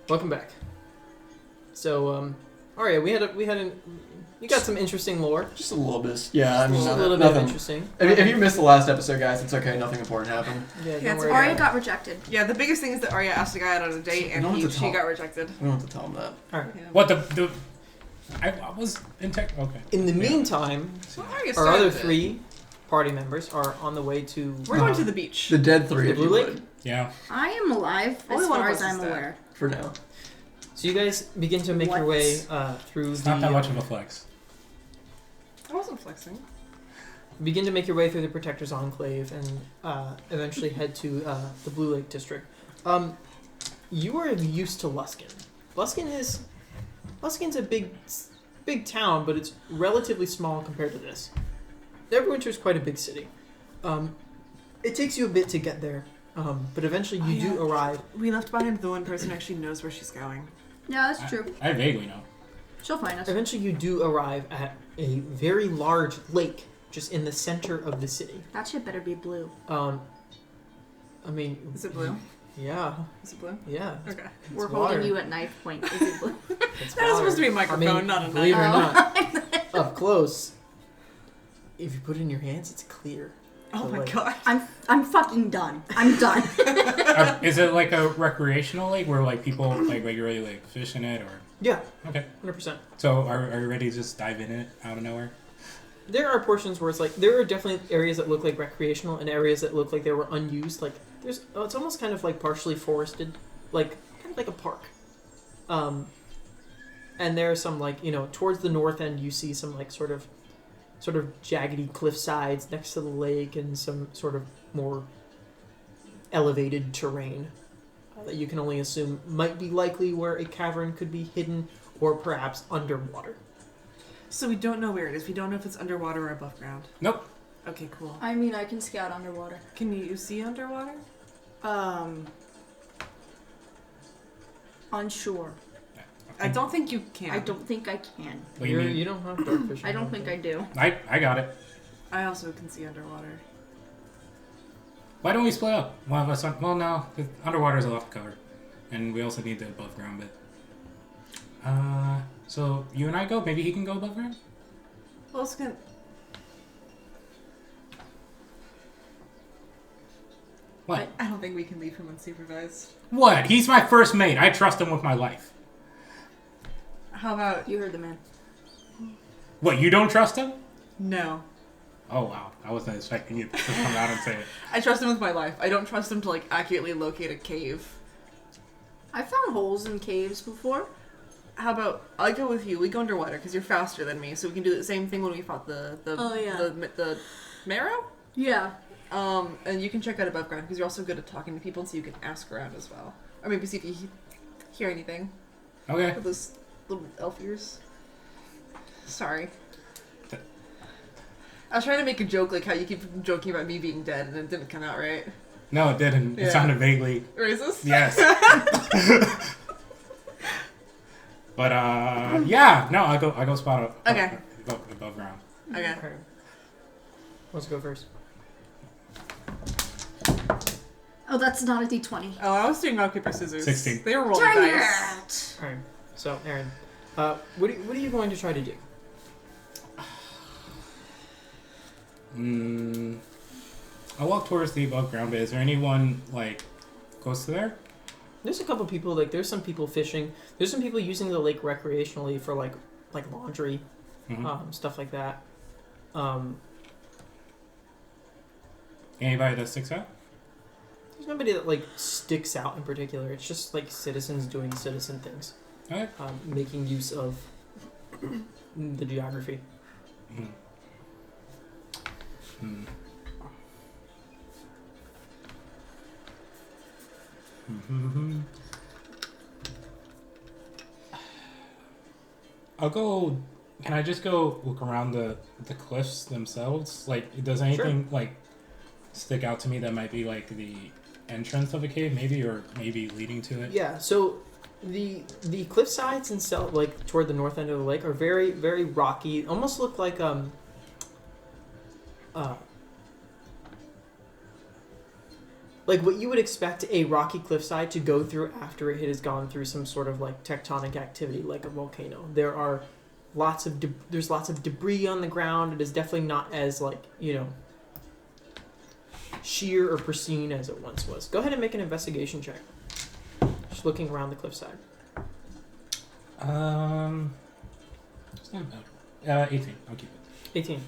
Welcome back. So, Arya, you got some interesting lore. Just a little bit. Yeah, I mean, Just a little bit nothing. of interesting. If you missed the last episode, guys, it's okay. Nothing important happened. Yeah, Yeah, don't worry Arya about got rejected. Yeah, the biggest thing is that Arya asked a guy out on a date and she got rejected. We don't have to tell him that. it. All right. Yeah. What I was in tech. Okay. In the Yeah. meantime, Well, Arya our started other it. 3 party members are on the way to. We're going to the beach. The dead 3, The if you Blue Lake? would, Yeah. I am alive Only as one far of as us I'm is dead. aware. for now. So you guys begin to make your What? way through It's the. not that much of a flex. I wasn't flexing. Begin to make your way through the Protector's Enclave and eventually head to the Blue Lake District. You are used to Luskin. Luskin's a big town, but it's relatively small compared to this. Neverwinter is quite a big city. It takes you a bit to get there, but eventually you do arrive. We left behind the one person who actually knows where she's going. Yeah, that's true. I vaguely know. She'll find us. Eventually you do arrive at a very large lake just in the center of the city. That shit better be blue. I mean, Is it blue? yeah, Is it blue? yeah. Okay. We're water. holding you at knife point. Is it blue? It's That was supposed to be a microphone, I mean, not a believe knife. it or not, up close. If you put it in your hands, it's clear. Oh So, my like, god. I'm fucking done. I'm done. Is it like a recreational lake where like people like regularly like fish in it or? Yeah, Okay. 100%. So are you ready to just dive in it out of nowhere? There are portions where it's like there are definitely areas that look like recreational and areas that look like they were unused. Like it's almost kind of like partially forested, like kind of like a park. And there are some like towards the north end you see some like sort of jaggedy cliff sides next to the lake and some sort of more elevated terrain that you can only assume might be likely where a cavern could be hidden or perhaps underwater. So we don't know where it is. We don't know if it's underwater or above ground. Nope. Okay, cool. I mean, I can scout underwater. Can you see underwater? Unsure. I don't think you can. I don't think I can. What do you mean? You don't have dark vision. I don't think I do. I got it. I also can see underwater. Why don't we split up? One of us. Well, no. 'Cause underwater is a lot to cover, and we also need the above ground bit. So you and I go. Maybe he can go above ground. Well, it's gonna... What? I don't think we can leave him unsupervised. What? He's my first mate. I trust him with my life. How about... You heard the man. What? You don't trust him? No. Oh wow! I wasn't expecting you to come out and say it. I trust him with my life. I don't trust him to, like, accurately locate a cave. I found holes in caves before. How about I go with you? We go underwater because you're faster than me, so we can do the same thing when we fought the Oh, yeah. the marrow. Yeah. And you can check out above ground because you're also good at talking to people, so you can ask around as well, or maybe see if you hear anything Okay. with those little elf ears. Sorry. I was trying to make a joke like how you keep joking about me being dead, and it didn't come out right. No, it didn't. It Yeah. sounded vaguely. Racist? Yes. But yeah. No, I go spot up. Okay. Go above ground. Okay. Okay. Let's go first. Oh, that's not a D20. Oh, I was doing rock paper scissors. 16. They were rolling Dang dice. it! All right. So, Aaron, what are you going to try to do? I walk towards the above ground bit. Is there anyone like close to there? There's a couple people, like there's some people fishing. There's some people using the lake recreationally for like laundry, stuff like that. Anybody that sticks out? There's nobody that like sticks out in particular. It's just like citizens doing citizen things, Okay. making use of the geography. I'll go. Can I just go look around the cliffs themselves? Like, does anything like stick out to me that might be like the entrance of a cave, maybe, or maybe leading to it? Yeah. So the cliff sides and like toward the north end of the lake are very very rocky. Almost look like like what you would expect a rocky cliffside to go through after it has gone through some sort of like tectonic activity, like a volcano. There's lots of debris on the ground. It is definitely not as like sheer or pristine as it once was. Go ahead and make an investigation check. Just looking around the cliffside. It's not bad. 18. I'll keep it. 18.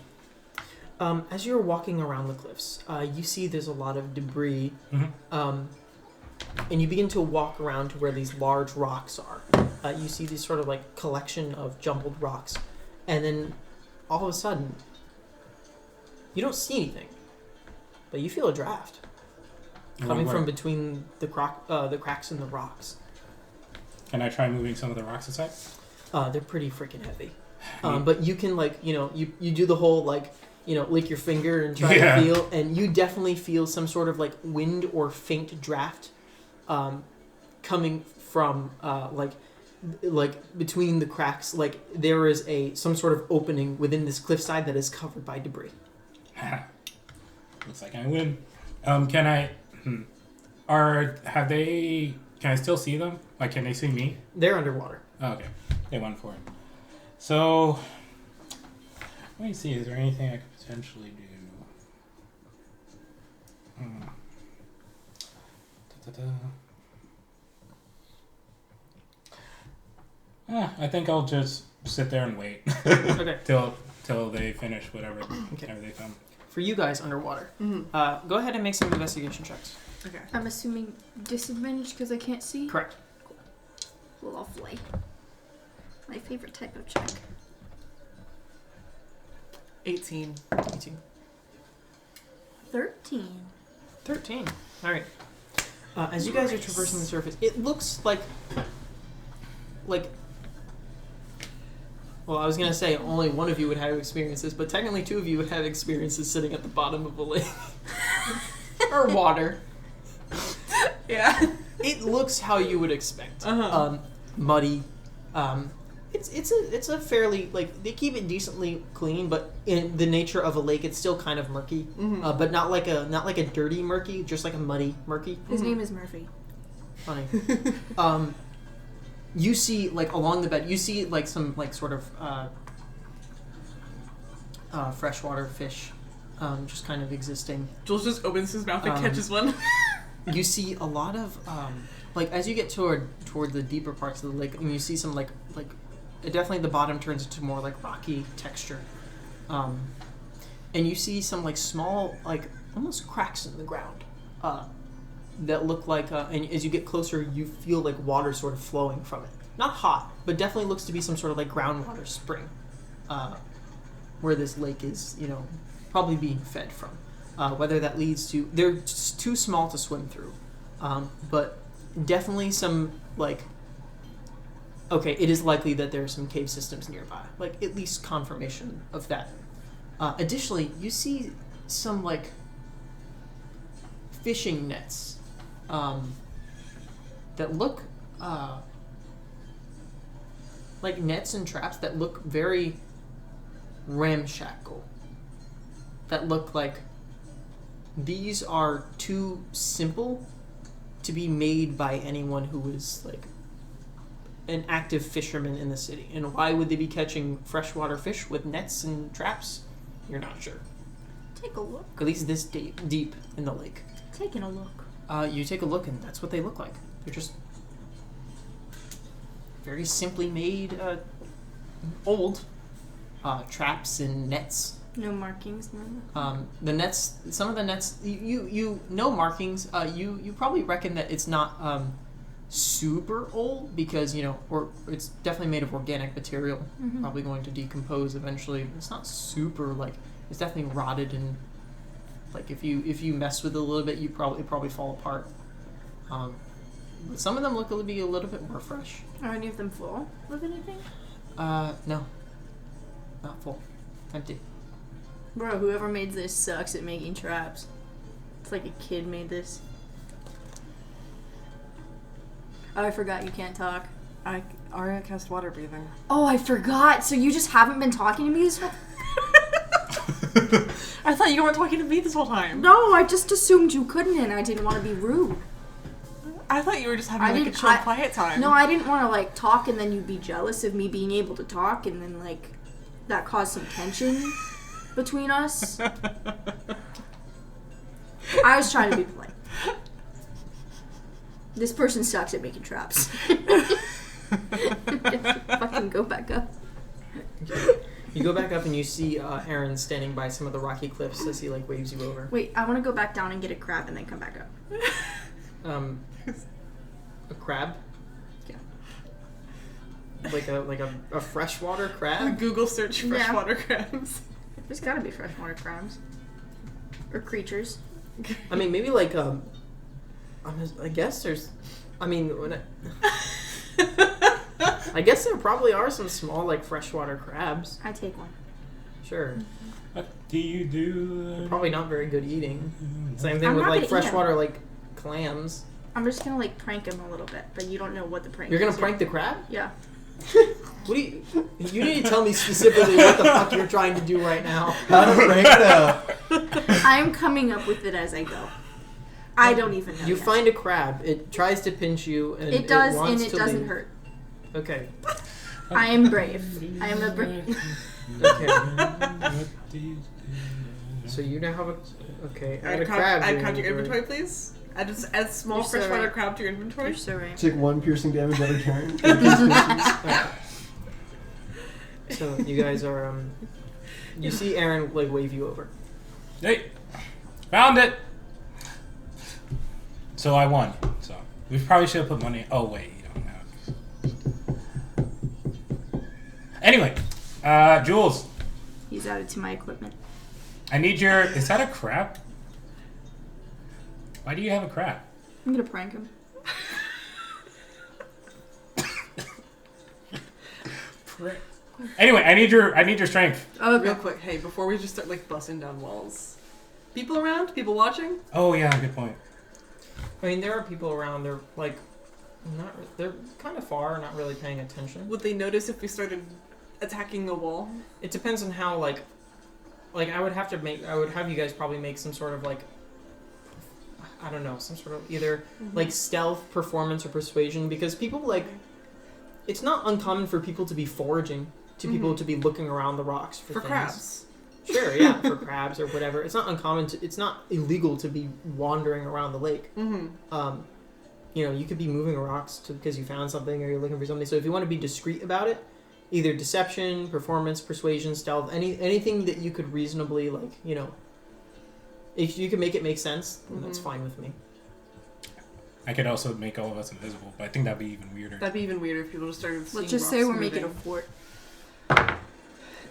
As you're walking around the cliffs, you see there's a lot of debris, and you begin to walk around to where these large rocks are. You see this sort of like collection of jumbled rocks, and then all of a sudden, you don't see anything, but you feel a draft coming from between the cracks in the rocks. Can I try moving some of the rocks aside? They're pretty freaking heavy, but you can you do the whole lick your finger and try to feel, and you definitely feel some sort of like wind or faint draft coming from like between the cracks. Like there is some sort of opening within this cliffside that is covered by debris. Looks like I win. Can I? Can I still see them? Like, can they see me? They're underwater. Oh, okay, they went for it. So, let me see. Is there anything I could potentially do? I think I'll just sit there and wait. Okay. till they finish whatever they found. For you guys underwater, go ahead and make some investigation checks. Okay. I'm assuming disadvantage because I can't see. Correct. Lovely. My favorite type of check. 18. 18. 13. 13. All right. As you guys are traversing the surface, it looks like. Well, I was gonna say only one of you would have experiences, but technically two of you would have experiences sitting at the bottom of a lake or water. Yeah. It looks how you would expect. Muddy. It's a fairly they keep it decently clean, but in the nature of a lake, it's still kind of murky. But not like a dirty murky, just like a muddy murky. His name is Murphy. Funny. You see along the bed, you see some sort of freshwater fish, just kind of existing. Jules just opens his mouth and catches one. You see a lot of as you get toward the deeper parts of the lake, and you see some definitely the bottom turns into more rocky texture, and you see some small almost cracks in the ground that look and as you get closer you feel water sort of flowing from it. Not hot, but definitely looks to be some sort of groundwater spring where this lake is probably being fed from. Whether that leads to... They're just too small to swim through. But definitely some, okay, it is likely that there are some cave systems nearby. At least confirmation of that. Additionally, you see some, fishing nets that look... nets and traps that look very ramshackle. That look like... These are too simple to be made by anyone who is an active fisherman in the city. And why would they be catching freshwater fish with nets and traps? You're not sure. Take a look. At least this deep in the lake. Taking a look. You take a look and that's what they look like. They're just very simply made old traps and nets. No markings, no. The nets. Some of the nets. You know markings. You probably reckon that it's not super old because or it's definitely made of organic material. Mm-hmm. Probably going to decompose eventually. It's not super it's definitely rotted and if you mess with it a little bit, you probably fall apart. But some of them look to be a little bit more fresh. Are any of them full of anything? No. Not full. Empty. Bro, whoever made this sucks at making traps. It's like a kid made this. Oh, I forgot you can't talk. Aria cast water breathing. Oh, I forgot. So you just haven't been talking to me this whole... I thought you weren't talking to me this whole time. No, I just assumed you couldn't, and I didn't want to be rude. I thought you were just having I like a didn't- chill, I- quiet time. No, I didn't want to like talk, and then you'd be jealous of me being able to talk, and then like that caused some tension between us. I was trying to be polite. This person sucks at making traps. Fucking go back up. You go back up and you see Aaron standing by some of the rocky cliffs as he like waves you over. Wait, I want to go back down and get a crab and then come back up. A crab? Yeah. Like a freshwater crab? Google search Yeah. freshwater crabs. There's gotta be freshwater crabs. Or creatures. I mean, maybe like I guess there's. I mean, I guess there probably are some small like freshwater crabs. I take one. Sure. What do you do? Probably not very good eating. Same thing I'm with not like gonna eat 'em. freshwater like clams. I'm just gonna like prank him a little bit, but you don't know what the prank You're gonna is prank the crab? yet. What do you? You need to tell me specifically what the fuck you're trying to do right now. How to break it up? Yeah. I'm coming up with it as I go. I don't even know. You yet. find a crab. It tries to pinch you, and It does, wants and it to doesn't leave. hurt. Okay. I am brave. I am a brave. Okay. What do you do? So you now have a. Okay. Add a Add crab. add to crab to your inventory. inventory, please. Add small You're so freshwater right. crab to your inventory. You're so right. Take 1 piercing damage every turn. Alright. So you guys are you see Aaron like wave you over. Hey, found it. So I won. So we probably should have put money. Oh wait, you don't have. Anyway, Jules, He's added to my equipment. I need your. Is that a crab? Why do you have a crab? I'm gonna prank him. Anyway, I need your strength. Oh, Real quick, hey, before we just start like busting down walls, people around, people watching. Oh yeah, good point. I mean, there are people around. They're like, they're kind of far, not really paying attention. Would they notice if we started attacking the wall? It depends on how like I would have you guys probably make some sort of like, I don't know, some sort of either like stealth, performance, or persuasion, because people like, it's not uncommon for people to be foraging, to people to be looking around the rocks for things. crabs. Sure, yeah, for crabs or whatever. It's not uncommon it's not illegal to be wandering around the lake. Mm-hmm. You could be moving rocks because you found something or you're looking for something. So if you want to be discreet about it, either deception, performance, persuasion, stealth, anything that you could reasonably if you can make it make sense, then that's fine with me. I could also make all of us invisible, but I think that'd be even weirder. That'd be even weirder if people just started. let's seeing just say rocks we're making a moving. fort.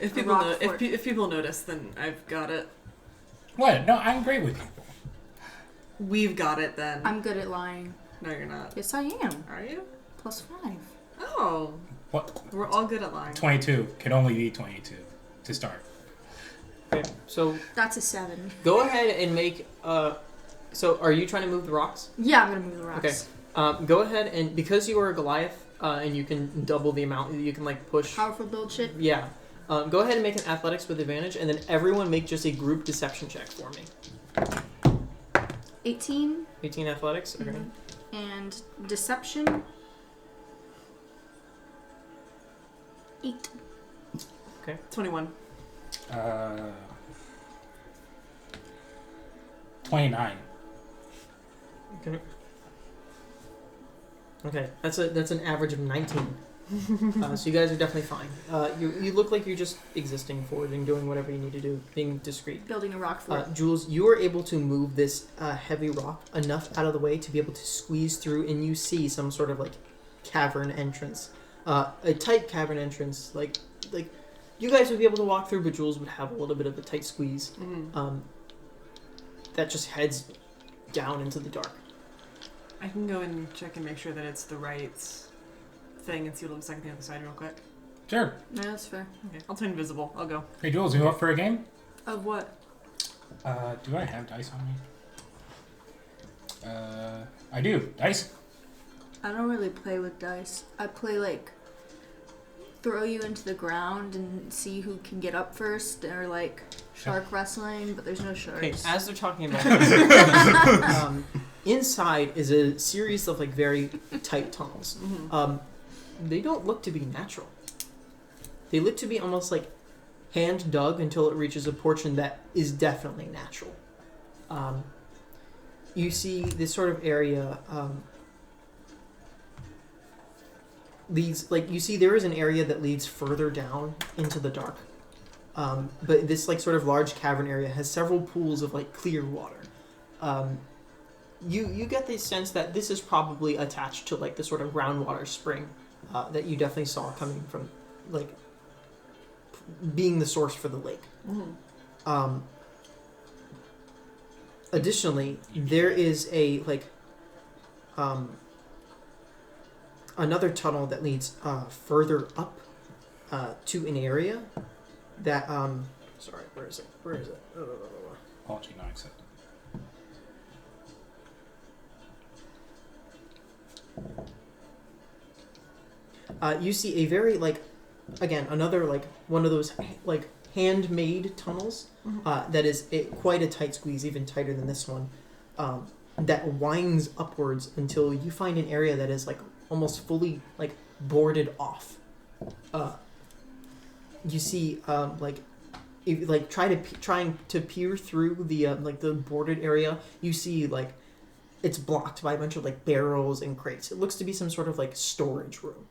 If a people rock fort. if people notice, then I've got it. What? No, I'm great with people. We've got it then. I'm good at lying. No, you're not. Yes, I am. Are you? +5. Oh, What? we're all good at lying. 22 can only be 22 to start. Okay, so That's a 7. go ahead and make. So are you trying to move the rocks? Yeah, I'm gonna move the rocks. Okay. Go ahead and because you are a Goliath, and you can double the amount you can like push. Powerful build shit. Yeah. Go ahead and make an athletics with advantage, and then everyone make just a group deception check for me. 18 18 athletics. Okay. and deception. 8. 21. 29. Okay. Okay. That's an average of 19. So you guys are definitely fine. You look like you're just existing, foraging, doing whatever you need to do, being discreet. Building a rock fort. Jules, you are able to move this heavy rock enough out of the way to be able to squeeze through, and you see some sort of like cavern entrance, a tight cavern entrance. Like you guys would be able to walk through, but Jules would have a little bit of a tight squeeze. Mm-hmm. That just heads down into the dark. I can go and check and make sure that it's the right thing and see what it looks like on the other side real quick. Sure. No, that's fair. Okay, I'll turn invisible. I'll go. Hey, Jules, you up for a game? Of what? Do I have dice on me? I do. Dice? I don't really play with dice. I play like throw you into the ground and see who can get up first, or like shark wrestling, but there's no sharks. Okay, as they're talking about this, inside is a series of like very tight tunnels. They don't look to be natural. They look to be almost like hand dug until it reaches a portion that is definitely natural. You see this sort of area leads, like, you see there is an area that leads further down into the dark. But this like sort of large cavern area has several pools of like clear water. You get the sense that this is probably attached to like the sort of groundwater spring that you definitely saw coming from, like, being the source for the lake. Additionally, there is a like another tunnel that leads further up to an area that sorry, where is it? Apology, not accepted. You see a very like, again, another like one of those like handmade tunnels that is quite a tight squeeze, even tighter than this one, that winds upwards until you find an area that is like almost fully like boarded off. You see like if you like trying to peer through the like the boarded area, you see like it's blocked by a bunch of like barrels and crates. It looks to be some sort of like storage room.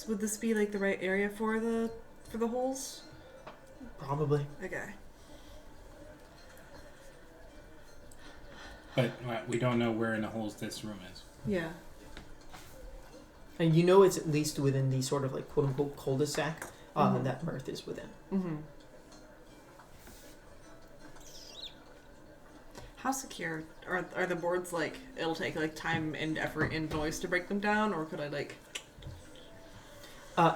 Would this be like the right area for the holes? Probably. Okay. But we don't know where in the holes this room is. Yeah. And you know it's at least within the sort of like quote unquote cul-de-sac that Mirth is within. How secure are the boards? Like, it'll take like time and effort and noise to break them down, or could I like?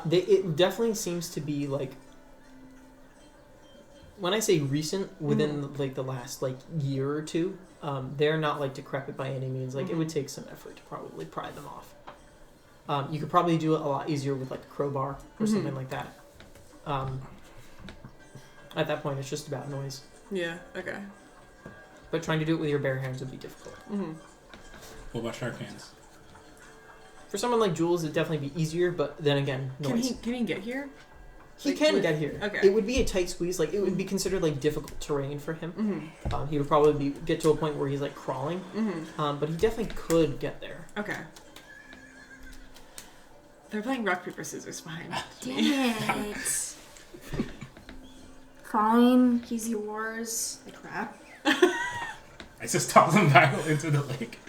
It definitely seems to be like, when I say recent, within like the last like year or two, they're not like decrepit by any means. Like it would take some effort to probably pry them off. You could probably do it a lot easier with like a crowbar or something like that. At that point, it's just about noise. Yeah. Okay. But trying to do it with your bare hands would be difficult. What about shark hands? For someone like Jules, it'd definitely be easier, but then again, noise. Can he get here? He Like, can get here. Okay. It would be a tight squeeze. Like it would be considered like difficult terrain for him. He would probably get to a point where he's like crawling. But he definitely could get there. Okay. They're playing rock paper scissors behind. Damn it. Fine, he's yours. Like crap. I just toss them back into the lake.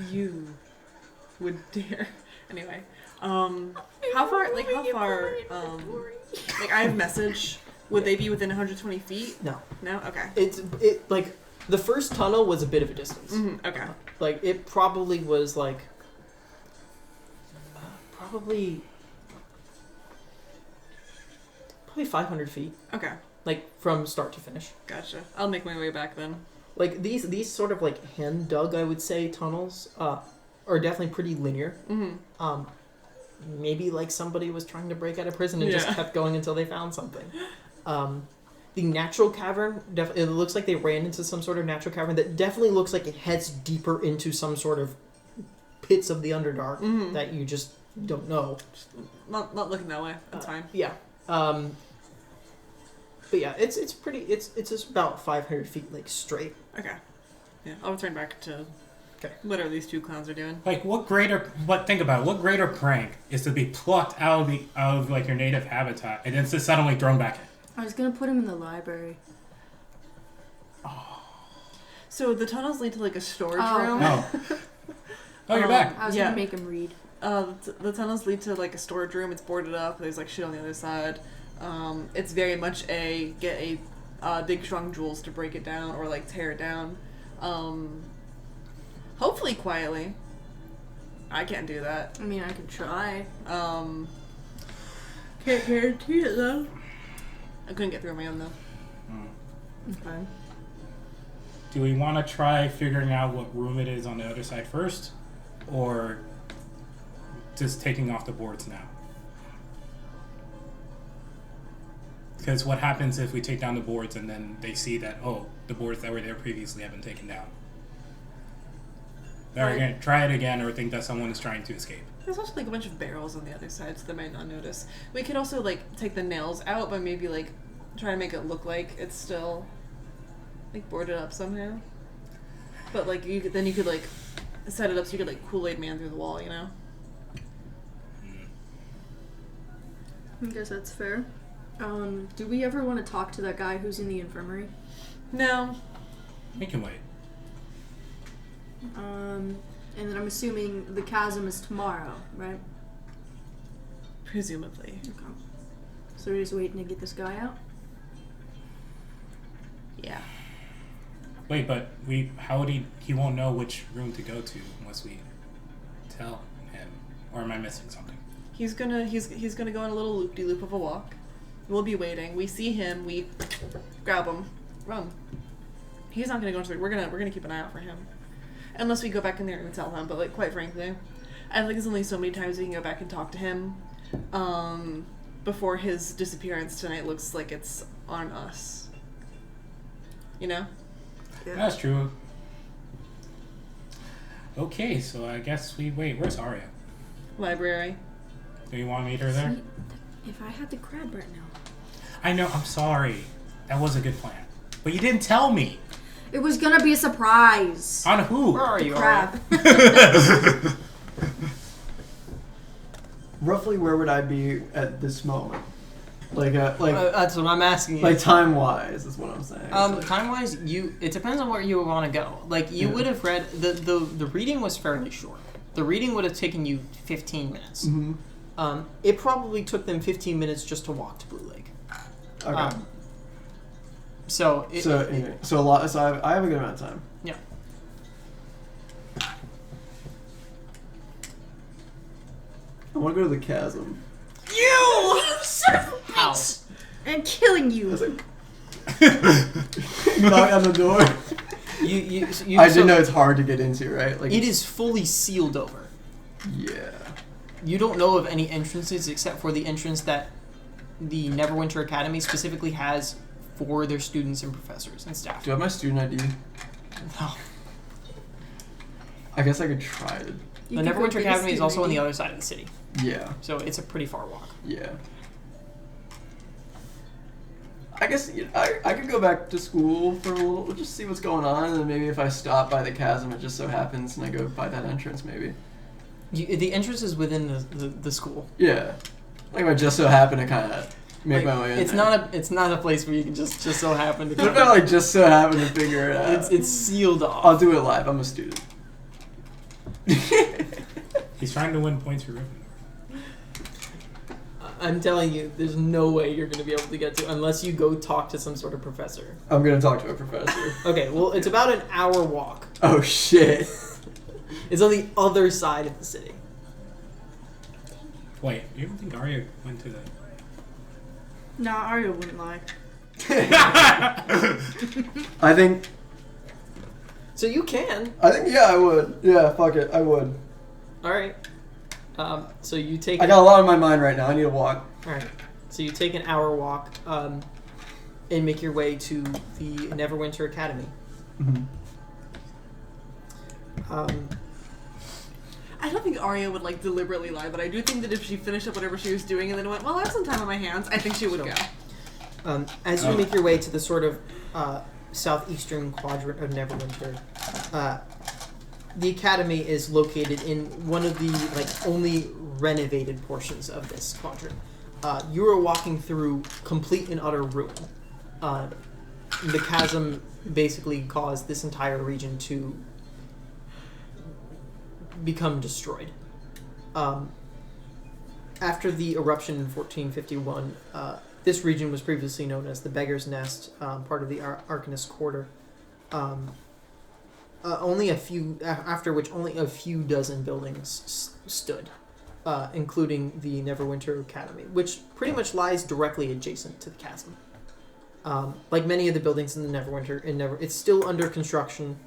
You would dare. Anyway, how far? Like I have message. Would they be within 120 feet? No. No. Okay. It like the first tunnel was a bit of a distance. Okay. Like it probably was like probably 500 feet. Okay. Like from start to finish. Gotcha. I'll make my way back then. Like these sort of like hand dug, I would say, tunnels are definitely pretty linear. Maybe like somebody was trying to break out of prison and just kept going until they found something. The natural cavern, it looks like they ran into some sort of natural cavern that definitely looks like it heads deeper into some sort of pits of the Underdark that you just don't know. Just not looking that way. That's fine. Yeah. But yeah, it's just about 500 feet like straight. Okay. Yeah. I'll return back to whatever these two clowns are doing. Like, think about it, what greater prank is to be plucked out of like your native habitat and then to suddenly thrown back in? I was gonna put him in the library. So the tunnels lead to like a storage room. Oh, you're back. I was gonna make him read. The tunnels lead to like a storage room. It's boarded up. There's like shit on the other side. It's very much get a big strong Jules to break it down or like tear it down. Hopefully quietly. I can't do that. I mean, I can try. Can't guarantee it though. I couldn't get through on my own though. Okay. Do we want to try figuring out what room it is on the other side first, or just taking off the boards now? Because what happens if we take down the boards and then they see that, oh, the boards that were there previously have been taken down? They're going to try it again or think that someone is trying to escape. There's also like a bunch of barrels on the other side, so they might not notice. We could also like take the nails out, but maybe like try to make it look like it's still like boarded up somehow. But like you could like set it up so you could like Kool-Aid Man through the wall, you know? I guess that's fair. Do we ever want to talk to that guy who's in the infirmary? No. We can wait. And then I'm assuming the chasm is tomorrow, right? Presumably. Okay. So we're just waiting to get this guy out? Yeah. Wait, but how would he won't know which room to go to unless we tell him. Or am I missing something? He's gonna go on a little loop-de-loop of a walk. We'll be waiting. We see him. We grab him. Run. He's not gonna go into the... We're gonna keep an eye out for him, unless we go back in there and tell him. But like, quite frankly, I think there's only so many times we can go back and talk to him before his disappearance tonight looks like it's on us. You know? Yeah. That's true. Okay, so I guess we wait. Where's Arya? Library. Do you want to meet her there? See, if I had the crab right now. I know, I'm sorry. That was a good plan. But you didn't tell me. It was gonna be a surprise. On who? Where are The you, crab. Arya? Roughly, where would I be at this moment? That's what I'm asking you. Like time wise is what I'm saying. Time wise, it depends on where you want to go. Like you would have read the reading was fairly short. The reading would have taken you 15 minutes. Mm-hmm. It probably took them 15 minutes just to walk to Blue Lake. Okay. So I have a good amount of time. Yeah. I want to go to the chasm. You son of a Ow. bitch! I'm killing you. I was like, knock on the door. You I didn't know it's hard to get into, right? Like it is fully sealed over. Yeah. You don't know of any entrances except for the entrance that the Neverwinter Academy specifically has for their students and professors and staff. Do I have my student ID? No. I guess I could try to. You The can go Neverwinter get a Academy is student also on ID. the other side of the city, Yeah. so it's a pretty far walk. Yeah. I guess I could go back to school for a little, just see what's going on, and then maybe if I stop by the chasm, it just so happens, and I go by that entrance, maybe. The entrance is within the school. Yeah. Like if I just so happen to kind of make my way in. It's there. it's not a place where you can just so happen to. What if I like just so happen to figure it out? It's sealed off. I'll do it live. I'm a student. He's trying to win points for Gryffindor. I'm telling you, there's no way you're going to be able to get to unless you go talk to some sort of professor. I'm gonna talk to a professor. Okay, well, it's about an hour walk. Oh shit. It's on the other side of the city. Wait, you don't think Arya went to the... Nah, Arya wouldn't lie. I think So you can. yeah, I would. Yeah, fuck it, I would. All right. So you take. I got a lot on my mind right now. I need to walk. All right. So you take an hour walk, and make your way to the Neverwinter Academy. Mm-hmm. I don't think Arya would like deliberately lie, but I do think that if she finished up whatever she was doing and then went, well, I have some time on my hands, I think she would go. As you make your way to the sort of southeastern quadrant of Neverwinter, the academy is located in one of the only renovated portions of this quadrant. You are walking through complete and utter ruin. The chasm basically caused this entire region to become destroyed. After the eruption in 1451, this region was previously known as the Beggar's Nest, part of the Arcanist Quarter. After which only a few dozen buildings stood, including the Neverwinter Academy, which pretty much lies directly adjacent to the chasm. Like many of the buildings in the Neverwinter, it's still under construction,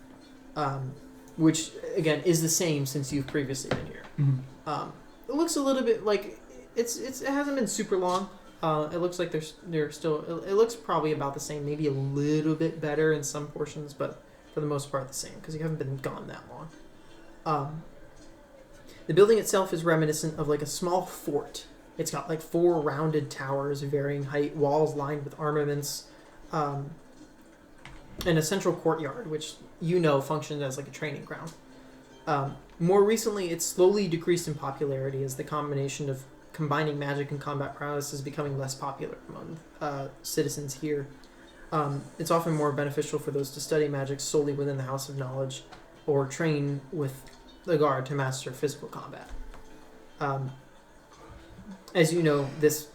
which again is the same since you've previously been here. Mm-hmm. It looks a little bit like it hasn't been super long. It looks like they're still. It looks probably about the same, maybe a little bit better in some portions, but for the most part the same because you haven't been gone that long. The building itself is reminiscent of like a small fort. It's got like 4 rounded towers, varying height, walls lined with armaments, and a central courtyard, which functions as like a training ground. More recently, it's slowly decreased in popularity as the combination of combining magic and combat prowess is becoming less popular among citizens here. It's often more beneficial for those to study magic solely within the House of Knowledge or train with the guard to master physical combat. As you know, this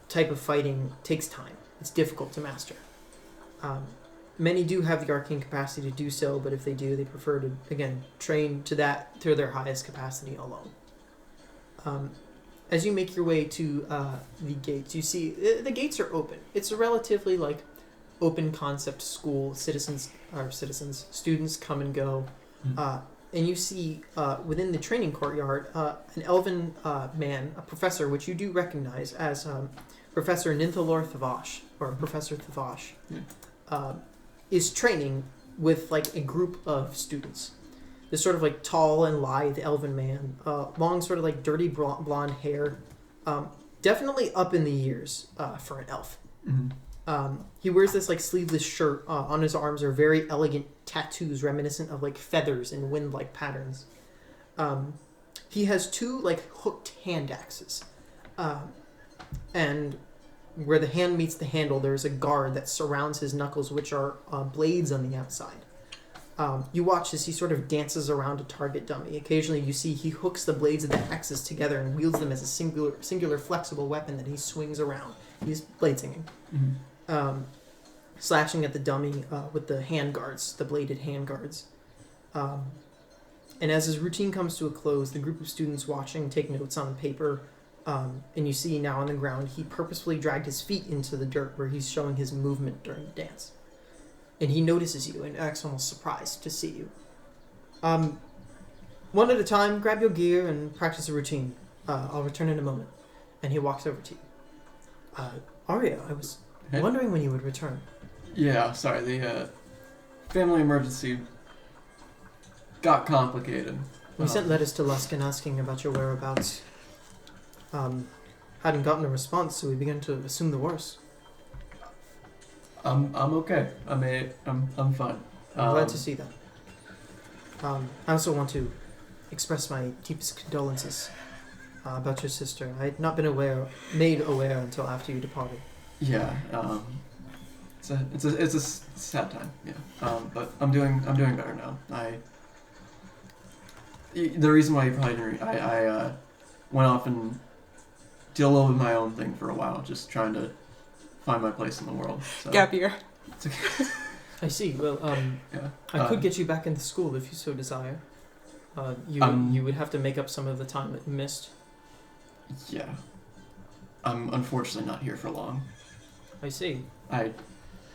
type of fighting takes time. It's difficult to master. Many do have the arcane capacity to do so, but if they do, they prefer to, again, train to their highest capacity alone. As you make your way to the gates, you see the gates are open. It's a relatively open concept school. Students come and go. And you see within the training courtyard an elven man, a professor, which you do recognize as Professor Ninthalor Thavash, or Professor Thavash, is training with a group of students. This sort of tall and lithe elven man, long sort of dirty blonde hair, definitely up in the years for an elf. Mm-hmm. He wears this sleeveless shirt. On his arms are very elegant tattoos reminiscent of feathers and wind-like patterns. He has 2 hooked hand axes, and where the hand meets the handle, there's a guard that surrounds his knuckles, which are blades on the outside. You watch as he sort of dances around a target dummy. Occasionally you see he hooks the blades of the axes together and wields them as a singular flexible weapon that he swings around. He's blade singing. Mm-hmm. Slashing at the dummy with the hand guards, the bladed hand guards. And as his routine comes to a close, the group of students watching take notes on paper, and you see now on the ground he purposefully dragged his feet into the dirt where he's showing his movement during the dance. And he notices you and acts almost surprised to see you. One at a time, grab your gear and practice a routine. I'll return in a moment. And he walks over to you. Arya, I was wondering when you would return. Yeah, sorry, the family emergency got complicated. We sent letters to Luskin asking about your whereabouts. Hadn't gotten a response, so we began to assume the worst. I'm okay. I'm fine. I'm glad to see that. I also want to express my deepest condolences about your sister. I had not been made aware until after you departed. Yeah, it's a sad time. Yeah, but I'm doing better now. The reason why you probably didn't I went off and did a little bit of my own thing for a while, just trying to find my place in the world. So. Gap year. It's okay. I see. Well, Yeah. I could get you back into school if you so desire. You would have to make up some of the time that you missed. Yeah. I'm unfortunately not here for long. I see. I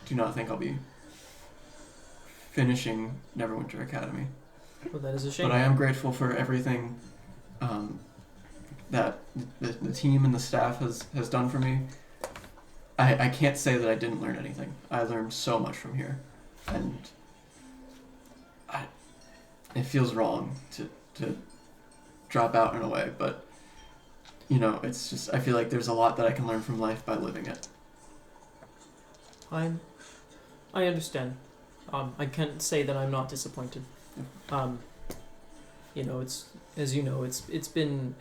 do not think I'll be finishing Neverwinter Academy. Well, that is a shame. But I am grateful for everything that the team and the staff has done for me. I can't say that I didn't learn anything. I learned so much from here. And it feels wrong to drop out in a way, but it's just, I feel like there's a lot that I can learn from life by living it. I understand. I can't say that I'm not disappointed. It's, as you know, it's been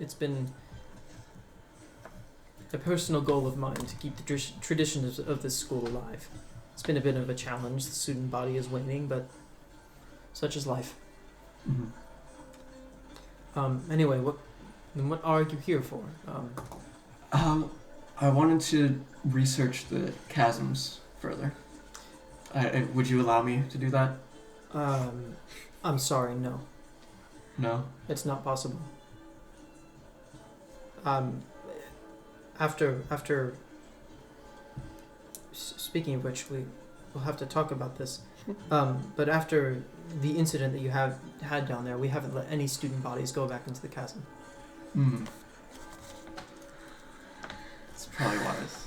a personal goal of mine to keep the traditions of this school alive. It's been a bit of a challenge. The student body is waning, but such is life. Mm-hmm. Anyway, what are you here for? I wanted to research the chasms further. Would you allow me to do that? I'm sorry, no. No? It's not possible. After speaking of which, we'll have to talk about this. But after the incident that you have had down there, we haven't let any student bodies go back into the chasm. Hmm. It's probably wise.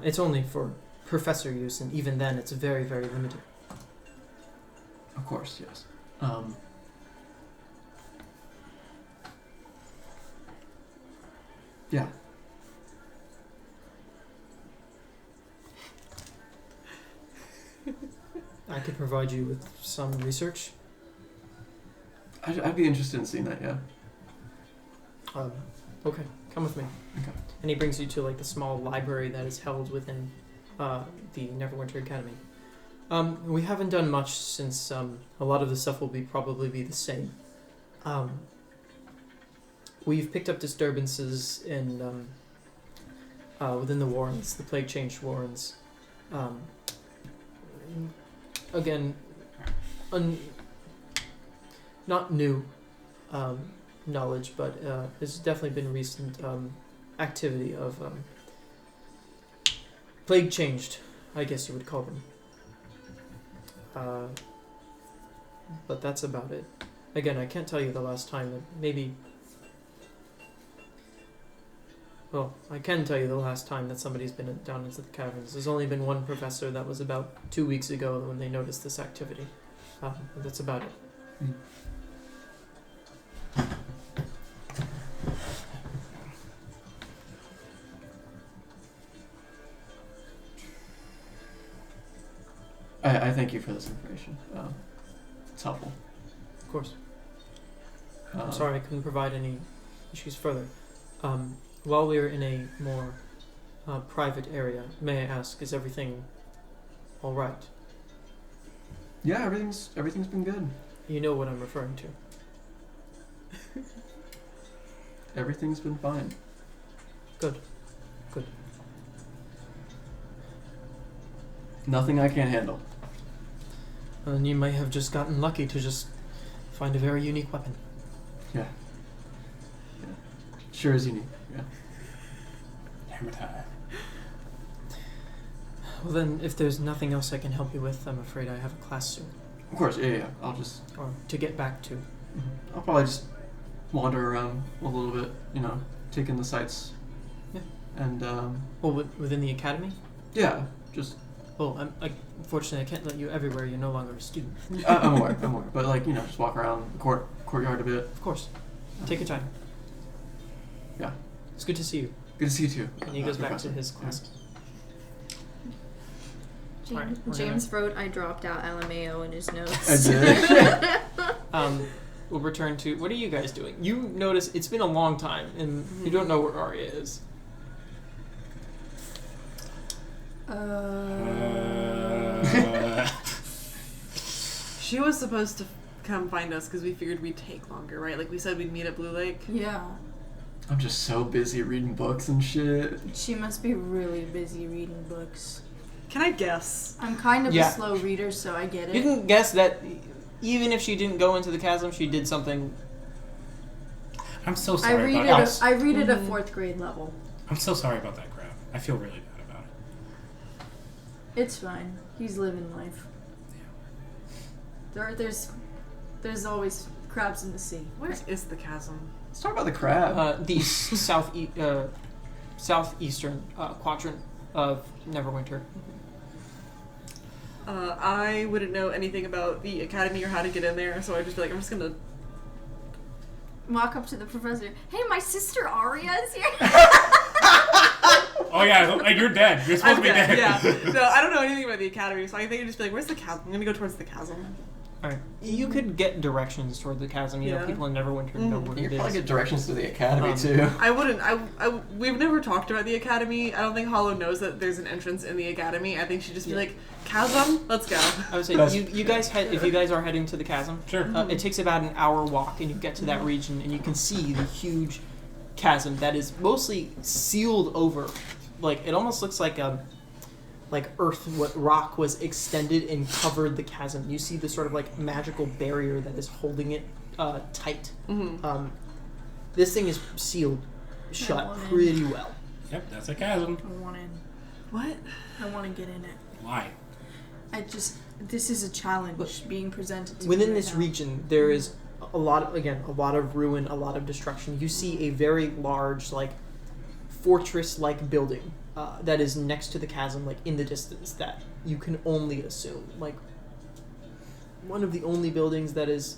It's only for professor use, and even then, it's very, very limited. Of course, yes. Yeah. I could provide you with some research. I'd be interested in seeing that, yeah. Okay, come with me. Okay. And he brings you to like the small library that is held within the Neverwinter Academy. We haven't done much since a lot of the stuff will probably be the same. We've picked up disturbances in within the Warrens, the Plague Changed Warrens. Again, not new knowledge, but there's definitely been recent activity of Plague Changed, I guess you would call them. But that's about it. Again, I can't tell you the last time that maybe... Well, I can tell you the last time that somebody's been down into the caverns. There's only been one professor. That was about 2 weeks ago when they noticed this activity. That's about it. Hmm. I thank you for this information. It's helpful. Of course. I'm sorry I couldn't provide any issues further. While we're in a more private area, may I ask, is everything all right? Yeah, everything's been good. You know what I'm referring to. Everything's been fine. Good. Nothing I can't handle. And you may have just gotten lucky to just find a very unique weapon. Yeah. Sure is unique. Yeah. Hammer time. Well then, if there's nothing else I can help you with, I'm afraid I have a class soon. Of course. Yeah. I'll just. Or to get back to. I'll probably just wander around a little bit. Take in the sights. Yeah. And Well, within the academy? yeah, just. Well, unfortunately, I can't let you everywhere. You're no longer a student. I'm aware. But just walk around the courtyard a bit. Of course. Take your time. Yeah. It's good to see you. Good to see you too. And he goes back to Professor. his classes. James, Alright, James wrote, "I dropped out LMAO" in his notes. I did. We'll return to... What are you guys doing? You notice it's been a long time, and you don't know where Arya is. She was supposed to come find us because we figured we'd take longer, right? Like we said we'd meet at Blue Lake. Yeah. I'm just so busy reading books and shit. She must be really busy reading books. Can I guess? I'm kind of Yeah. a slow reader, so I get it. You can guess that even if she didn't go into the chasm, she did something... I'm so I sorry read about it. that. I read it at 4th grade level. I'm so sorry about that crap. I feel really bad about it. It's fine. He's living life. There's always crabs in the sea. Where is the chasm? Let's talk about the crab. the southeastern quadrant of Neverwinter. I wouldn't know anything about the academy or how to get in there, so I'd just be like, I'm just gonna Walk up to the professor. Hey, my sister Arya is here. Oh yeah, like you're dead. You're supposed to be dead. Yeah. No, I don't know anything about the academy, so I think I'd just be like, where's the chasm? I'm gonna go towards the chasm. Alright. You could get directions toward the chasm. You know, Yeah. people in Neverwinter know where You it could probably is. get directions to the academy Um, too. I wouldn't. We've never talked about the academy. I don't think Hollow knows that there's an entrance in the academy. I think she'd just be like, chasm, let's go. I would say Best- you guys if you guys are heading to the chasm, Sure. it takes about an hour walk, and you get to that region, and you can see the huge chasm that is mostly sealed over. Like it almost looks like earth, what rock was extended and covered the chasm. You see the sort of like magical barrier that is holding it tight. Mm-hmm. This thing is sealed shut want in. pretty well. Yep, that's a chasm. I want in. What? I want to get in it. Why? This is a challenge being presented to me Within right this now. region, there is a lot of ruin, a lot of destruction. You see a very large, like, fortress-like building that is next to the chasm, like, in the distance, that you can only assume, like, one of the only buildings that is,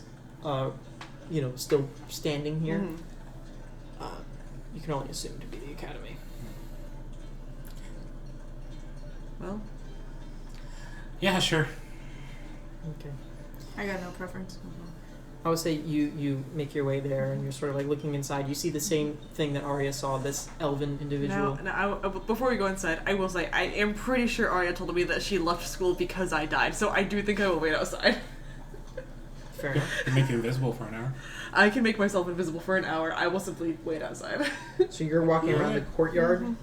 still standing here. Mhm. You can only assume to be the academy. Well, Yeah, sure. Okay. I got no preference. I would say you make your way there, and you're sort of like looking inside. You see the same thing that Arya saw. This elven individual. before we go inside, I will say I am pretty sure Arya told me that she left school because I died, so I do think I will wait outside. Fair enough. They make you invisible for an hour. I can make myself invisible for an hour. I will simply wait outside. So you're walking around the courtyard,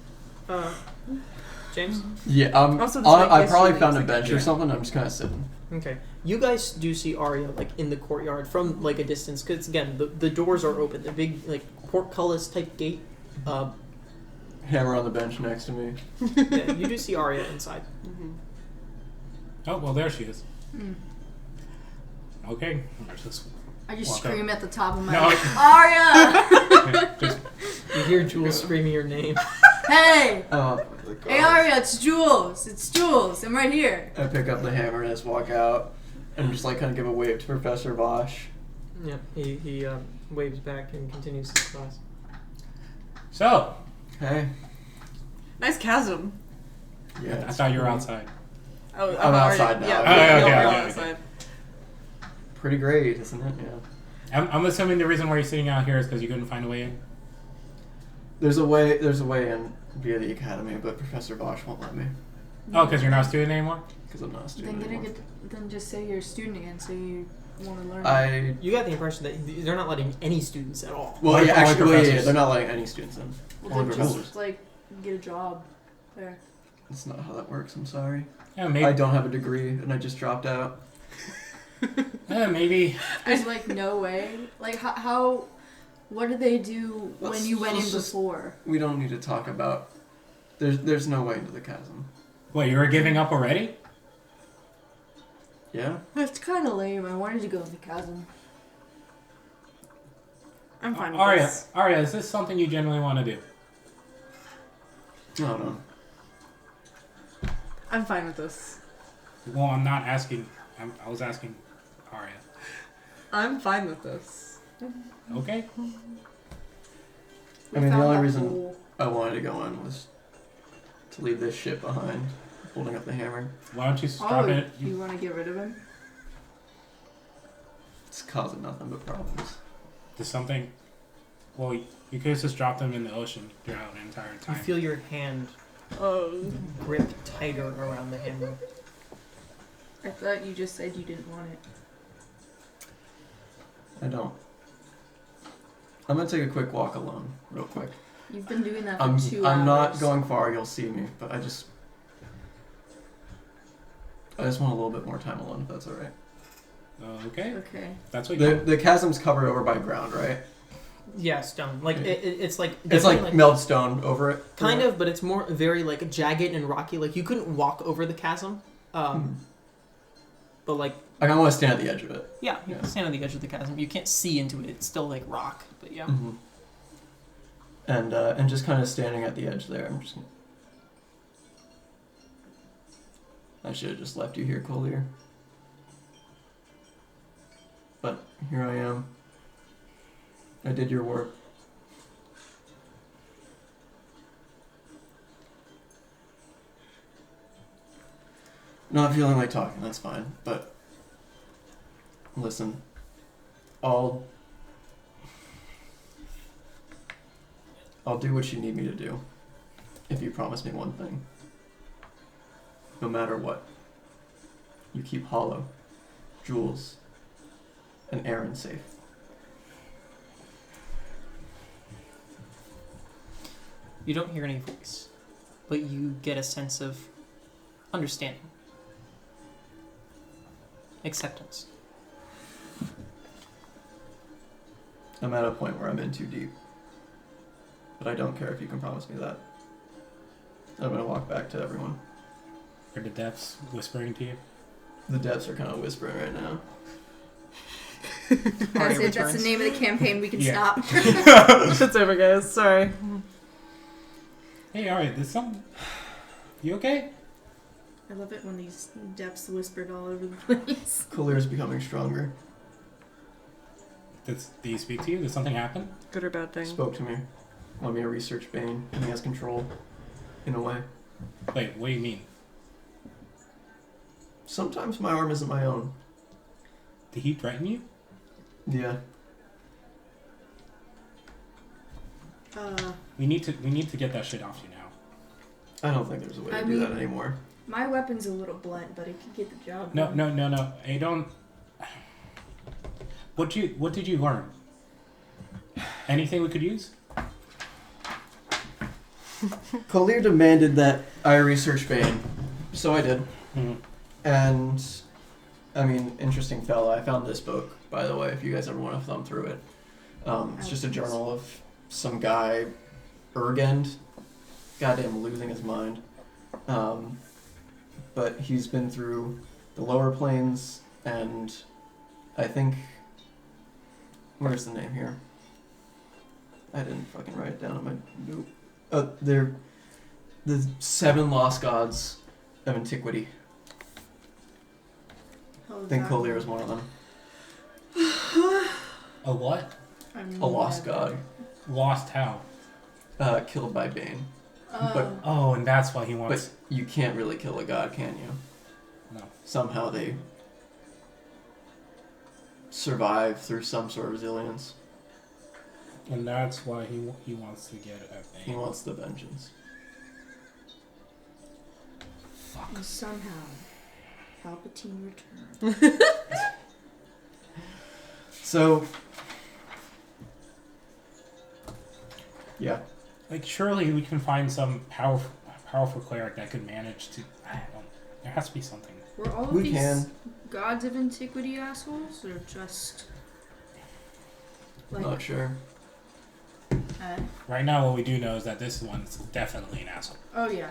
James. Yeah, Also, this I might probably get found a you bench or yeah. something. I'm just kind of sitting. Okay. You guys do see Arya like in the courtyard from like a distance, because again the doors are open. The big like portcullis type gate. Hammer on the bench next to me. Yeah, you do see Arya inside. Oh, well, there she is. Mm. Okay. Let's just I just walk scream at the top of my No, lungs, Arya! just You hear Jules screaming your name. Hey! Oh, Hey Arya, it's Jules! It's Jules! I'm right here! I pick up the hammer and just walk out and just like kind of give a wave to Professor Bosch. Yeah. He waves back and continues his class. So, Hey. Nice chasm. Yeah. I thought you were outside. Oh, I'm outside now. Yeah, Oh, we okay, all okay, are okay. outside. Pretty great, isn't it? Yeah. I'm assuming the reason why you're sitting out here is because you couldn't find a way in. There's a way in via the academy, but Professor Bosch won't let me Oh, because you're not a student anymore? because I'm not a student Then anymore. then just say you're a student again so you want to learn. You got the impression that they're not letting any students at all. Well, Only yeah, actually, professors. they're not letting any students in. Well, Only then professors. just, like, get a job there. That's not how that works. I'm sorry. Yeah, maybe. I don't have a degree, and I just dropped out. Maybe. There's, like, no way. Like, how what did they do when Let's- you went in let's just- before? We don't need to talk about. There's no way into the chasm. What, you were giving up already? Yeah. That's kind of lame. I wanted to go in the chasm. I'm fine with Arya, this. Arya, is this something you genuinely want to do? No. I'm fine with this. Well, I'm not asking. I was asking Arya. I'm fine with this. Okay. I mean, the found only that reason hole. I wanted to go in was to leave this shit behind, holding up the hammer. Why don't you stop Oh, it? you want to get rid of him? It's causing nothing but problems. There's something. Well, you could have just dropped them in the ocean throughout the entire You time. feel your hand Oh. grip tighter around the hammer. I thought you just said you didn't want it. I don't. I'm gonna take a quick walk alone, real quick. You've been doing that for I'm 2 hours. not going far. You'll see me, but I just want a little bit more time alone, if that's all right. Okay. Okay. That's what you. The chasm's covered over by ground, right? Yeah, stone. Like Yeah. it's like It's like definitely, melt stone over it. kind of, but it's more very like jagged and rocky. Like you couldn't walk over the chasm, but like I kind of want to stand at the edge of it. yeah, you Yeah. can stand on the edge of the chasm. You can't see into it. It's still like rock, but yeah. Mm-hmm. And just kind of standing at the edge there. I'm just. I should have just left you here, Collier. But here I am. I did your work. Not feeling like talking, that's fine. But listen, I'll do what you need me to do if you promise me one thing. No matter what. You keep Hollow, Jules, and Aaron safe. You don't hear any voice, but you get a sense of understanding, acceptance. I'm at a point where I'm in too deep. But I don't care if you can promise me that. I'm gonna walk back to everyone. Are the depths whispering to you? The depths are kind of whispering right now. That's it. That's the returns. name of the campaign. We can Yeah. stop. It's over, guys. Sorry. Hey, alright, there's some... You okay? I love it when these depths whispered all over the place. Kalir's becoming stronger. Did he speak to you? Did something happen? Good or bad thing? Spoke to me. Want me to research Bane, and he has control, in a way. Wait, what do you mean? Sometimes my arm isn't my own. Did he threaten you? Yeah. We need to get that shit off you now. I don't think there's a way I to do that mean- anymore. My weapon's a little blunt, but it can get the job No, done. no. I don't... What did you learn? Anything we could use? Kalir demanded that I research Bane, so I did. Mm. And, I mean, interesting fella. I found this book, by the way, if you guys ever want to thumb through it. It's just a journal of some guy, Urgend. Goddamn losing his mind. But he's been through the lower planes, and I think... Where's the name here? I didn't fucking write it down on my note. They're the 7 lost gods of antiquity. How I is think that? Kalir is one of them. A what? I mean, A lost yeah. god. Lost how? Killed by Bane. Oh. Oh, and that's why he wants... But you can't really kill a god, can you? No. Somehow they survive through some sort of resilience. And that's why he wants to get at He Bane. wants the vengeance. Fuck. And somehow, Palpatine returned. So, yeah. Like, surely we can find some powerful cleric that could manage to... I don't know. There has to be something. Were all of We these can. gods of antiquity assholes, or just like? Not sure. Right now, what we do know is that this one's definitely an asshole. Oh yeah.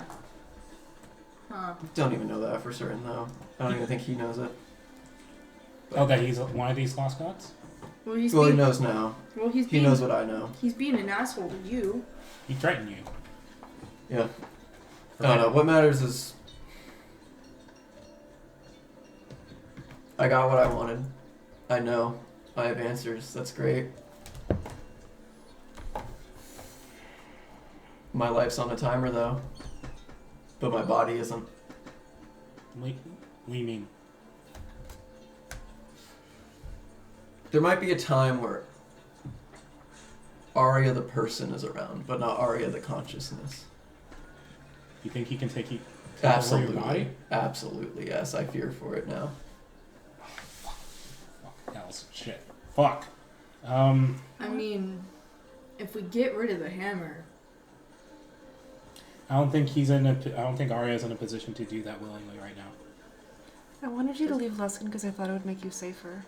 Huh. Don't even know that for certain, though. I don't even think he knows it. Oh, that he's one of these lost gods? Well, he's Well, he being, knows now. well, he's He being, knows what I know. he's being an asshole to you. He threatened you. Yeah. I don't know. What matters is I got what I wanted. I know. I have answers. That's great. My life's on a timer, though. But my body isn't. What do you mean? There might be a time where Arya the person is around, but not Arya the consciousness. You think he can take over your body? Absolutely. Absolutely, yes. I fear for it now. Fuck. Else. Shit. Fuck. I mean, if we get rid of the hammer, I don't think Arya's in a position to do that willingly right now. I wanted you to leave Luskin because I thought it would make you safer.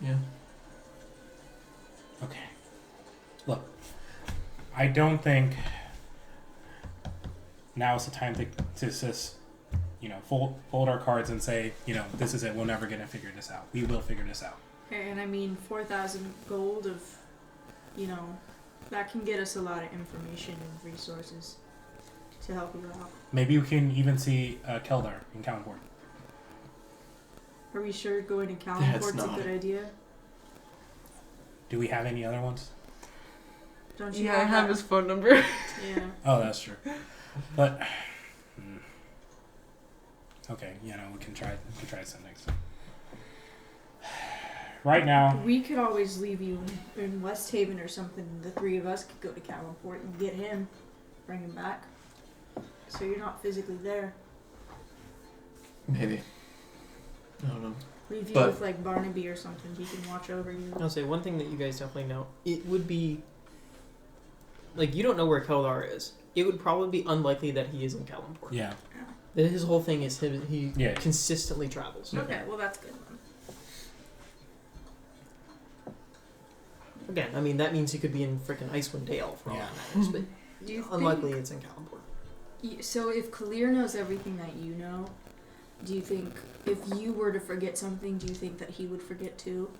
Yeah. Okay. Look, I don't think now is the time to just, fold our cards and say, this is it. We're never gonna figure this out. We will figure this out. and I mean 4,000 gold of, that can get us a lot of information and resources to help you out. Maybe we can even see Keldar in Callanport. Are we sure going to That's Callanport's a not- good idea? Do we have any other ones? Don't you Yeah, I have that? his phone number. Yeah. Oh, that's true. But okay, we can try some next time. Right now, We could always leave you in West Haven or something. The 3 of us could go to Callanport and get him, bring him back. So you're not physically there. Maybe. I don't know. Leave you But- with like Barnaby or something. He can watch over you. I'll say one thing that you guys definitely know. It would be like you don't know where Keldar is. It would probably be unlikely that he is in Callanport. yeah. That his whole thing is he Yeah. consistently travels. Okay, well that's good then. Again, I mean, that means he could be in frickin' Icewind Dale for all Yeah. that matters, but Do you unlikely it's in Calimport. So if Kalir knows everything that you know, do you think if you were to forget something, do you think that he would forget too?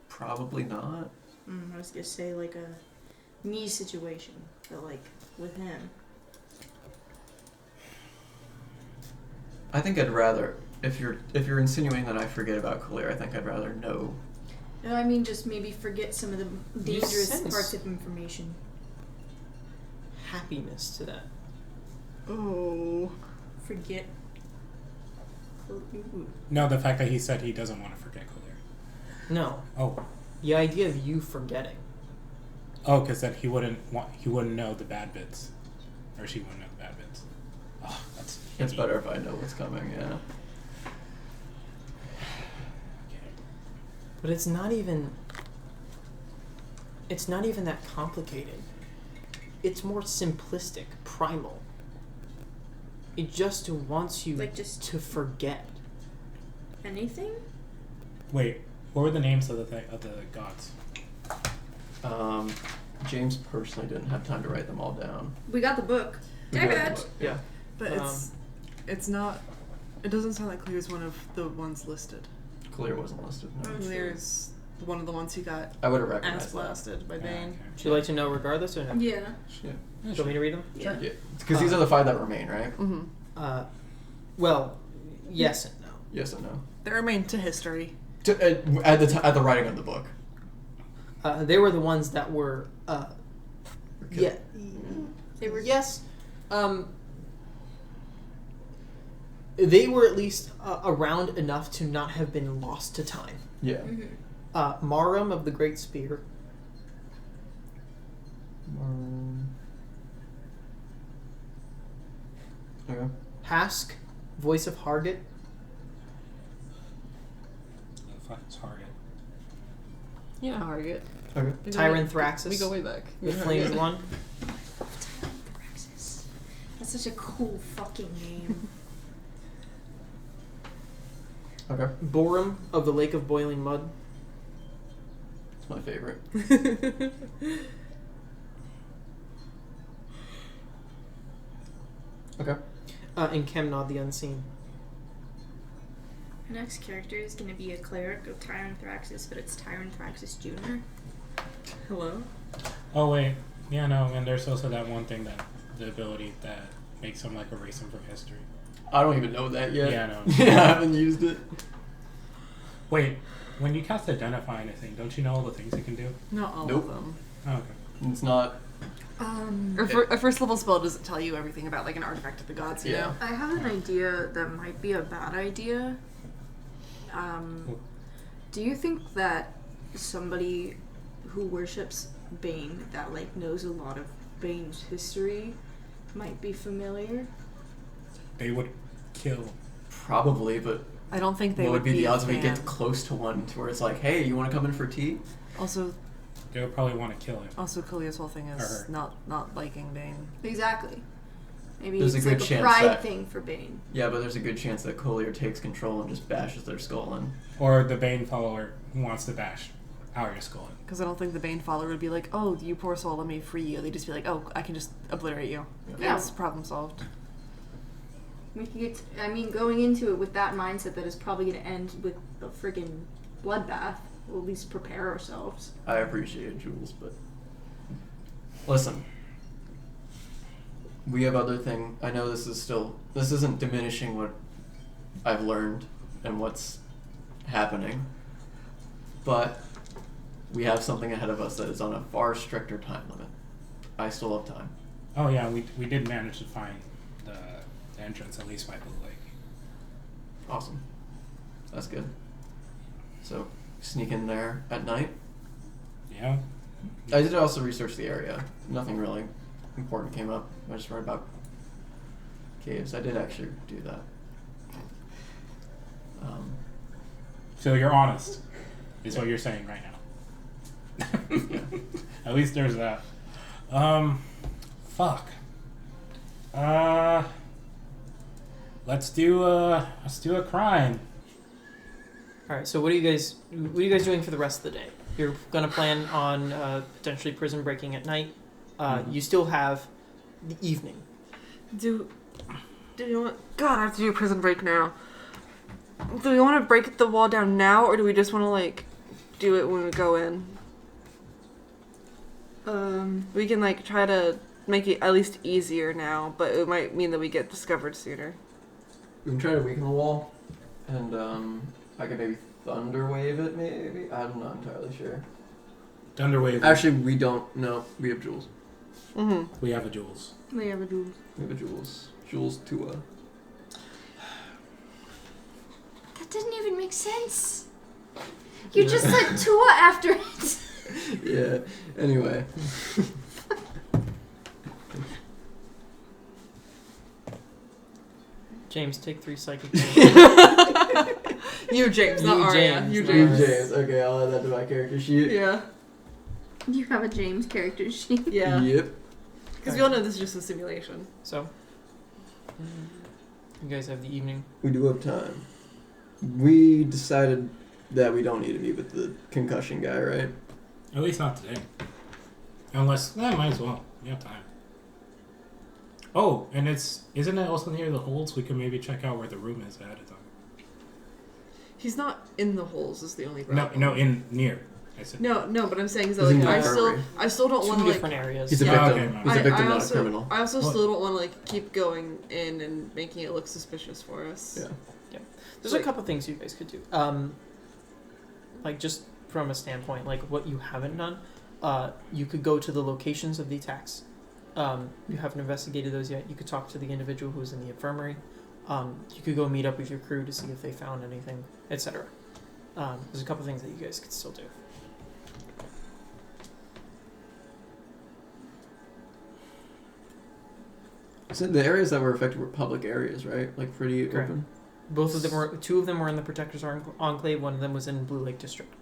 Probably not. I was gonna say like a me situation, but like with him. I think I'd rather, if you're insinuating that I forget about Kalir, I think I'd rather know. No, I mean just maybe forget some of the dangerous sense- parts of information. Happiness to that. Oh. Forget. No, the fact that he said he doesn't want to forget Kalir. No. Oh. The idea of you forgetting. Oh, because then he wouldn't know the bad bits. Or she wouldn't know the bad bits. Oh, that's... It's better if I know what's coming, yeah. Okay. But it's not even that complicated. It's more simplistic, primal. It just wants you Like just to forget. anything? Wait, what were the names of the gods? James personally didn't have time to write them all down. We got the book. We Damn got the it! book, Yeah. But it's not. It doesn't sound like Clear's one of the ones listed. Kalir wasn't listed. No. Oh, Clear's one of the ones who got I would have ass recognized that. blasted by Bane. Would you like to know regardless or no? Yeah. Yeah. Do you want me to read them? Yeah. Yeah. Because these are the 5 that remain, right? Mm-hmm. Well, yes and no. Yes and no. They remain to history. At the writing of the book. They were the ones that were, yeah. They were. Yes. They were at least around enough to not have been lost to time. Yeah. Mm-hmm. Marum of the Great Spear. Okay. Hask, Voice of Hargit. The fuck is Hargit? Yeah, Hargit. Okay. Tyrant Thraxus. We go way back. The Flamed One. Thraxus. That's such a cool fucking name. Okay. Borum of the Lake of Boiling Mud. It's my favorite. Okay. And Chemnod the Unseen. The next character is going to be a cleric of Tyrant Thraxus, but it's Tyrant Thraxus Jr. Hello? Oh, wait. Yeah, no, and there's also that one thing that... The ability that makes him, like, erase him from history. I don't even know that yet. Yeah, I know. Yeah, I haven't used it. Wait, when you cast Identify anything, don't you know all the things it can do? Not all Nope. of them. Oh, okay. It's not. A first level spell doesn't tell you everything about like an artifact of the gods, you Yeah. know? I have an idea that might be a bad idea. Do you think that somebody who worships Bane that like knows a lot of Bane's history might be familiar? They would kill. Probably, but I don't think they what would be the a odds we get fan. close to one to where it's like, hey, you want to come in for tea? Also, They would probably want to kill him. Kalir's whole thing is Or her. not liking Bane. Exactly. Maybe There's a it's good like a chance pride that- thing for Bane. Yeah, but there's a good chance that Collier takes control and just bashes their skull in. Or the Bane follower wants to bash out your skull. Because I don't think the Bane follower would be like, oh, you poor soul, let me free you. They'd just be like, oh, I can just obliterate you. Yeah. It's problem solved. We can get. I mean, going into it with that mindset that it's probably going to end with a friggin' bloodbath. We'll at least prepare ourselves. I appreciate it, Jules, but listen. We have other thing. I know this isn't diminishing what I've learned and what's happening, but we have something ahead of us that is on a far stricter time limit. I still have time. Oh yeah, we did manage to find the entrance at least by the lake. Awesome. That's good. So, sneak in there at night. Yeah. I did also research the area. Nothing really important came up. I just read about caves. I did actually do that. So you're honest, is what you're saying right now. At least there's that. Fuck. Let's do a crime. All right. So what are you guys doing for the rest of the day? You're gonna plan on potentially prison breaking at night. You still have the evening. Do you want? God, I have to do a prison break now. Do we want to break the wall down now, or do we just want to like do it when we go in? We can like try to make it at least easier now, but it might mean that we get discovered sooner. We can try to weaken the wall, and I could maybe thunder wave it. Maybe I'm not entirely sure. Thunderwave. Actually, we don't. No, we have jewels. Mm-hmm. We have a Jules. They have a duel. We have a jewels. Jewels Tua. That doesn't even make sense. You just said Tua after it. Yeah. Anyway. James, take 3 psychic. You, James, not You, Arya. James, You, not James. James. Okay, I'll add that to my character sheet. Yeah. You have a James character sheet. Yeah. Yep. Because we all know this is just a simulation. So, you guys have the evening. We do have time. We decided that we don't need to meet with the concussion guy, right? At least not today. Unless, might as well. We have time. Oh, and isn't it also near the holes? We can maybe check out where the room is ahead of time. He's not in the holes. Is the only No, problem. near. I said. No, but I'm saying is that He's in like the infirmary. I still don't want Two to like. different areas. He's a Yeah, victim. okay, He's a victim, I not also, a criminal. I also What? still don't want to like keep going in and making it look suspicious for us. Yeah. There's a couple things you guys could do. Like just from a standpoint, like what you haven't done, you could go to the locations of the attacks. You haven't investigated those yet. You could talk to the individual who's in the infirmary. You could go meet up with your crew to see if they found anything, etc. There's a couple things that you guys could still do. So the areas that were affected were public areas, right? Like pretty Correct. open. Two of them were in the Protectors Enclave. One of them was in Blue Lake District.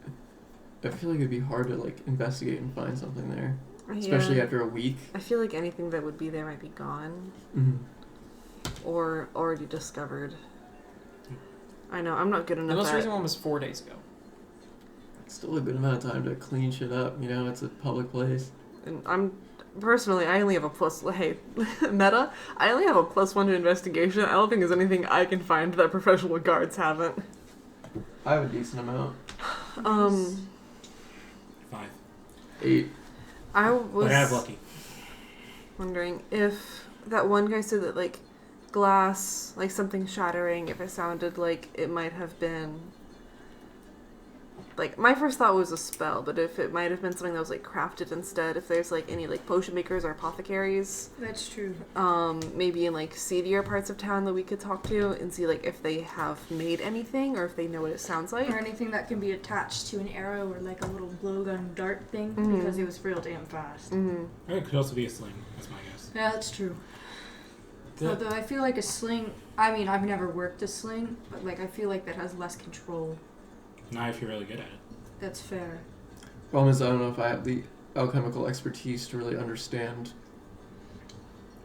I feel like it'd be hard to like investigate and find something there, especially after a week. I feel like anything that would be there might be gone Mm-hmm. or already discovered. I know I'm not good enough. The most at recent one was 4 days ago. Still a good amount of time to clean shit up. You know, it's a public place. And I'm personally, I only have a plus. Hey, meta. I only have a +1 to investigation. I don't think there's anything I can find that professional guards haven't. I have a decent amount. 5. 8. I was But I have lucky. wondering if that one guy said that like glass, like something shattering. If it sounded like it might have been. Like, my first thought was a spell, but if it might have been something that was, like, crafted instead, if there's, like, any, like, potion makers or apothecaries, That's true. maybe in, like, seedier parts of town that we could talk to and see, like, if they have made anything or if they know what it sounds like. Or anything that can be attached to an arrow or like a little blowgun dart thing Mhm. because it was real damn fast. Mm-hmm. It could also be a sling. That's my guess. Yeah, that's true. Yeah. Although I feel like a sling, I mean, I've never worked a sling, but like I feel like that has less control. Not if you're really good at it. That's fair. Problem is, I don't know if I have the alchemical expertise to really understand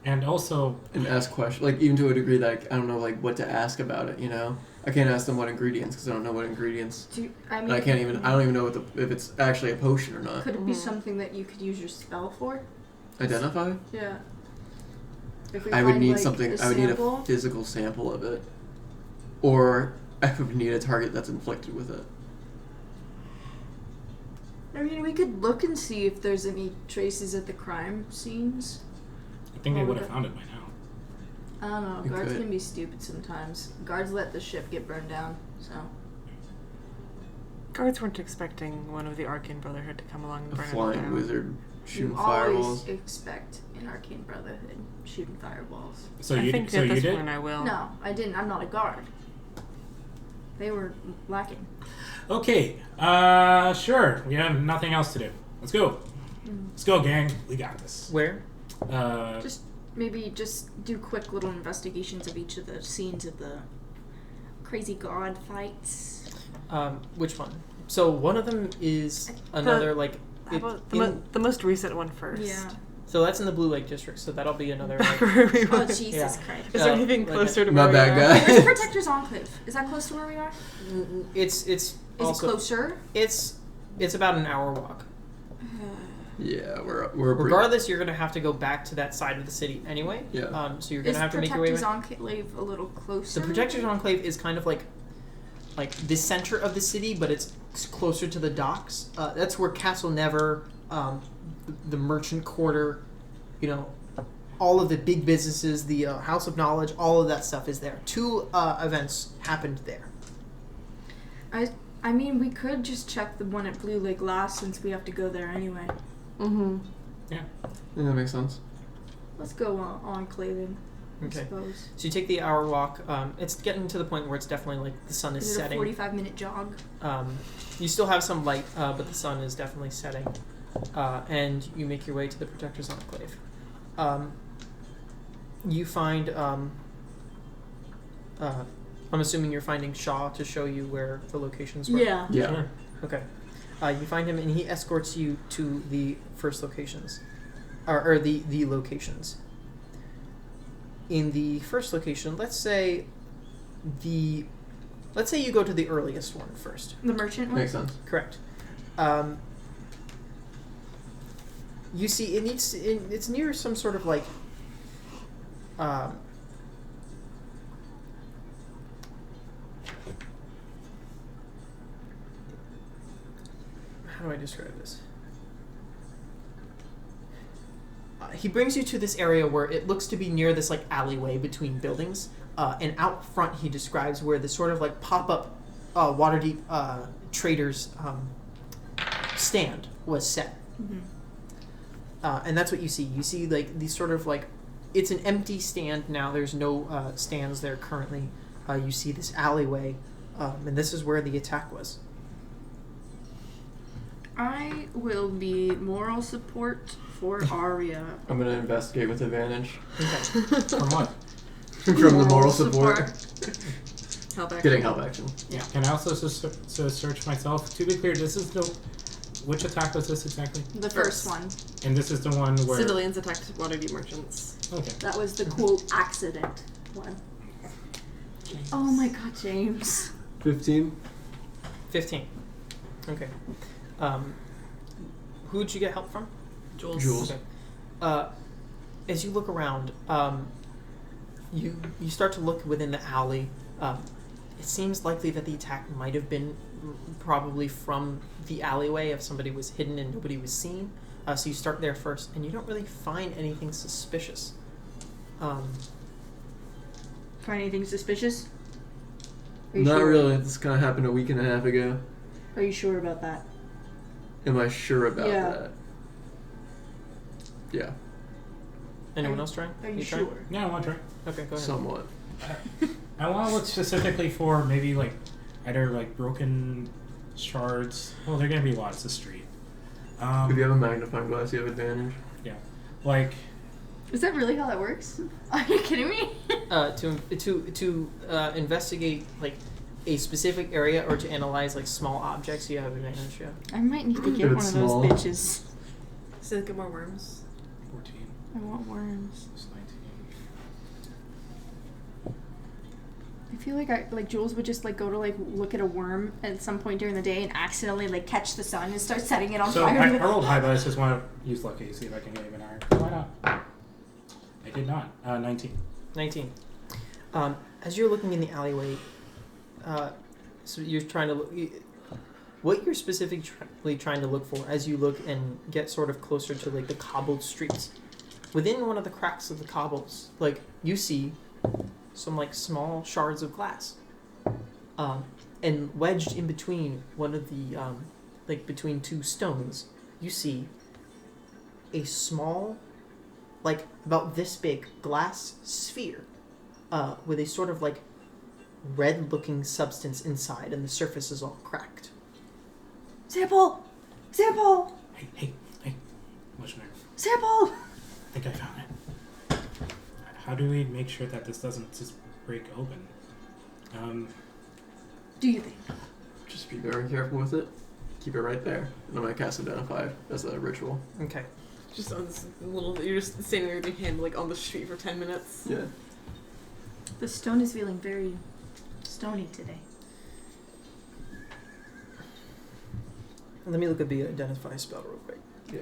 And also, and ask questions. Like even to a degree that I don't know like what to ask about it. You know, I can't ask them what ingredients because I don't know what ingredients. I mean, And I can't even. I don't even know what if it's actually a potion or not. Could it be Mhm. something that you could use your spell for? Identify. Yeah. If we I would find, need like, something. a I would need a sample- physical sample of it, or I would need a target that's inflicted with it. I mean, we could look and see if there's any traces at the crime scenes. I think they Well, would have okay. found it by now. I don't know. You Guards could. can be stupid sometimes. Guards let the ship get burned down, so. Guards weren't expecting one of the Arcane Brotherhood to come along and A burn it flying down. wizard shooting You fireballs. always expect an Arcane Brotherhood shooting fireballs. So I you think did. So at you this did. point I will. No, I didn't. I'm not a guard. They were lacking. Okay. Sure. We have nothing else to do. Let's go. Let's go, gang. We got this. Where? Just maybe just do quick little investigations of each of the scenes of the crazy god fights. Which one? So one of them is another like. How about the most recent one first? Yeah. So that's in the Blue Lake District. So that'll be another. Back Like, where we Oh, were. Jesus Yeah. Christ. Is there Uh, anything like closer to My where bad, we are? guy. Where's Protector's Enclave? Is that close to where we are? it's Is also it closer? it's about an hour walk. Yeah, we're pretty- Regardless, you're gonna have to go back to that side of the city anyway. Yeah. So you're gonna Is have to make your way Protector's back. Enclave a little closer? The Protector's Enclave is kind of like the center of the city, but it's closer to the docks. That's where Castle Never, the Merchant Quarter, all of the big businesses, the House of Knowledge, all of that stuff is there. 2 events happened there. I mean, we could just check the one at Blue Lake last since we have to go there anyway. Mm-hmm. Yeah, that makes sense. Let's go on Clavin, I Okay. suppose. So you take the hour walk. It's getting to the point where it's definitely like the sun is Is it a setting. 45-minute jog? You still have some light, but the sun is definitely setting. And you make your way to the Protector's Enclave. You find, I'm assuming you're finding Shaw to show you where the locations were. Yeah. Yeah. Sure. Okay. You find him and he escorts you to the first locations. Or the locations. In the first location, let's say you go to the earliest one first. The merchant one? Makes sense. Correct. You see, it's near some sort of like, how do I describe this? He brings you to this area where it looks to be near this like alleyway between buildings, and out front he describes where the sort of like pop-up Waterdeep traders stand was set. Mm-hmm. And that's what you see. You see like these sort of like, it's an empty stand now. There's no stands there currently. You see this alleyway, and this is where the attack was. I will be moral support for Arya. I'm gonna investigate with advantage. Okay. From what? From the moral support. Help action. Getting help action. Yeah. Can I also search myself? To be clear, this is the... Which attack was this exactly? The first one. And this is the one where... Civilians attacked Waterdeep merchants. Okay. That was the quote accident one. Oh my god, James. 15. 15. Okay. Who'd you get help from? Jules. Okay. As you look around, you start to look within the alley. It seems likely that the attack might have been probably from the alleyway if somebody was hidden and nobody was seen. So you start there first, and you don't really find anything suspicious. Find anything suspicious? Are you Not sure? really. This kind of happened a week and a half ago. Are you sure about that? Am I sure about Yeah. that? Yeah, Anyone else trying? Are you trying? sure? Yeah, I want to try. Okay, go ahead. somewhat. I want to look specifically for maybe like either like broken shards. Well, there are gonna be lots of street. If you have a magnifying glass, you have advantage. Yeah, like Is that really how that works? Are you kidding me? To investigate like a specific area or to analyze like small objects, you have advantage. Yeah. I might need to If get one it's of those small. bitches. So get more worms. 14 I want worms. plus 19. I feel like Jules would just like go to like look at a worm at some point during the day and accidentally like catch the sun and start setting it on So I fire. rolled high, but I just want to use lucky to see if I can get even higher. Why not? I did not. 19. 19. As you're looking in the alleyway, so you're trying to look. What you're specifically trying to look for as you look and get sort of closer to like the cobbled streets, within one of the cracks of the cobbles, like you see some like small shards of glass, and wedged in between one of the like between two stones, you see a small, like about this big glass sphere, with a sort of like red-looking substance inside, and the surface is all cracked. Sample! Sample! Hey. What's your name? Sample! I think I found it. How do we make sure that this doesn't just break open? Do you think? Just be very careful with it. Keep it right there. And I'm gonna cast Identify as a ritual. Okay. Just on this little, you're just standing there with your hand like on the street for 10 minutes. Yeah. The stone is feeling very stony today. Let me look at the identify spell real quick. Yeah.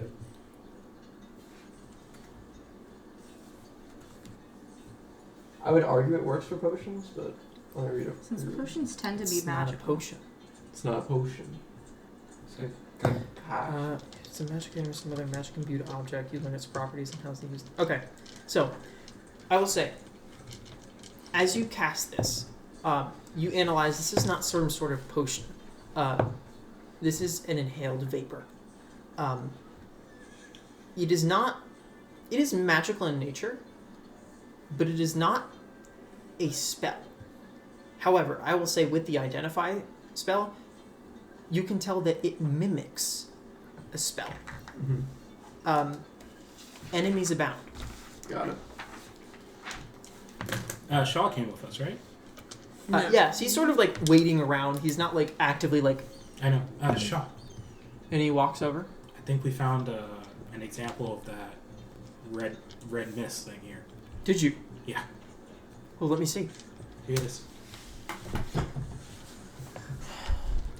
I would argue it works for potions, but I'll read it. Since potions tend to be It's not a magical. potion. It's not a potion. It's a It's a magic item or some other magic imbued object. You learn its properties and how to use. Okay, so I will say, as you cast this, you analyze. This is not some sort of potion. This is an inhaled vapor. It is not. It is magical in nature, but it is not a spell. However, I will say with the identify spell, you can tell that it mimics a spell. Mm-hmm. Enemies abound. Got it. Shaw came with us, right? Yes, he's sort of like waiting around. He's not like actively like. I know. Shaw. And he walks over. I think we found an example of that red mist thing here. Did you? Yeah. Well, let me see. Here it is.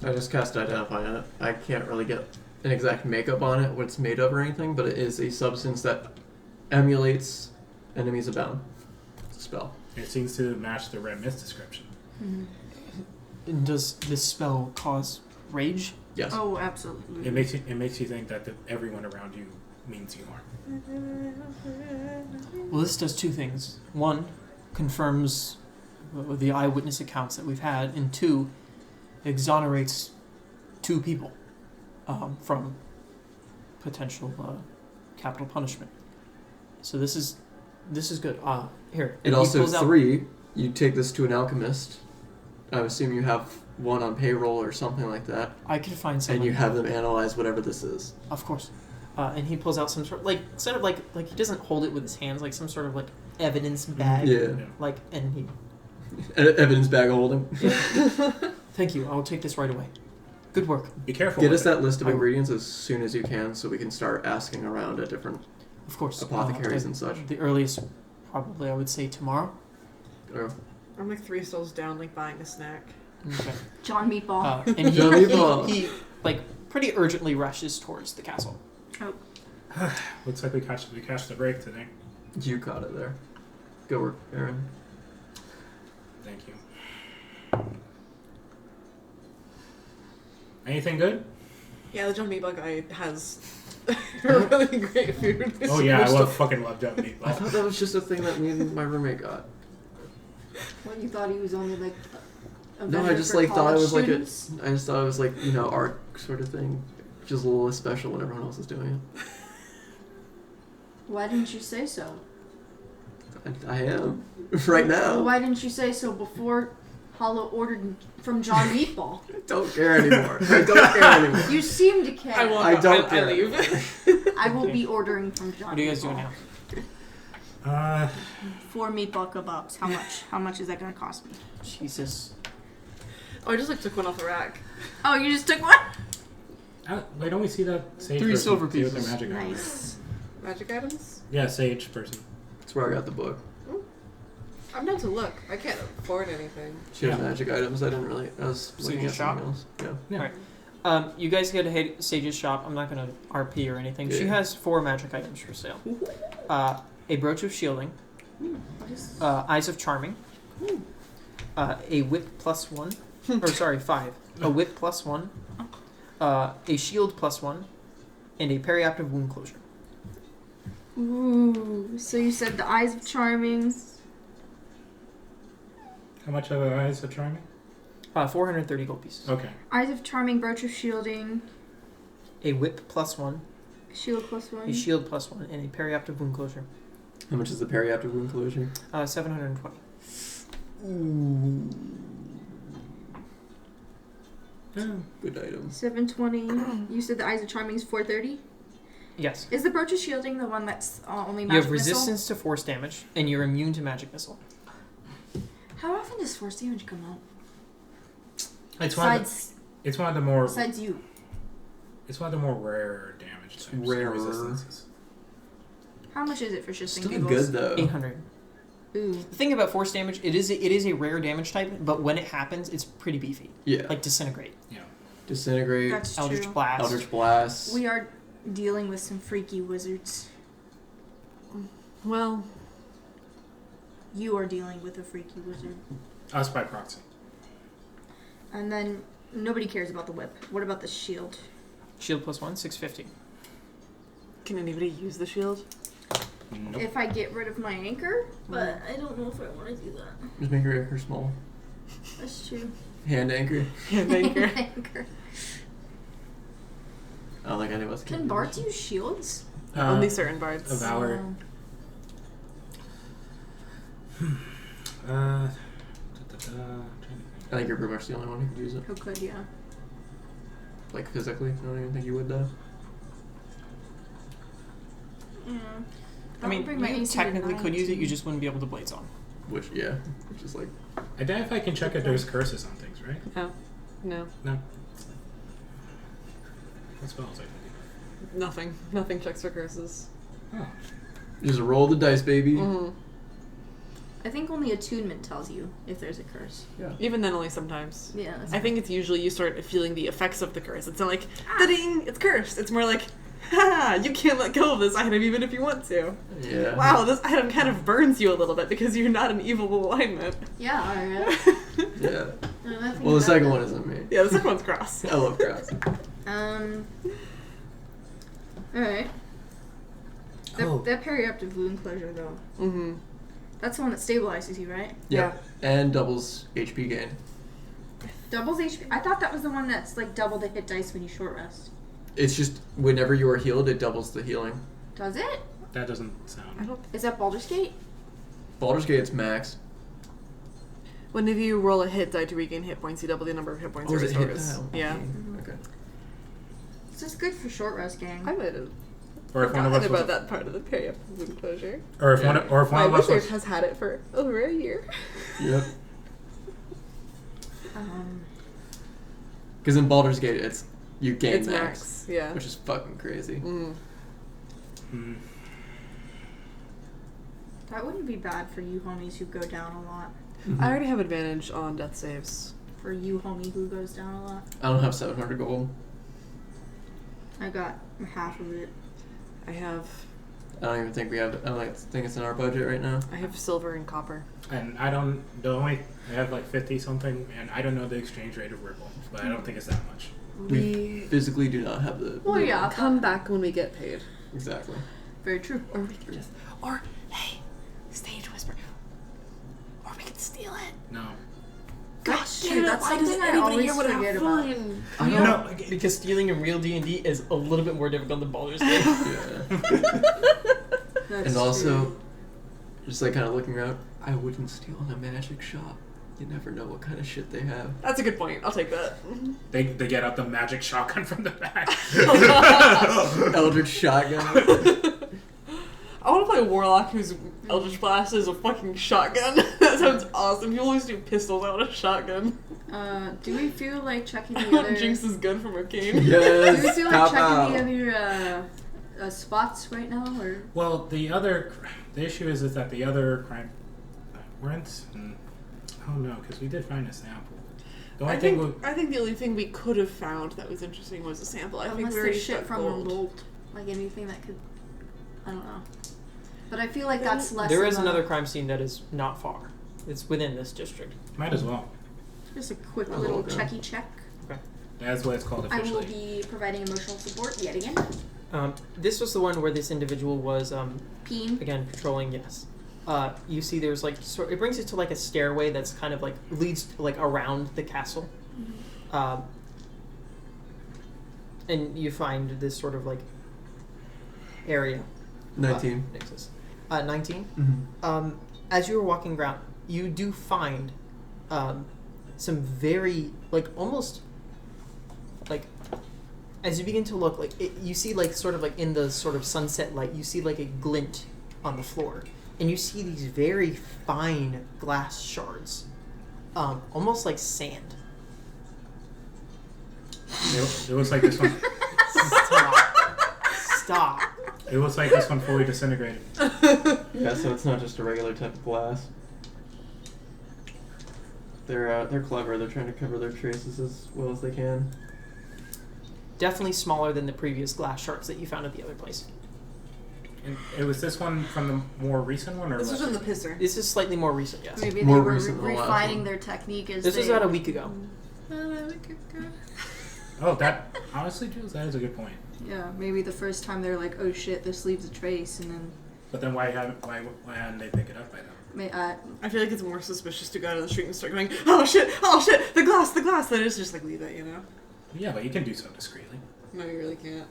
I just cast identify on it. I can't really get an exact makeup on it, what it's made of or anything, but it is a substance that emulates enemies abound. It's a spell. It seems to match the red mist description. Mm-hmm. And does this spell cause rage? Yes. Oh, absolutely. It makes you think that everyone around you means you harm. Well, this does two things. One, confirms the eyewitness accounts that we've had, and two, exonerates two people from potential capital punishment. So this is good. Here. It he also, pulls out- 3, you take this to an alchemist. I assume you have one on payroll or something like that, I could find someone. and you have them analyze whatever this is. Of course. And he pulls out some sort like instead of like he doesn't hold it with his hands, like some sort of like evidence bag. Yeah. Like, and he. Evidence bag of holding. Thank you. I'll take this right away. Good work. Be careful. Get with us it. that list of I- ingredients as soon as you can so we can start asking around at different Of course. apothecaries and such. The earliest, probably, I would say tomorrow. Or, I'm like 3 stalls down, like buying a snack. Okay. John Meatball. And he, John Meatball. he like pretty urgently rushes towards the castle. Looks like we catched the break today. you caught it there. Good work, Aaron. Thank you. Anything good? Yeah, the John Meatball guy has really great food. Oh yeah, I supposed fucking love John I Meatball. thought that was just a thing that me and my roommate got. What, you thought he was only like a No, I vendor just for like thought it was college students? I just thought it was like, art sort of thing. Just a little less special when everyone else is doing it. Why didn't you say so? I am. Right Well, now. why didn't you say so before Hollow ordered from John Meatball? I don't care anymore. I don't care anymore. You seem to care. I won't. I don't I care. leave. I will be ordering from John. What are you guys doing Meatball. now? 4 meatball kebabs. How much? How much is that gonna cost me? Jesus. Oh, I just like took one off the rack. Oh, you just took one? Wait, don't we see that sage 3 person silver see what pieces. their magic on? Nice. Magic items? Yeah, sage person. That's where I got the book. I'm down to look. I can't afford anything. She has Yeah. magic items. I was So looking you at shop? something else. Yeah. Yeah. Right. You guys go to Sage's shop. I'm not going to RP or anything. She Yeah. has 4 magic items for sale. A brooch of shielding, What is? eyes of charming, a whip +1, or sorry, 5. A whip +1, a shield +1, and a periaptive wound closure. Ooh. So you said the eyes of charming. How much of eyes are charming? 430 gold pieces. Okay. Eyes of charming, brooch of shielding, A whip +1, shield +1. a shield +1, and a periaptive wound closure. How much is the periaptive wound closure? 720. Ooh. Good item. 720. You said the eyes of charming is 430. Yes. Is the brooch of shielding the one that's only You magic have missile? resistance to force damage, and you're immune to magic missile. How often does force damage come out? It's one of the, Besides, it's one of the more besides you. it's one of the more rare damage types. rarer. Resistances. How much is it for shits and Still giggles? good though. 800. Ooh. The thing about force damage, it is a rare damage type, but when it happens, it's pretty beefy. Yeah. Like disintegrate, Disintegrate. That's Eldritch true. blast. Eldritch blast. We are dealing with some freaky wizards. Well, You are dealing with a freaky wizard. Us by proxy. And then nobody cares about the whip. What about the shield? Shield +1, 650. can anybody use the shield? Nope. If I get rid of my anchor, but I don't know if I want to do that. Just make your anchor small. That's true. Hand anchor. Hand anchor. Anchor. I don't think any of us Can bards use shields? Only certain bards. Of our. Oh. Uh, I think you're pretty much the only one who could use it. Who could, yeah. Like physically. I don't even think you would though. Yeah. I mean, Bring my you AC to technically could use it, 19. you just wouldn't be able to blades on. Which is like Identify can check if there's curses on things, right? Oh. No. No. What spells I can Nothing. Nothing checks for curses. do? Oh. just roll the dice, baby. Mm-hmm. I think only attunement tells you if there's a curse. Yeah. Even then, only sometimes. Yeah. That's I think it's usually you start feeling the effects of the curse. It's not like, da-ding, it's cursed. It's more like, ha, you can't let go of this item even if you want to. Yeah. Wow, this item kind of burns you a little bit because you're not in evil alignment. Yeah, alright. Yeah. Well, the second one isn't me. Yeah, the second one's cross. I love grass. Alright. Oh. That periaptive wound closure, though. Mm-hmm. That's the one that stabilizes you, right? Yeah. And doubles HP gain. Doubles HP. I thought that was the one that's like double the hit dice when you short rest. It's just whenever you are healed, it doubles the healing. Does it? That doesn't sound. Is that Baldur's Gate? Baldur's Gate's max. Whenever you roll a hit die to regain hit points, you double the number of hit points Oh, it is it hit restores. die? Yeah. Okay. It's just good for short rest, gang. I might have Or if one of us forgotten was, about that part of the periaptive wound closure. or if one, Yeah. or if one My of us wizard was, has had it for over a year. Yep. Um, Because in Baldur's Gate, you gain It's max, max, yeah. which is fucking crazy. Mm. Hmm. that wouldn't be bad for you homies who go down a lot. I already have advantage on death saves. For you homie who goes down a lot. I don't have 700 gold. I got half of it. I have I don't even think we have. I don't think it's in our budget right now. silver and copper. And I don't. I have like 50 something, and I don't know the exchange rate of Ripple, but I don't think it's that much. We Physically do not have the. Well, yeah. come back when we get paid. Exactly. Very true. Or we can just, or hey, stage whisper. Or we can steal it. No. That's true. That's something I always forget about. I You don't know, because stealing in real D&D is a little bit more difficult than Baldur's Gate. Yeah. That's And also, true. just like kind of looking around, I wouldn't steal in a magic shop. You never know what kind of shit they have. That's a good point. I'll take that. They get out the magic shotgun from the back. Eldritch shotgun. I want to play a warlock whose Eldritch Blast is a fucking shotgun. That sounds awesome. You always do pistols out of a shotgun. Do we feel like checking I the want other? Jinx's gun from Arcane. Do we Yes. feel like Pop checking out. the other spots right now, or? Well, the issue is that the other crime weren't. Oh no, because we did find a sample. The only I think the only thing we could have found that was interesting was a sample. I think Unless we already there's shit got from gold. Revolt, like anything that could. I don't know. But I feel like that's less. There is of a- another crime scene that is not far. It's within this district. might as well. Just a quick Oh, little okay. checky check. That's what it's called I will officially. be providing emotional support yet again. This was the one where this individual was Peen. again patrolling. Yes. You see, there's like it brings you to like a stairway that's kind of like leads like around the castle, and you find this sort of like area. 19. Nexus. 19. Mm-hmm. As you were walking around, you do find some very like almost like as you begin to look like you see like sort of like in the sort of sunset light, you see like a glint on the floor, and you see these very fine glass shards, almost like sand. It looks like this one. Stop. It looks like this one fully disintegrated. Yeah, so it's not just a regular type of glass. They're clever. They're trying to cover their traces as well as they can. Definitely smaller than the previous glass shards that you found at the other place. And it was this one from the more recent one, or This was less from the recent? pisser. This is slightly more recent, yes. Maybe More they were recent than the last refining one. their technique as This they... was about a week ago. Oh, that honestly, Jules, that is a good point. Yeah, maybe the first time they're like, oh shit, this leaves a trace, and then... But then why hadn't they pick it up by now? I feel like it's more suspicious to go out of the street and start going, oh shit, the glass, than it is just like leave it, you know? Yeah, but you can do so discreetly. No, you really can't.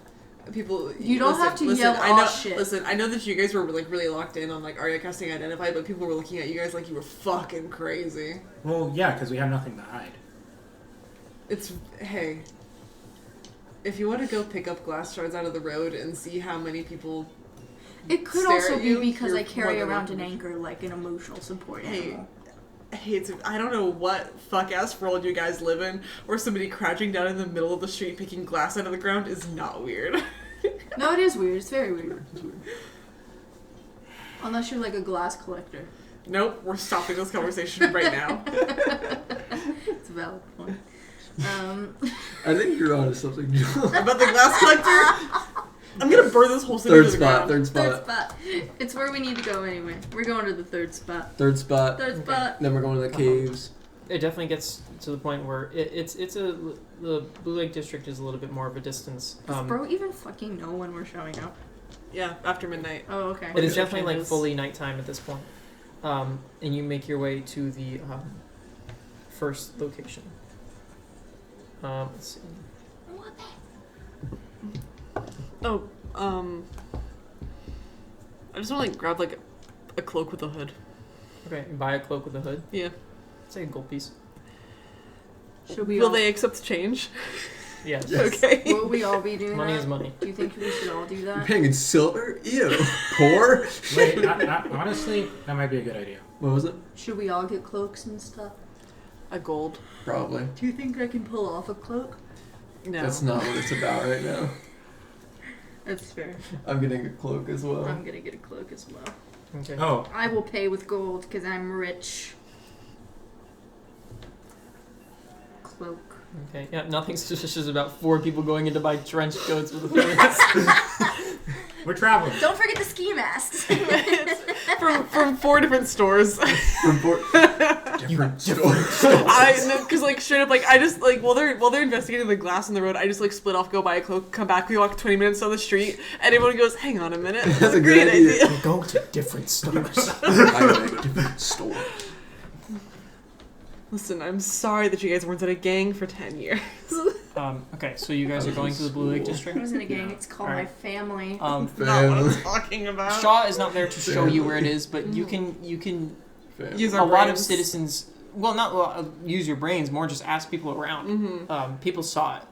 People, You don't have to yell, I know, "Aw, shit." Listen, I know that you guys were like really locked in on like Arya casting identify, but people were looking at you guys like you were fucking crazy. Well, yeah, because we have nothing to hide. Hey, if you want to go pick up glass shards out of the road and see how many people It could stare also at be you, because you're I carry more than around an welcome. anchor like an emotional support Hey, animal. I don't know what fuck-ass world you guys live in, where somebody crouching down in the middle of the street picking glass out of the ground is not weird. No, it is weird. It's very weird. Unless you're like a glass collector. Nope, we're stopping this conversation right now. It's a valid point. I think you're onto something, Joel. About the glass collector? I'm gonna burn this whole city to the ground. Third Third spot. spot. It's where we need to go anyway. We're going to the third spot. Third spot. Third spot. Then we're going to the caves. It definitely gets to the point where the Blue Lake District is a little bit more of a distance. Does bro even fucking know when we're showing up? Yeah, after midnight. Oh, okay. It is Sure definitely like changes. fully nighttime at this point. And you make your way to the first location. Let's see. Oh, I just want to like grab like a cloak with a hood. Okay, you buy a cloak with a hood. Yeah. It's like a gold piece. Should we Will all, they accept change? Yes. Yes. Okay. will we all be doing Money that? is money. Do you think we should all do You're that? paying in silver? Ew. Poor? Wait, honestly, that might be a good idea. What was it? Should we all get cloaks and stuff? A gold. Probably. Do you think I can pull off a cloak? No. That's not what it's about right now. That's fair. I'm getting a cloak as well. I'm gonna get a cloak as well. Okay. Oh, I will pay with gold because I'm rich. Cloak. Okay. Yeah, nothing suspicious about 4 people going in to buy trench coats with hoods. we're traveling. Don't forget the ski masks. from 4 different stores. Report. Different stores. I know, cause like straight up, like I just like while they're investigating the glass on the road, I just like split off, go buy a cloak, come back, we walk 20 minutes down the street, and everyone goes, "Hang on a minute, That's a great idea. We go to different stores. I got a different store. Listen, I'm sorry that you guys weren't in a gang for 10 years. Okay, so you guys are going to the Blue Lake I District. was in a gang. It's called Alright. my family. Not what I'm talking about. Shaw is not there to show you where it is, but you can Use a our lot of brains. citizens. Well, not use your brains. More just ask people around. Mm-hmm. People saw it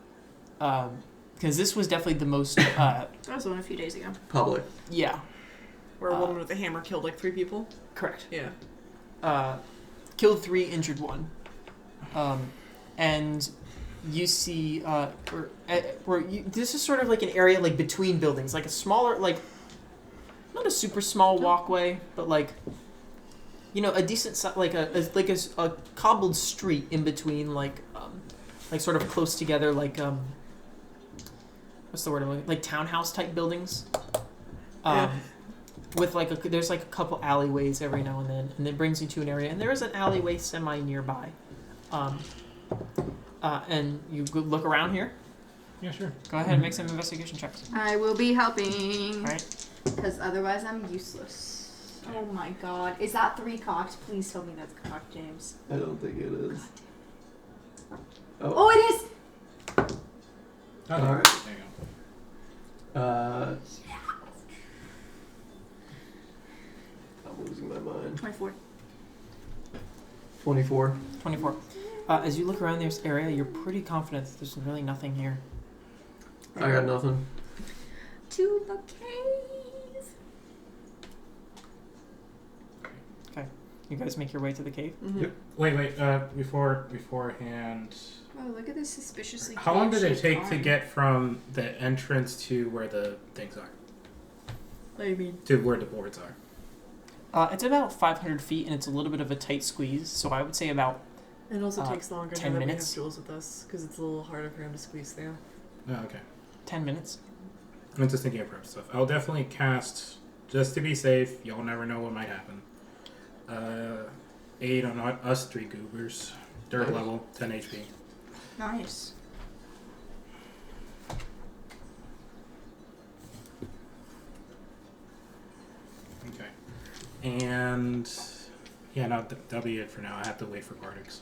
because this was definitely the most. That was one a few days ago. Public. Yeah, Where a woman with a hammer killed like 3 people. correct. Yeah. Killed 3, injured 1, and you see this is sort of like an area like between buildings, like a smaller, like not a super small walkway, but like a decent like a cobbled street in between, like sort of close together, like what's the word I'm looking, like townhouse type buildings. Yeah. With there's like a couple alleyways every now and then, and it brings you to an area, and there is an alleyway semi nearby, and you look around here. Yeah, sure. Go ahead and make some investigation checks. I will be helping. All right. Because otherwise I'm useless. Oh my god. Is that 3 cocked? Please tell me that's cocked, James. I don't think it is. Oh, it is! Oh, Alright. there you go. I'm losing my mind. 24. 24. 24. As you look around this area, you're pretty confident that there's really nothing here. I got nothing. To the cave. You guys make your way to the cave. Mm-hmm. Yep. Wait. Beforehand. Oh, look at this suspiciously How long did it cave-shaped take to arm. get from the entrance to where the things are? What do you mean? To where the boards are. It's about 500 feet, and it's a little bit of a tight squeeze. So I would say about It also takes longer 10 now that minutes. we have Jules with us, because it's a little harder for him to squeeze through. Oh, okay. 10 minutes. I'm just thinking of prep stuff. I'll definitely cast, just to be safe. Y'all never know what might happen. 8 on us 3 goobers. Third level, 10 HP. Nice. Okay. And yeah, no, that'll be it for now. I have to wait for Bardics.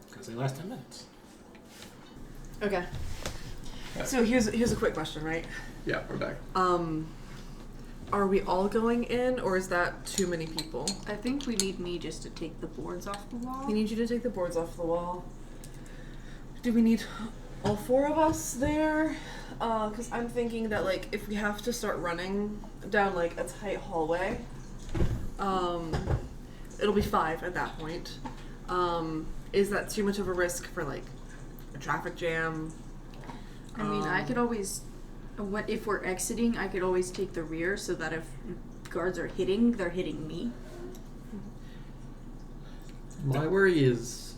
Because they last 10 minutes. Okay. Yeah. So here's a quick question, right? Yeah, we're back. Are we all going in, or is that too many people? I think we need me just to take the boards off the wall. We need you to take the boards off the wall. Do we need all 4 of us there? Because I'm thinking that, like, if we have to start running down, like, a tight hallway, it'll be 5 at that point. Is that too much of a risk for, like, a traffic jam? I mean, I could always, if we're exiting, I could always take the rear so that if guards are hitting, they're hitting me. My worry is,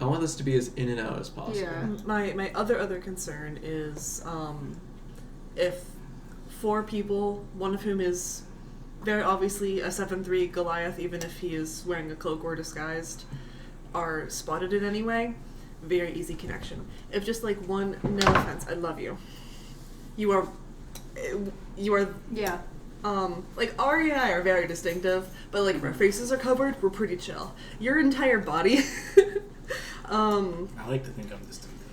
I want this to be as in and out as possible. Yeah. My other concern is if 4 people, one of whom is very obviously a 7'3" Goliath, even if he is wearing a cloak or disguised, are spotted in any way, very easy connection. If just like one, no offense, I love you. You are, Yeah. like Ari and I are very distinctive, but like if our faces are covered, we're pretty chill. Your entire body. I like to think I'm distinctive.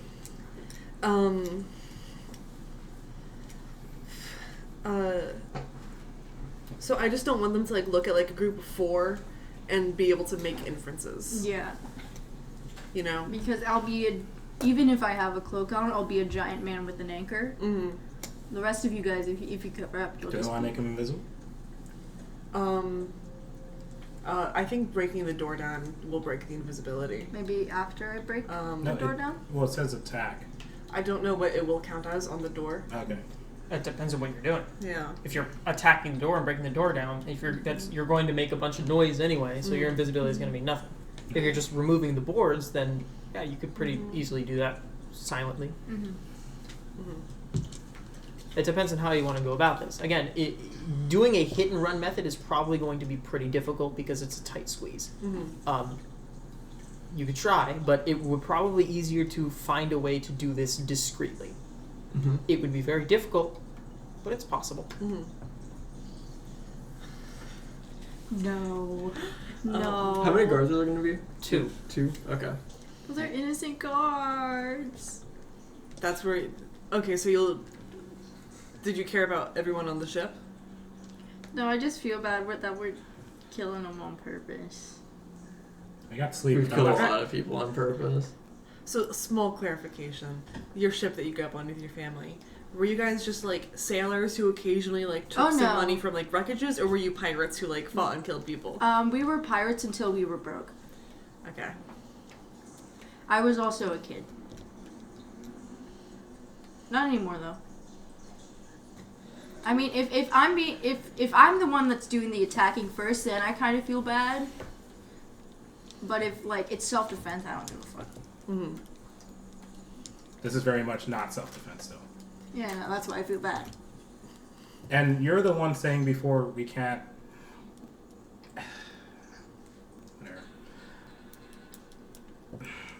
So I just don't want them to like look at like a group of 4 and be able to make inferences. Yeah. You know? Because I'll be even if I have a cloak on, I'll be a giant man with an anchor. Mm-hmm. The rest of you guys, if you cover up, you'll Do I just want to make him invisible? I think breaking the door down will break the invisibility. maybe after I break the door down. Well, it says attack. I don't know what it will count as on the door. Okay. It depends on what you're doing. Yeah. If you're attacking the door and breaking the door down, you're going to make a bunch of noise anyway, so your invisibility is going to be nothing. If you're just removing the boards, then yeah, you could pretty easily do that silently. Mm-hmm. Mm-hmm. It depends on how you want to go about this. Again, doing a hit and run method is probably going to be pretty difficult because it's a tight squeeze. Mm-hmm. You could try, but it would probably easier to find a way to do this discreetly. Mm-hmm. It would be very difficult, but it's possible. Mm-hmm. No. No. How many guards are there going to be? 2. 2? Okay. Those are innocent guards. That's where. Okay, so did you care about everyone on the ship? No, I just feel bad that we're killing them on purpose. I got sleep. We've killed a lot of people on purpose. So, small clarification. Your ship that you go up on with your family, were you guys just, like, sailors who occasionally, like, took some money from, like, wreckages, or were you pirates who, like, fought and killed people? We were pirates until we were broke. Okay. I was also a kid. Not anymore, though. I mean, if I'm the one that's doing the attacking first, then I kind of feel bad. But if, like, it's self-defense, I don't give a fuck. Mm-hmm. This is very much not self-defense, though. Yeah, no, that's why I feel bad. And you're the one saying before we can't... Whatever.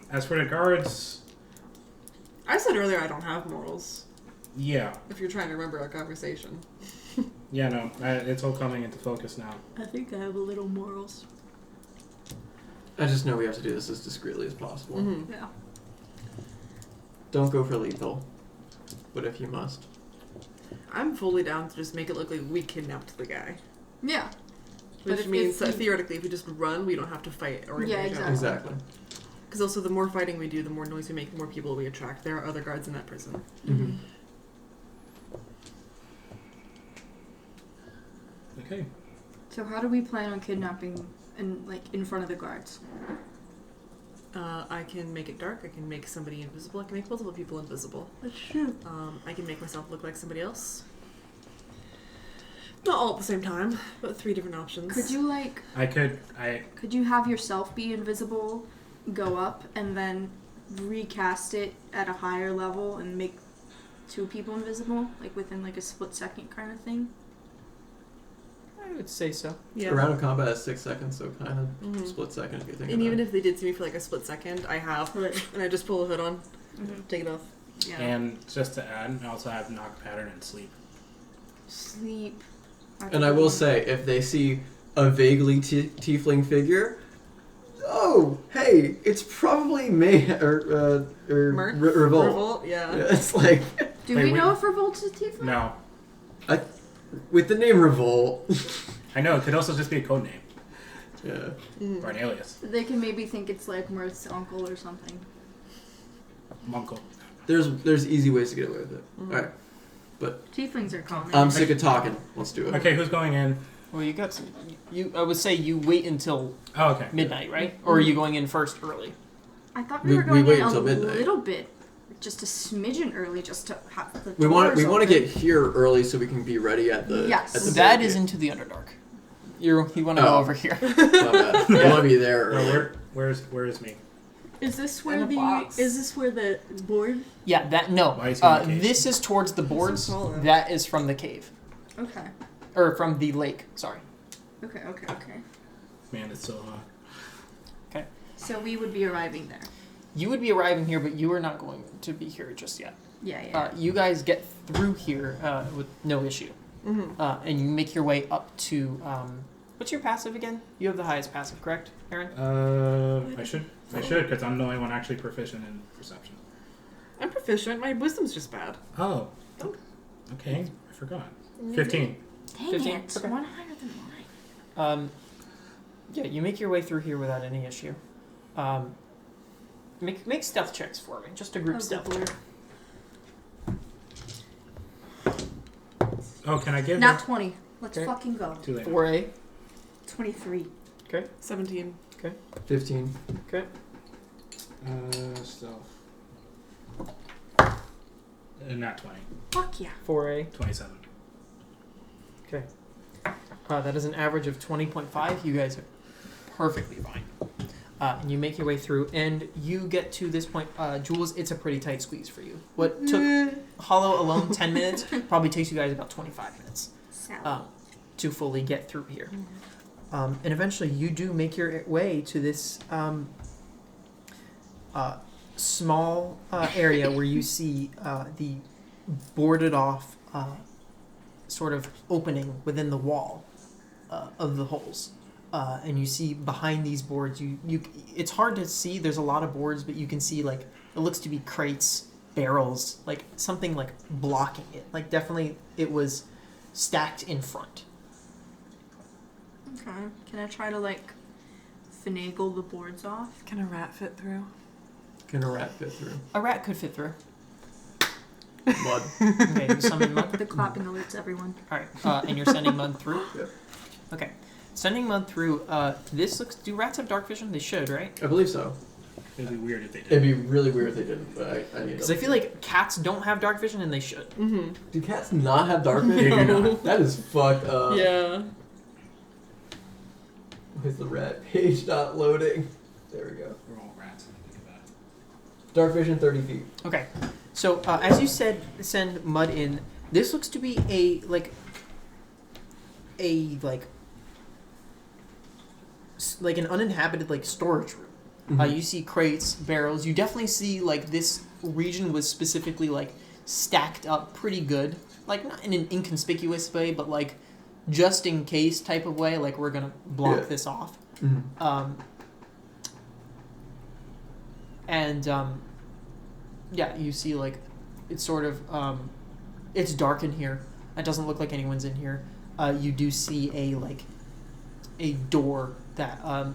As for the guards... I said earlier I don't have morals, Yeah. if you're trying to remember our conversation. Yeah, no. It's all coming into focus now. I think I have a little morals. I just know we have to do this as discreetly as possible. Mm-hmm. Yeah. Don't go for lethal, but if you must. I'm fully down to just make it look like we kidnapped the guy. Yeah. Which But means if that you- theoretically, if we just run, we don't have to fight or Yeah, engage. exactly. Exactly. Because also, the more fighting we do, the more noise we make, the more people we attract. There are other guards in that prison. Mm-hmm. Okay. So how do we plan on kidnapping in front of the guards? I can make it dark. I can make somebody invisible. I can make multiple people invisible. That's true. I can make myself look like somebody else. Not all at the same time, but 3 different options. Could you like? Could you have yourself be invisible, go up, and then recast it at a higher level and make 2 people invisible, like within like a split second kind of thing? I would say so. Yeah. A round of combat is 6 seconds, so kind of Mhm. split second if you think And about even it. if they did see me for like a split second, I have, and I just pull the hood on, take it off. Yeah. And just to add, I also have knock pattern and sleep. Sleep. And I will say, if they see a vaguely tiefling figure, oh, hey, it's probably Mirth? Revolt. Revolt, yeah. Yeah, it's like, Do Wait, we wait. know if Revolt's a tiefling? No, with the name Revolt. I know it could also just be a code name Yeah. or an alias. They can maybe think it's like Mirth's uncle or something. Monko. There's easy ways to get away with it. Mhm. Alright, Tieflings are common. I'm sick of talking. Let's do it. Okay, who's going in? Well, you got some. I would say you wait until Oh, okay. midnight, right? Or are you going in first early? I thought We- we were we going wait in a until midnight. little bit, just a smidgen early, just to have the We want doors to open. get here early so we can be ready at the Yes. at the That big is gate. into the Underdark. You want to go Oh. over here. My bad. We want to be there Well, early. where is me? Is this where the- Is this where the board? Yeah, that no. Why is he in the cave? This is towards the boards. tall, though. That is from the cave, Okay. or from the lake. Sorry. Okay. Man, it's so hot. So we would be arriving there. You would be arriving here, but you are not going to be here just yet. Yeah. You guys get through here with no issue, Mm-hmm. and you make your way up to. What's your passive again? You have the highest passive, correct, Aaron? I should, because I'm the only one actually proficient in perception. I'm proficient. My wisdom's just bad. Oh. Okay, I forgot. 15. Dang 15? it! Okay. One higher than mine. Yeah, you make your way through here without any issue. Make stealth checks for me, just a group stealth good check. Oh, can I give Not her? 20. Let's Okay. fucking go. Too late. 4A. 23. 17. 15. Stealth. Not 20. Fuck yeah. 4A. 27. That is an average of 20.5. You guys are perfectly fine. And you make your way through, and you get to this point. Jules, it's a pretty tight squeeze for you. What took Hollow alone 10 minutes probably takes you guys about 25 minutes to fully get through here. And eventually you do make your way to this small area where you see the boarded off sort of opening within the wall of the holes. And you see behind these boards, you it's hard to see. There's a lot of boards, but you can see like it looks to be crates, barrels, like something like blocking it. Like definitely it was stacked in front. Okay. Can I try to like finagle the boards off? Can a rat fit through? Can a rat fit through? A rat could fit through. Mud. Okay, you summon mud. The clapping alerts everyone. All right, and you're sending mud through. Yep. Okay, sending mud through. This looks. Do rats have dark vision? They should, right? I believe so. It'd be weird if they did. It'd be really weird if they didn't, but I need Because I feel like cats don't have dark vision, and they should. Mm-hmm. Do cats not have dark They vision? do not. That is fucked up. Yeah. Where's the rat page not loading? There we go. We're all rats. Think about it. Dark vision 30 feet. Okay, so as you said, send mud in. This looks to be a an uninhabited like storage room. Mm-hmm. You see crates, barrels. You definitely see like this region was specifically like stacked up pretty good, like not in an inconspicuous way, but like just in case type of way. Like we're gonna block Yeah. this off. Mm-hmm. Yeah, you see like it's sort of it's dark in here. It doesn't look like anyone's in here. You do see a door that a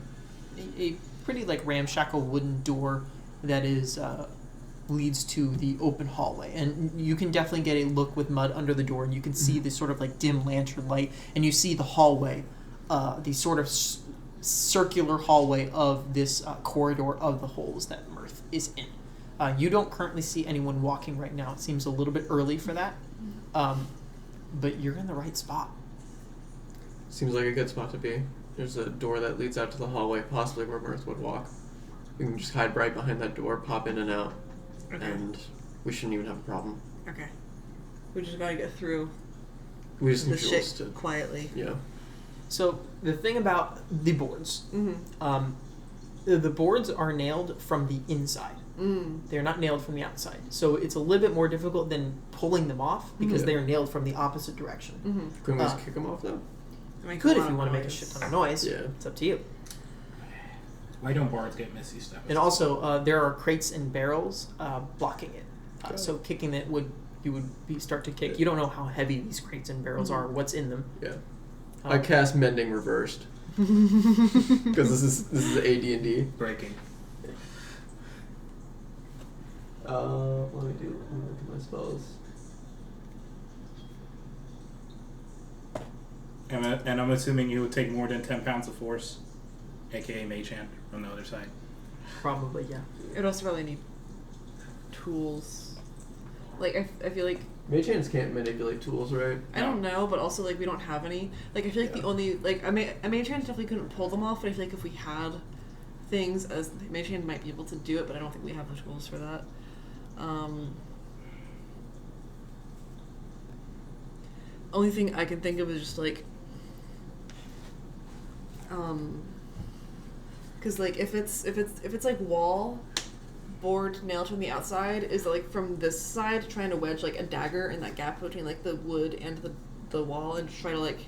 pretty like ramshackle wooden door that is leads to the open hallway, and you can definitely get a look with mud under the door, and you can see this sort of like dim lantern light, and you see the hallway, the sort of circular hallway of this corridor of the holes that Mirth is in. You don't currently see anyone walking right now. It seems a little bit early for that, but you're in the right spot. Seems like a good spot to be. There's a door that leads out to the hallway, possibly where Mirth would walk. We can just hide right behind that door, pop in and out, and we shouldn't even have a problem. Okay. We just gotta get through We just the need shit Jules to... quietly. Yeah. So the thing about the boards, Mm-hmm. The boards are nailed from the inside. They're not nailed from the outside. So it's a little bit more difficult than pulling them off because Yeah. they are nailed from the opposite direction. Couldn't we just kick them off, though? You could if you want to make a shit ton of noise. Yeah. It's up to you. Why don't boards get messy stuff? And also, there are crates and barrels blocking it. So kicking it you would start to kick. You don't know how heavy these crates and barrels are, what's in them. Yeah. I cast Mending Reversed. Because this is AD&D. Breaking. Let me look at my spells. And I'm assuming you would take more than 10 pounds of force, aka Mage Hand, from the other side. Probably, yeah. It'd also probably need tools. Like, I feel like... Mage hands can't manipulate tools, right? I don't know, but also, like, we don't have any. Like, I feel like the only... Like, a mage hand definitely couldn't pull them off, but I feel like if we had things, as mage hand might be able to do it, but I don't think we have the tools for that. Only thing I can think of is just, like... Because, like, if it's like wall... board nailed from the outside is like from this side trying to wedge like a dagger in that gap between like the wood and the wall and just try to like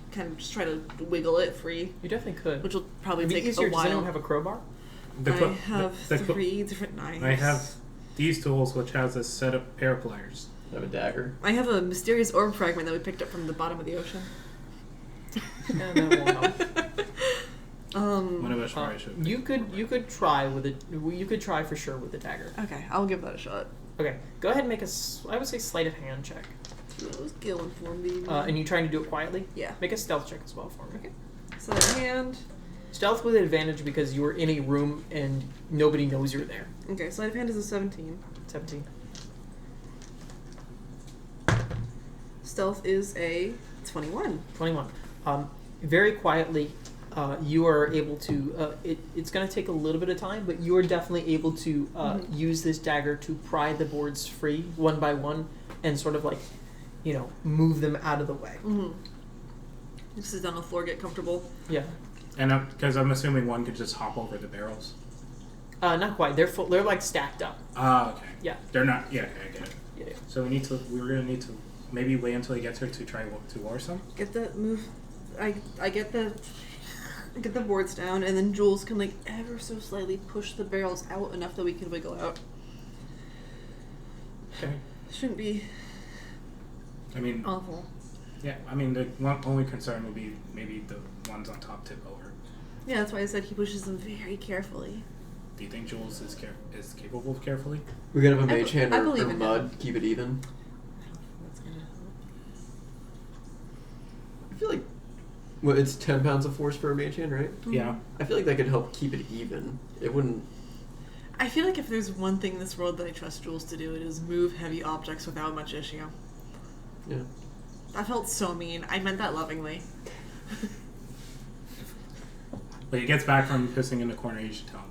try to wiggle it free. You definitely could. Which will probably It'd be take easier. a while. Does anyone have a crowbar? I have 3 different knives. I have these tools, which has a set of pair of pliers. I have a dagger. I have a mysterious orb fragment that we picked up from the bottom of the ocean. Yeah, that won't help. One of us probably should. You could try with it. You could try for sure with the dagger. Okay, I'll give that a shot. Okay, go ahead and make I would say sleight of hand check. That was killing for me. And you trying to do it quietly? Yeah. Make a stealth check as well for me. Okay. Sleight of hand. Stealth with advantage because you're in a room and nobody knows you're there. Okay, sleight of hand is a 17. 17. Stealth is a 21. 21. Very quietly, you are able to. It's going to take a little bit of time, but you are definitely able to use this dagger to pry the boards free one by one, and sort of like, move them out of the way. Mm-hmm. Just sit down on the floor, get comfortable. Yeah. And because I'm assuming one could just hop over the barrels. Not quite. They're full. They're like stacked up. Ah, okay. Yeah. They're not. Yeah, okay, I get it. Yeah. So we're gonna need to maybe wait until he gets here to try to war some. Get the move. I get the boards down, and then Jules can like ever so slightly push the barrels out enough that we can wiggle out. Okay. Shouldn't be. I mean. Awful. Yeah. I mean, the only concern would be maybe the ones on top tip over. Yeah, that's why I said he pushes them very carefully. Do you think Jules is capable of carefully? We're gonna have a mage hand I or believe in mud, him. keep it even. That's gonna help. I feel like, it's 10 pounds of force for a mage hand, right? Yeah. I feel like that could help keep it even. It wouldn't. I feel like if there's one thing in this world that I trust Jules to do, it is move heavy objects without much issue. Yeah. I felt so mean. I meant that lovingly. When he gets back from pissing in the corner, you should tell him.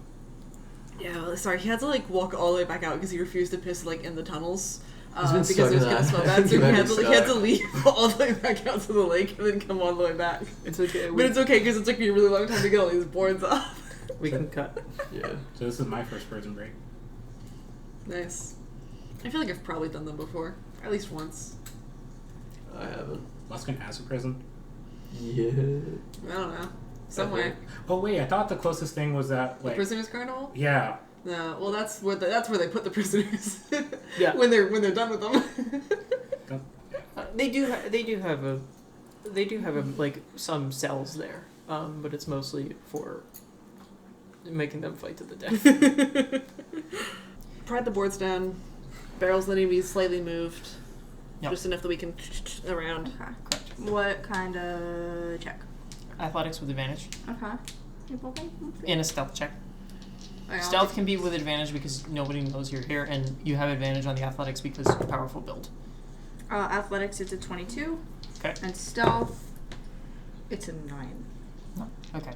Yeah, well, sorry. He had to like walk all the way back out because he refused to piss like in the tunnels. He's been Because stuck it was in gonna that. smell bad, so he had to Stuck. leave all the way back out to the lake and then come all the way back. It's okay. But it's okay because it took me a really long time to get all these boards off. We can cut. Yeah. So this is my first prison break. Nice. I feel like I've probably done them before, at least once. I haven't. Luskin has a prison. Yeah. I don't know, somewhere. Oh wait, I thought the closest thing was that The like. prisoners' carnival. Yeah. No, well that's where they put the prisoners. Yeah. when they're done with them. They do have like some cells there, but it's mostly for making them fight to the death. Pried the boards down. Barrels letting be slightly moved. Yep. Just enough that we can around. Okay. What kind of check? Athletics with advantage Okay. and a stealth check. Okay, Stealth can be with advantage because nobody knows you're here, and you have advantage on the athletics because powerful build. Athletics, it's a 22. Okay. And stealth, It's a 9. No. Okay.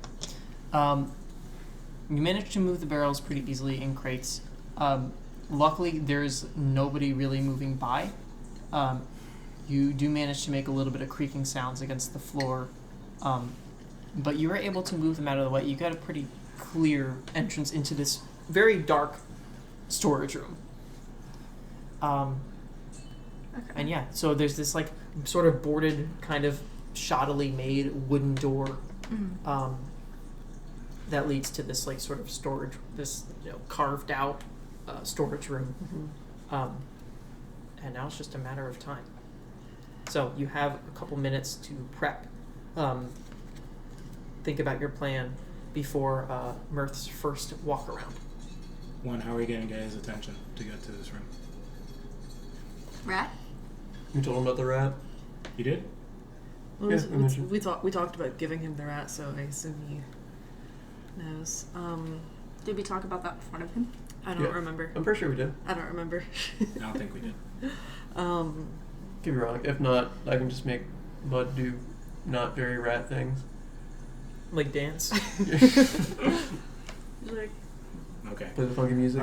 You managed to move the barrels pretty easily in crates. Luckily, there's nobody really moving by. You do manage to make a little bit of creaking sounds against the floor, but you were able to move them out of the way. You got a pretty clear entrance into this very dark storage room. Okay. And yeah, so there's this like sort of boarded, kind of shoddily made wooden door that leads to this like sort of storage, this carved out storage room. And now it's just a matter of time. So you have a couple minutes to prep. Think about your plan before Mirth's first walk around. One, how are we going to get his attention to get to this room? Rat? You told him about the rat? You did? Well, Yeah, I mentioned. we talked about giving him the rat, so I assume he knows. Did we talk about that in front of him? I don't Yeah. remember. I'm pretty sure we did. I don't remember. I don't think we did. Could be wrong. If not, I can just make Mud do not very rat things. Like dance? Like, Okay. Play the funky music.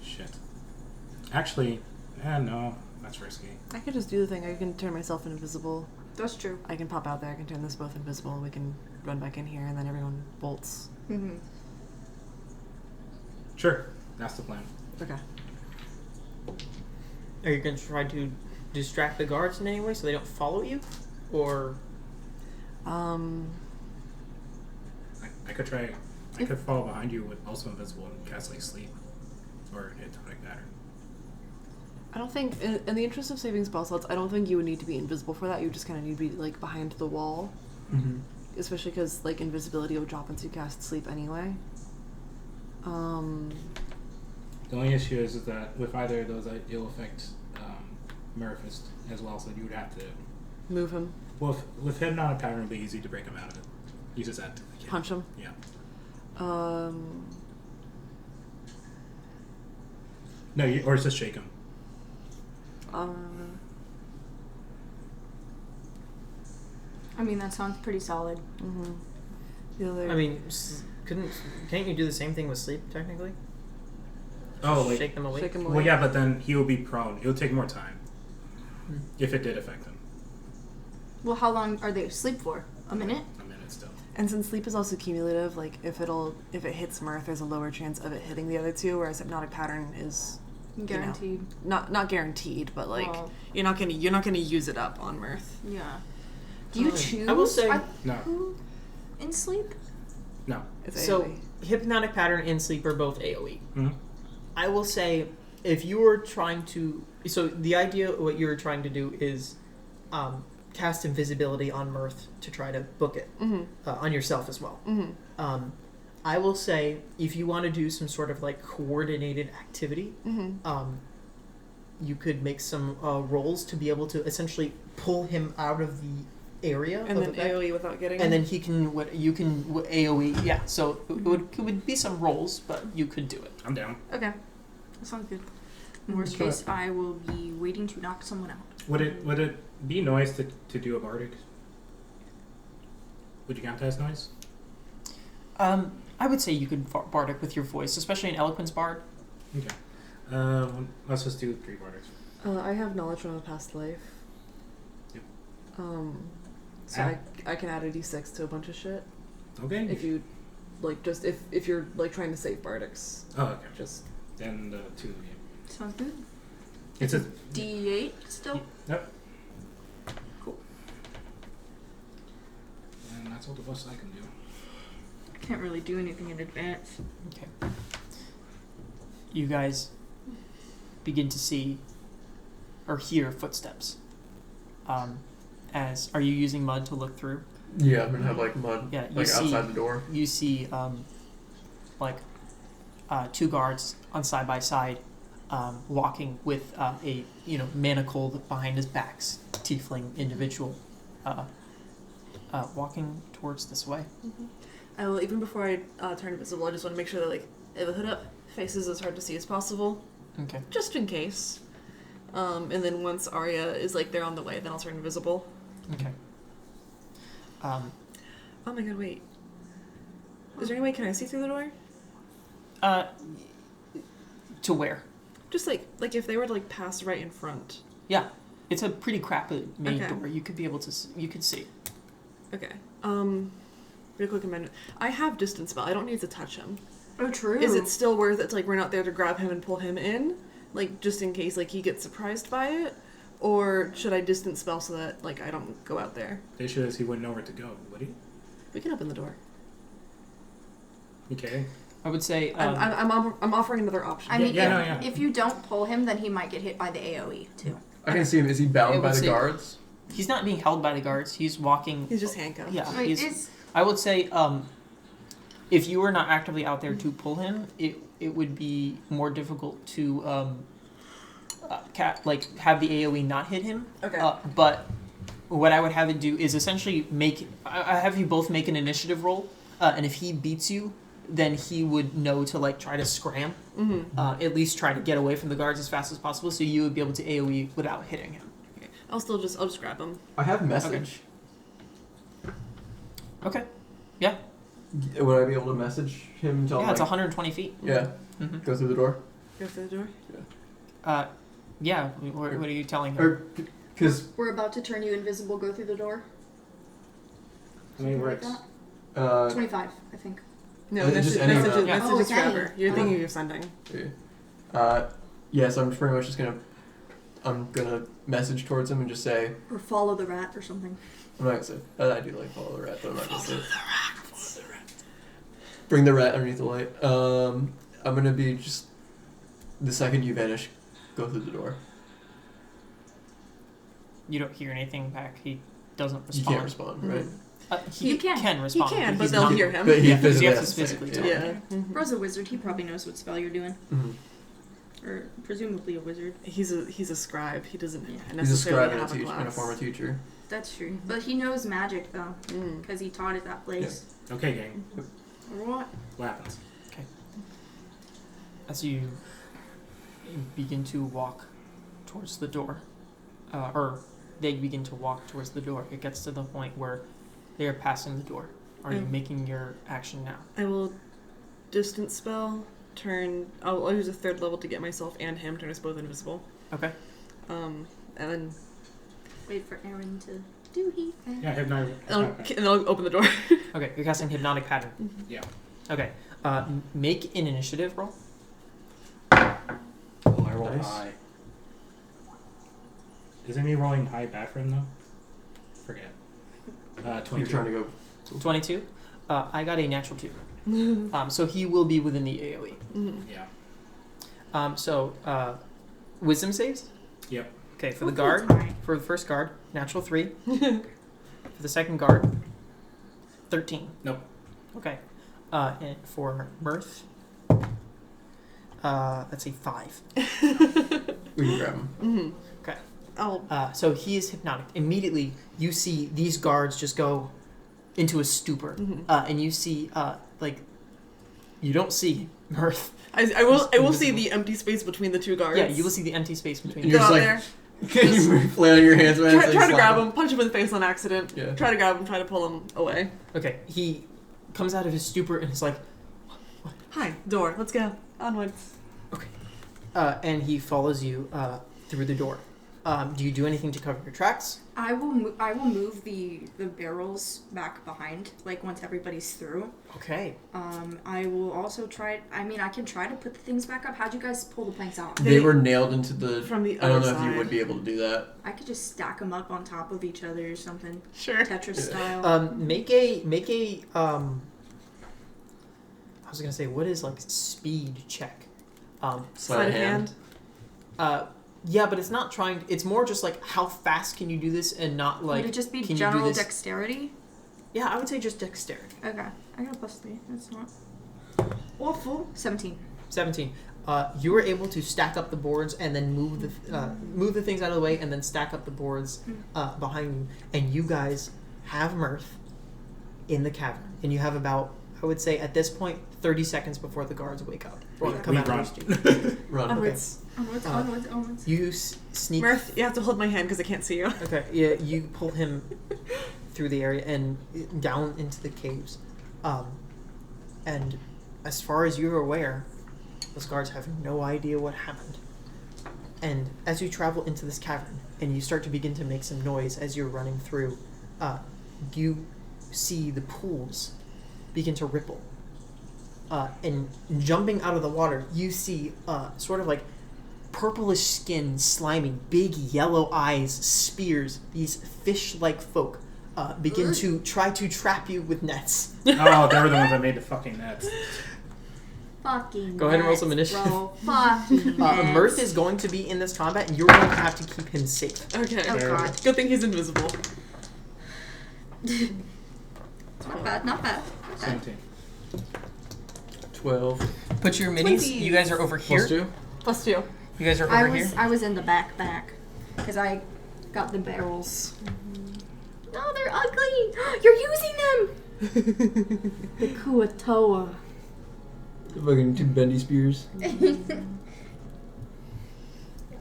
Shit. Actually, no, that's risky. I could just do the thing. I can turn myself invisible. That's true. I can pop out there. I can turn this both invisible. We can run back in here, and then everyone bolts. Mm-hmm. Sure, that's the plan. Okay. Are you going to try to distract the guards in any way so they don't follow you? Or... I could try. I could follow behind you with also invisible and cast like sleep or hypnotic pattern. I don't think, in the interest of saving spell slots, I don't think you would need to be invisible for that. You just kind of need to be like behind the wall, especially because like invisibility will drop once you cast sleep anyway. The only issue is that with either of those, it will affect Mirthful as well. So you would have to Move him, Well, with hypnotic pattern, it'd be easy to break him out of it. Uses that. punch him. Yeah. No, or just shake him. I mean, that sounds pretty solid. Mm-hmm. The other. I mean, can't you do the same thing with sleep, technically? Oh, like, Shake them awake? shake him away. well, yeah, but then he will be prone. It'll take more time if it did affect him. Well, how long are they asleep for? A minute? A minute still. And since sleep is also cumulative, like if it hits Mirth, there's a lower chance of it hitting the other two, whereas hypnotic pattern is Guaranteed. not guaranteed, but like Well, you're not gonna use it up on Mirth. yeah. Do you choose? I will say- No. Who in sleep? No. It's So, AoE. hypnotic pattern and sleep are both AoE. Mm-hmm. I will say, if you were trying to... So, the idea, what you were trying to do is cast invisibility on Mirth to try to book it. On yourself as well. I will say, if you want to do some sort of, like, coordinated activity, you could make some rolls to be able to essentially pull him out of the area And of then effect. AoE without getting And him? then he can, AoE, yeah, so it would be some rolls, but you could do it. I'm down. Okay. That sounds good. In worst Try case, I will be waiting to knock someone out. Would it be noise to do a bardic? Would you count that as noise? I would say you could bardic with your voice, especially an eloquence bard. Okay. Let's just do 3 bardics. I have knowledge from a past life. Yep. So I can add a d6 to a bunch of shit. Okay. If you, like, just if you're like trying to save bardics, Oh, okay. just Then the 2 of you. Sounds good. It's a D8 still? Yep. Cool. And that's all the best I can do. Can't really do anything in advance. Okay. You guys begin to see or hear footsteps. Are you using mud to look through? Yeah, I'm gonna have like mud Yeah, you like see- outside the door. You see, like, 2 guards on side by side, walking with a manacled behind his backs tiefling individual, walking towards this way. I will, even before I turn invisible, I just want to make sure that like I have the hood up, faces as hard to see as possible, Okay. just in case. And then once Arya is like they're on the way, then I'll turn invisible. Okay. Oh my god, wait. Is there any way can I see through the door? To where? Just like if they were to like pass right in front. Yeah, it's a pretty crappy made Okay. door. You could be able to. You could see. Okay. Real quick amendment. I have distance spell. I don't need to touch him. Oh, true. Is it still worth it to like run out there to grab him and pull him in? Like just in case like he gets surprised by it? Or should I distance spell so that like I don't go out there? The issue is he wouldn't know where to go, would he? We can open the door. Okay. I would say. I'm offering another option. I mean, Yeah. if you don't pull him, then he might get hit by the AoE too. I can see him. Is he bound by the guards? He's not being held by the guards. He's walking. He's just handcuffed. Yeah. Wait, I would say, if you were not actively out there to pull him, it would be more difficult to have the AoE not hit him. Okay. But what I would have it do is essentially I have you both make an initiative roll, and if he beats you, then he would know to like try to scram, at least try to get away from the guards as fast as possible, so you would be able to AoE without hitting him. Okay. I'll just grab him. I have message. Okay. Yeah. Would I be able to message him? Yeah, it's 120 feet. Yeah. Mm-hmm. Go through the door. Go through the door. Yeah. What are you telling him? Or because we're about to turn you invisible. Go through the door. How many Something like words? that? 25, I think. No, It's just any amount. Yeah. Oh, message is it's any. grabber. You're thinking you're sending. Yeah. So I'm just pretty much just gonna message towards him and just say. Or follow the rat or something. I'm not gonna say. I do like follow the rat, but I'm not gonna say. Bring the rat underneath the light. I'm gonna be just the second you vanish, go through the door. You don't hear anything back. He doesn't respond. You can't respond, right? He You can. can respond. He can, but he's they'll not- hear him. But he Yeah, because physically you have has to to physically say, tell yeah. him. Mm-hmm. Bro's a wizard. He probably knows what spell you're doing. Mm-hmm. Or presumably a wizard. He's a scribe. He doesn't Yeah. He's a scribe necessarily and have a and a class. former teacher. That's true. But he knows magic, though. Mm. Because he taught at that place. Okay, gang. What? What happens? As you begin to walk towards the door, or they begin to walk towards the door, it gets to the point where they are passing the door. Are you making your action now? I will distance spell. I'll use a third level to get myself and him turn us both invisible. Okay. And then Wait for Aaron to do he. Yeah, hypnotic. and then I'll open the door. Okay, you're casting Hypnotic Pattern. Yeah. Okay. Make an initiative roll. Oh, I rolled Nice. high. Isn't me rolling high bad for him though? Forget. 22. You're trying to go. 22. I got a natural 2. So he will be within the AoE. Yeah. Wisdom saves? Yep. Okay, for the guard, for the first guard, natural 3. For the second guard, 13. Nope. Okay. And for Mirth, that's a 5. We can grab him. Mm-hmm. Okay. I'll So he is hypnotic. Immediately, you see these guards just go into a stupor, and you see you don't see Mirth. I will see the empty space between the two guards. Yeah, you will see the empty space between You're them. Go just out like- there. Can you flail your hands, man? Try to grab him, punch him in the face on accident. Yeah. Try to grab him, try to pull him away. Okay, he comes out of his stupor and is like, Hi, door. Let's go. Onwards. and he follows you through the door. Do you do anything to cover your tracks? I will move the barrels back behind, like once everybody's through. Okay. I will also try. I mean, I can try to put the things back up. How'd you guys pull the planks out? They were nailed into the. From the I don't know other if you side. would be able to do that. I could just stack them up on top of each other or something, Sure. Tetris style. Make a I was gonna say, what is like speed check? Sleight of hand. Yeah, but it's not trying. It's more just like how fast can you do this and not like. Would it just be can you do general this- dexterity? Yeah, I would say just dexterity. Okay, I got a +3. That's not awful. 17. 17. You were able to stack up the boards and then move the things out of the way and then stack up the boards behind you. And you guys have Mirth in the cavern. And you have about, I would say at this point, 30 seconds before the guards wake up. Or come We out run. of their sleep. Run. Onwards. Onwards. You sneak. Mirth, you have to hold my hand because I can't see you. Okay, yeah, you pull him through the area and down into the caves. And as far as you're aware, those guards have no idea what happened. And as you travel into this cavern and you start to begin to make some noise as you're running through, you see the pools begin to ripple. And jumping out of the water, you see sort of like purplish skin, slimy, big yellow eyes, spears, these fish-like folk begin to try to trap you with nets. Oh, they were the ones that made the fucking nets. Fucking Go ahead and roll some initiative. bro. Fucking Mirth is going to be in this combat, and you're going to have to keep him safe. Okay. Oh god. Good thing he's invisible. Not bad, not bad. 17. 12. Put your minis. 20. You guys are over here. +2. You guys are over here. I was in the back because I got the barrels. No, they're ugly. You're using them. The Kuatoa. Fucking two bendy spears.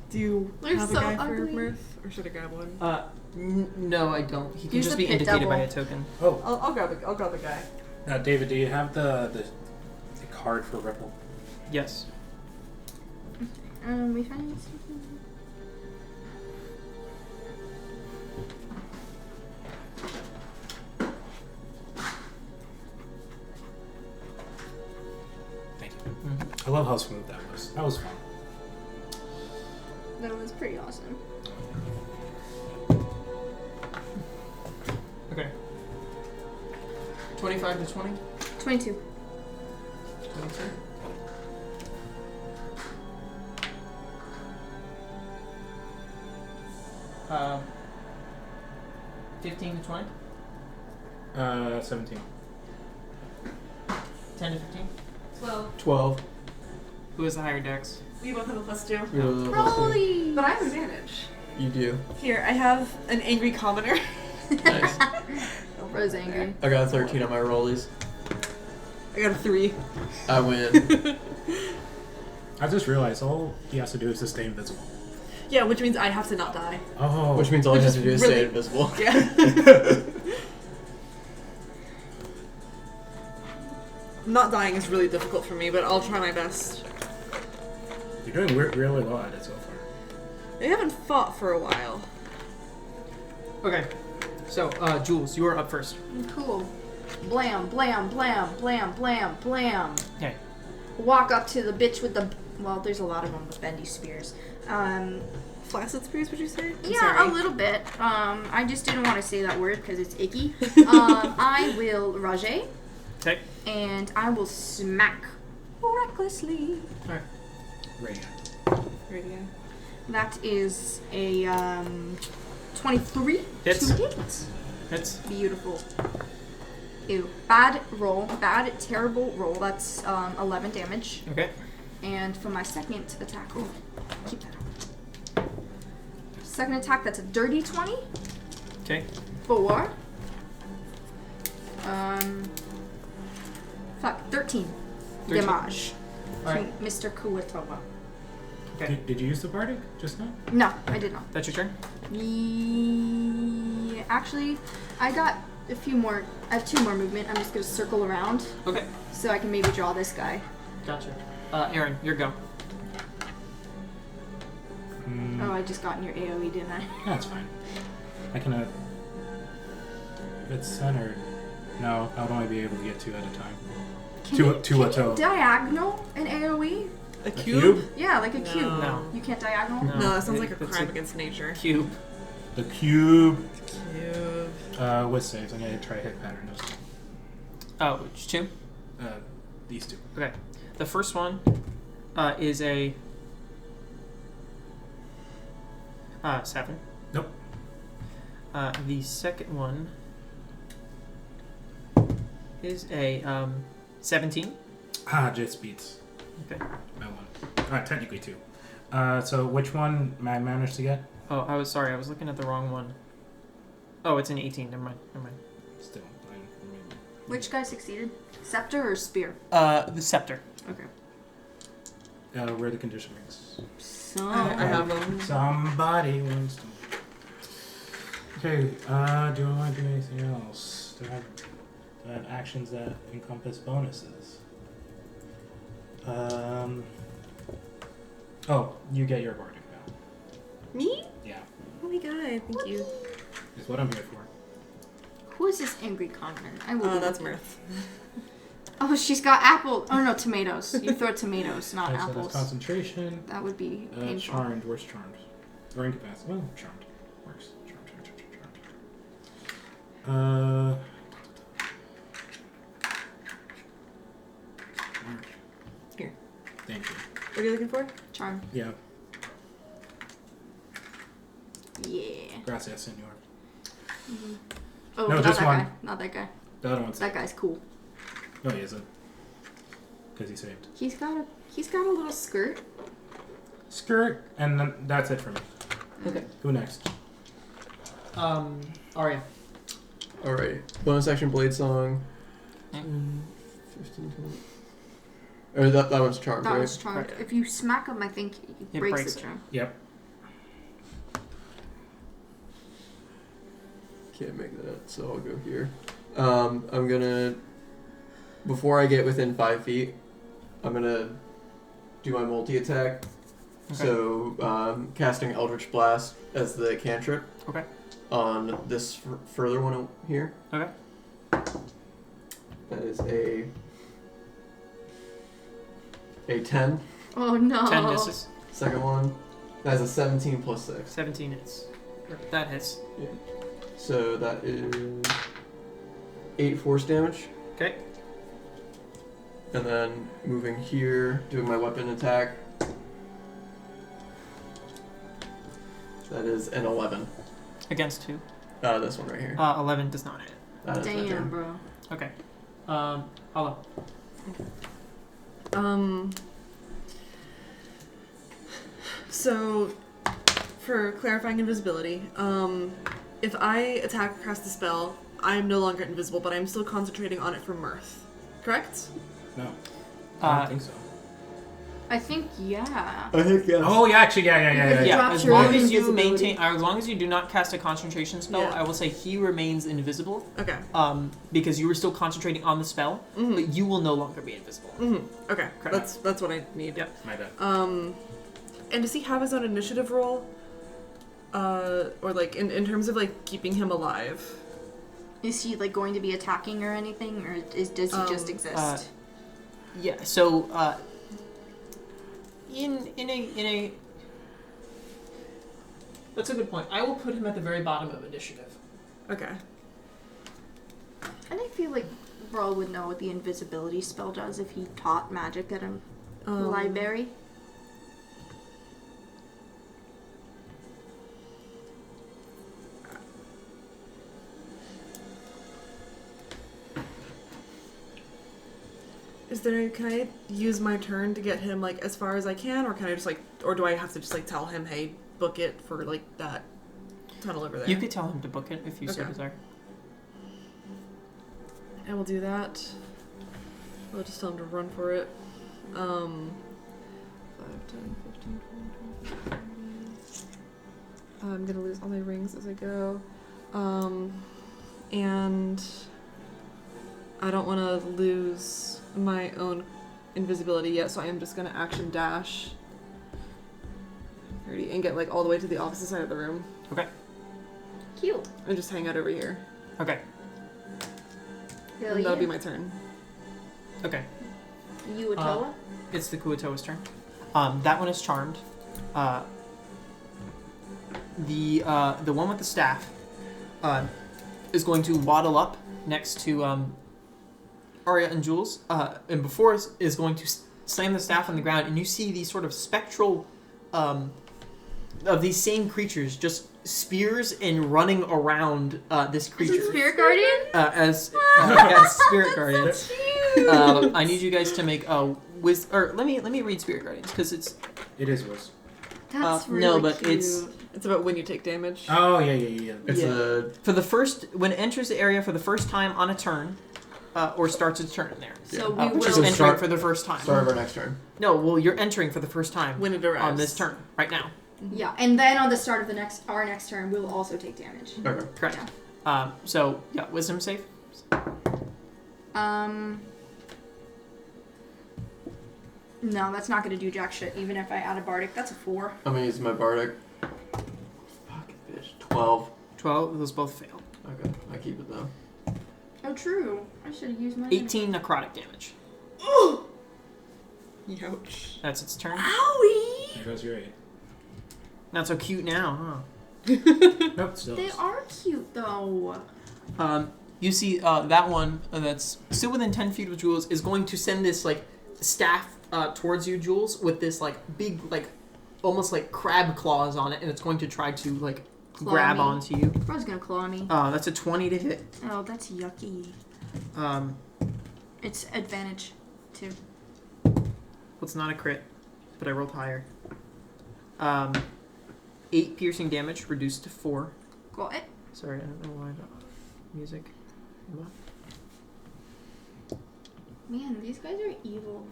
Do you They're have so a guy ugly. for Mirth? Or should I grab one? No, I don't. He can Use just the be pit indicated devil. by a token. Oh, I'll grab the guy. David, do you have the card for Ripple? Yes. We find something. Thank you. I love how smooth that was. That was fun. That was pretty awesome. Okay. 25 to 20? 22. 22. Uh, 15 to 20? 17. 10 to 15? 12. Who has the higher dex? We both have a +2. You're the plus two. Rolly! But I have advantage. You do. Here, I have an angry commoner. Nice. Bro's angry. I got a 13 on my rollies. I got a 3. I win. I just realized all he has to do is to stay invisible. Yeah, which means I have to not die. Oh. Which means all you Which have is to do is really- stay invisible. Yeah. Not dying is really difficult for me, but I'll try my best. You're doing really well at it so far. They haven't fought for a while. Okay. So, Jules, you are up first. Cool. Blam, blam, blam, blam, blam, blam. Okay. Walk up to the bitch with the... Well, there's a lot of them with bendy spears. Flaccid spears, would you say? I'm Yeah, sorry. a little bit. I just didn't want to say that word because it's icky. I will Rajay, Okay. and I will smack recklessly. Alright. Radio. Radio. That is a 23 Hits. to hit. Hits. Beautiful. Ew. Bad roll. Bad, terrible roll. That's 11 damage. Okay. And for my second attack, oh, keep that up. Second attack, that's a dirty 20. Okay. 4. 13 13. damage Alright. to Mr. Kuwatowa. Okay. Did you use the bardic just now? No, I did not. That's your turn? Actually, I got a few more. I have 2 more movement. I'm just gonna circle around Okay. so I can maybe draw this guy. Gotcha. Aaron, your go. Oh, I just got in your AoE, didn't I? That's fine. I can if it's centered. No, I would only be able to get 2 at a time. Can To you, a can you toe. diagonal an AoE? A cube? Yeah, like a cube. No. You can't diagonal? No. No, that sounds like a It's crime a against nature. Cube. The cube. Cube. With saves, I'm gonna try hit pattern those. Oh, which 2? These 2. Okay. The first one is a 7. Nope. The second one is a 17. Just beats Okay. that one. Technically 2. So which one I managed to get? Oh, I was sorry. I was looking at the wrong one. Oh, it's an 18. Never mind. Still. Which guy succeeded? Scepter or spear? The scepter. Okay. Where are the condition rings? So I have them. Somebody wants to. Okay, do I want to do anything else? Do I have actions that encompass bonuses? Oh, you get your bardic now. Me? Yeah, Oh my god, thank you. is what I'm here for. Who is this angry convent? I will. Oh, be that's looking. Mirth. Oh, she's got apple. Oh no, tomatoes. You throw tomatoes, not Okay, so apples. that's concentration. That would be painful. Charmed. Where's charmed? Or incapacitated. Well, charmed. Works. Charmed. Here. Thank you. What are you looking for? Charm. Yeah. Yeah. Gracias, senor. Mm-hmm. Oh, No, not just that one. guy. Not that guy. The other one's That guy's cool. No, he isn't. Because he saved. He's got a little skirt. Skirt, and then that's it for me. Okay. Who next? Arya. Alright. Bonus action blade song. Hmm. 15, 20. Or that one's charmed, That right? was charmed. Right. If you smack him, I think it breaks breaks the it. charm. Yep. Can't make that, so I'll go here. I'm gonna, before I get within 5 feet, I'm gonna do my multi-attack. Okay. So, casting Eldritch Blast as the cantrip. Okay. On this further one here. Okay. That is a 10. Oh no. 10 misses. Second one, that is a 17 plus 6. 17 hits. That hits. So that is 8 force damage. Okay. And then moving here, doing my weapon attack. That is an 11. Against who? This one right here. 11 does not hit. That is my Damn, turn. bro. Okay. Hala. So, for clarifying invisibility, if I attack or cast the spell, I am no longer invisible, but I'm still concentrating on it for Mirth. Correct? No. I Uh, don't think so. I think yeah. I think yes. Oh, yeah, actually, yeah. Yeah, Drops as your long as you invisibility. maintain, as long as you do not cast a concentration spell, Yeah. I will say he remains invisible. Okay. Because you were still concentrating on the spell, Mm-hmm. but you will no longer be invisible. Mm-hmm. Okay. Correct. That's what I need. Yep. My bad. And does he have his own initiative roll? Or like in terms of like keeping him alive? Is he like going to be attacking or anything, or does he just exist? Yeah. So, in a. That's a good point. I will put him at the very bottom of initiative. Okay. And I feel like Brawl would know what the invisibility spell does if he taught magic at a library. Can I use my turn to get him like as far as I can, or can I just like, or do I have to just like tell him, hey, book it for like that tunnel over there? You could tell him to book it if you so Okay. desire. I will do that. I'll just tell him to run for it. 5, 10, 15, 20, 25, 30. I'm gonna lose all my rings as I go. And I don't want to lose my own invisibility yet, so I am just gonna action dash 30 and get like all the way to the opposite side of the room Okay. Cute. and just hang out over here. Okay. Hell And that'll be yeah. my turn. Okay. You Atoa? It's the Kuatoa's turn. That one is charmed. The one with the staff is going to waddle up next to Arya and Jules, and before is going to slam the staff on the ground, and you see these sort of spectral of these same creatures, just spears and running around this Is it creature Spirit Guardian? as spirit guardians. I need you guys to make a let me read Spirit Guardians because it's It is Wiz. That's really no, but cute. It's about when you take damage. Oh, yeah. It's Yeah. For the first, when it enters the area for the first time on a turn, or starts its turn in there. So Yeah. we Which is will. entering for the first time. start of our next turn. No, well, you're entering for the first time When it arrives. on this turn, right now. Yeah, and then on the start of our next turn, we'll also take damage. Okay. Correct. Yeah. So yeah, wisdom save. No, that's not gonna do jack shit. Even if I add a bardic, that's a 4. I'm gonna use my bardic. Fuck, bitch. 12. 12. Those both fail. Okay, I keep it though. Oh, true. I should have used my. 18 necrotic damage. Ouch. That's its turn. Owie! There goes your 8. Not so cute now, Nope, still. They are cute though. huh? You see that one that's still within 10 feet of Jules is going to send this like staff towards you, Jules, with this like big like almost like crab claws on it, and it's going to try to like grab me. onto you. I was gonna claw me. That's a 20 to hit. Oh, that's yucky. It's advantage too. It's not a crit, but I rolled higher. 8 piercing damage reduced to 4. Got it. Sorry, I don't know why the music came up. Man, these guys are evil.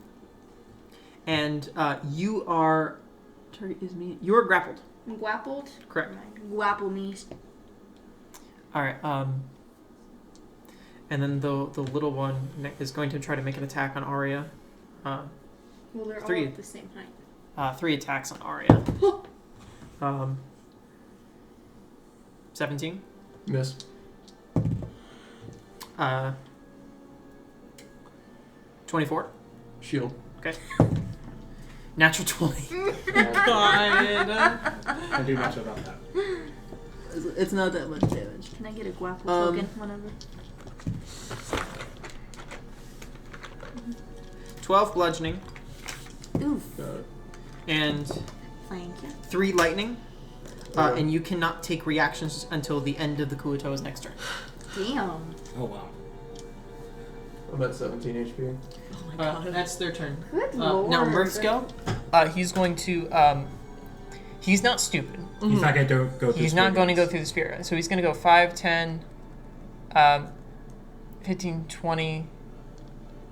And you are. Target is me. You are grappled. I'm grappled. Correct. Grapple me. All right. And then the little one is going to try to make an attack on Arya. Well, they're 3. all at the same height. 3 attacks on Arya. 17. Miss. 24. Shield. Okay. Natural 20. I do much about that. It's not that much damage. Can I get a grapple token? Whatever. 12 bludgeoning Oof. and Thank you. 3 lightning. And you cannot take reactions until the end of the Kuato's next turn. Damn. Oh wow. I'm at 17 HP. Oh my god. That's their turn. Good lord. Now Mirth's go. He's going to. He's not stupid. He's not going to go through He's not going to go through the spirit. So he's going to go 5, 10, 15, 20,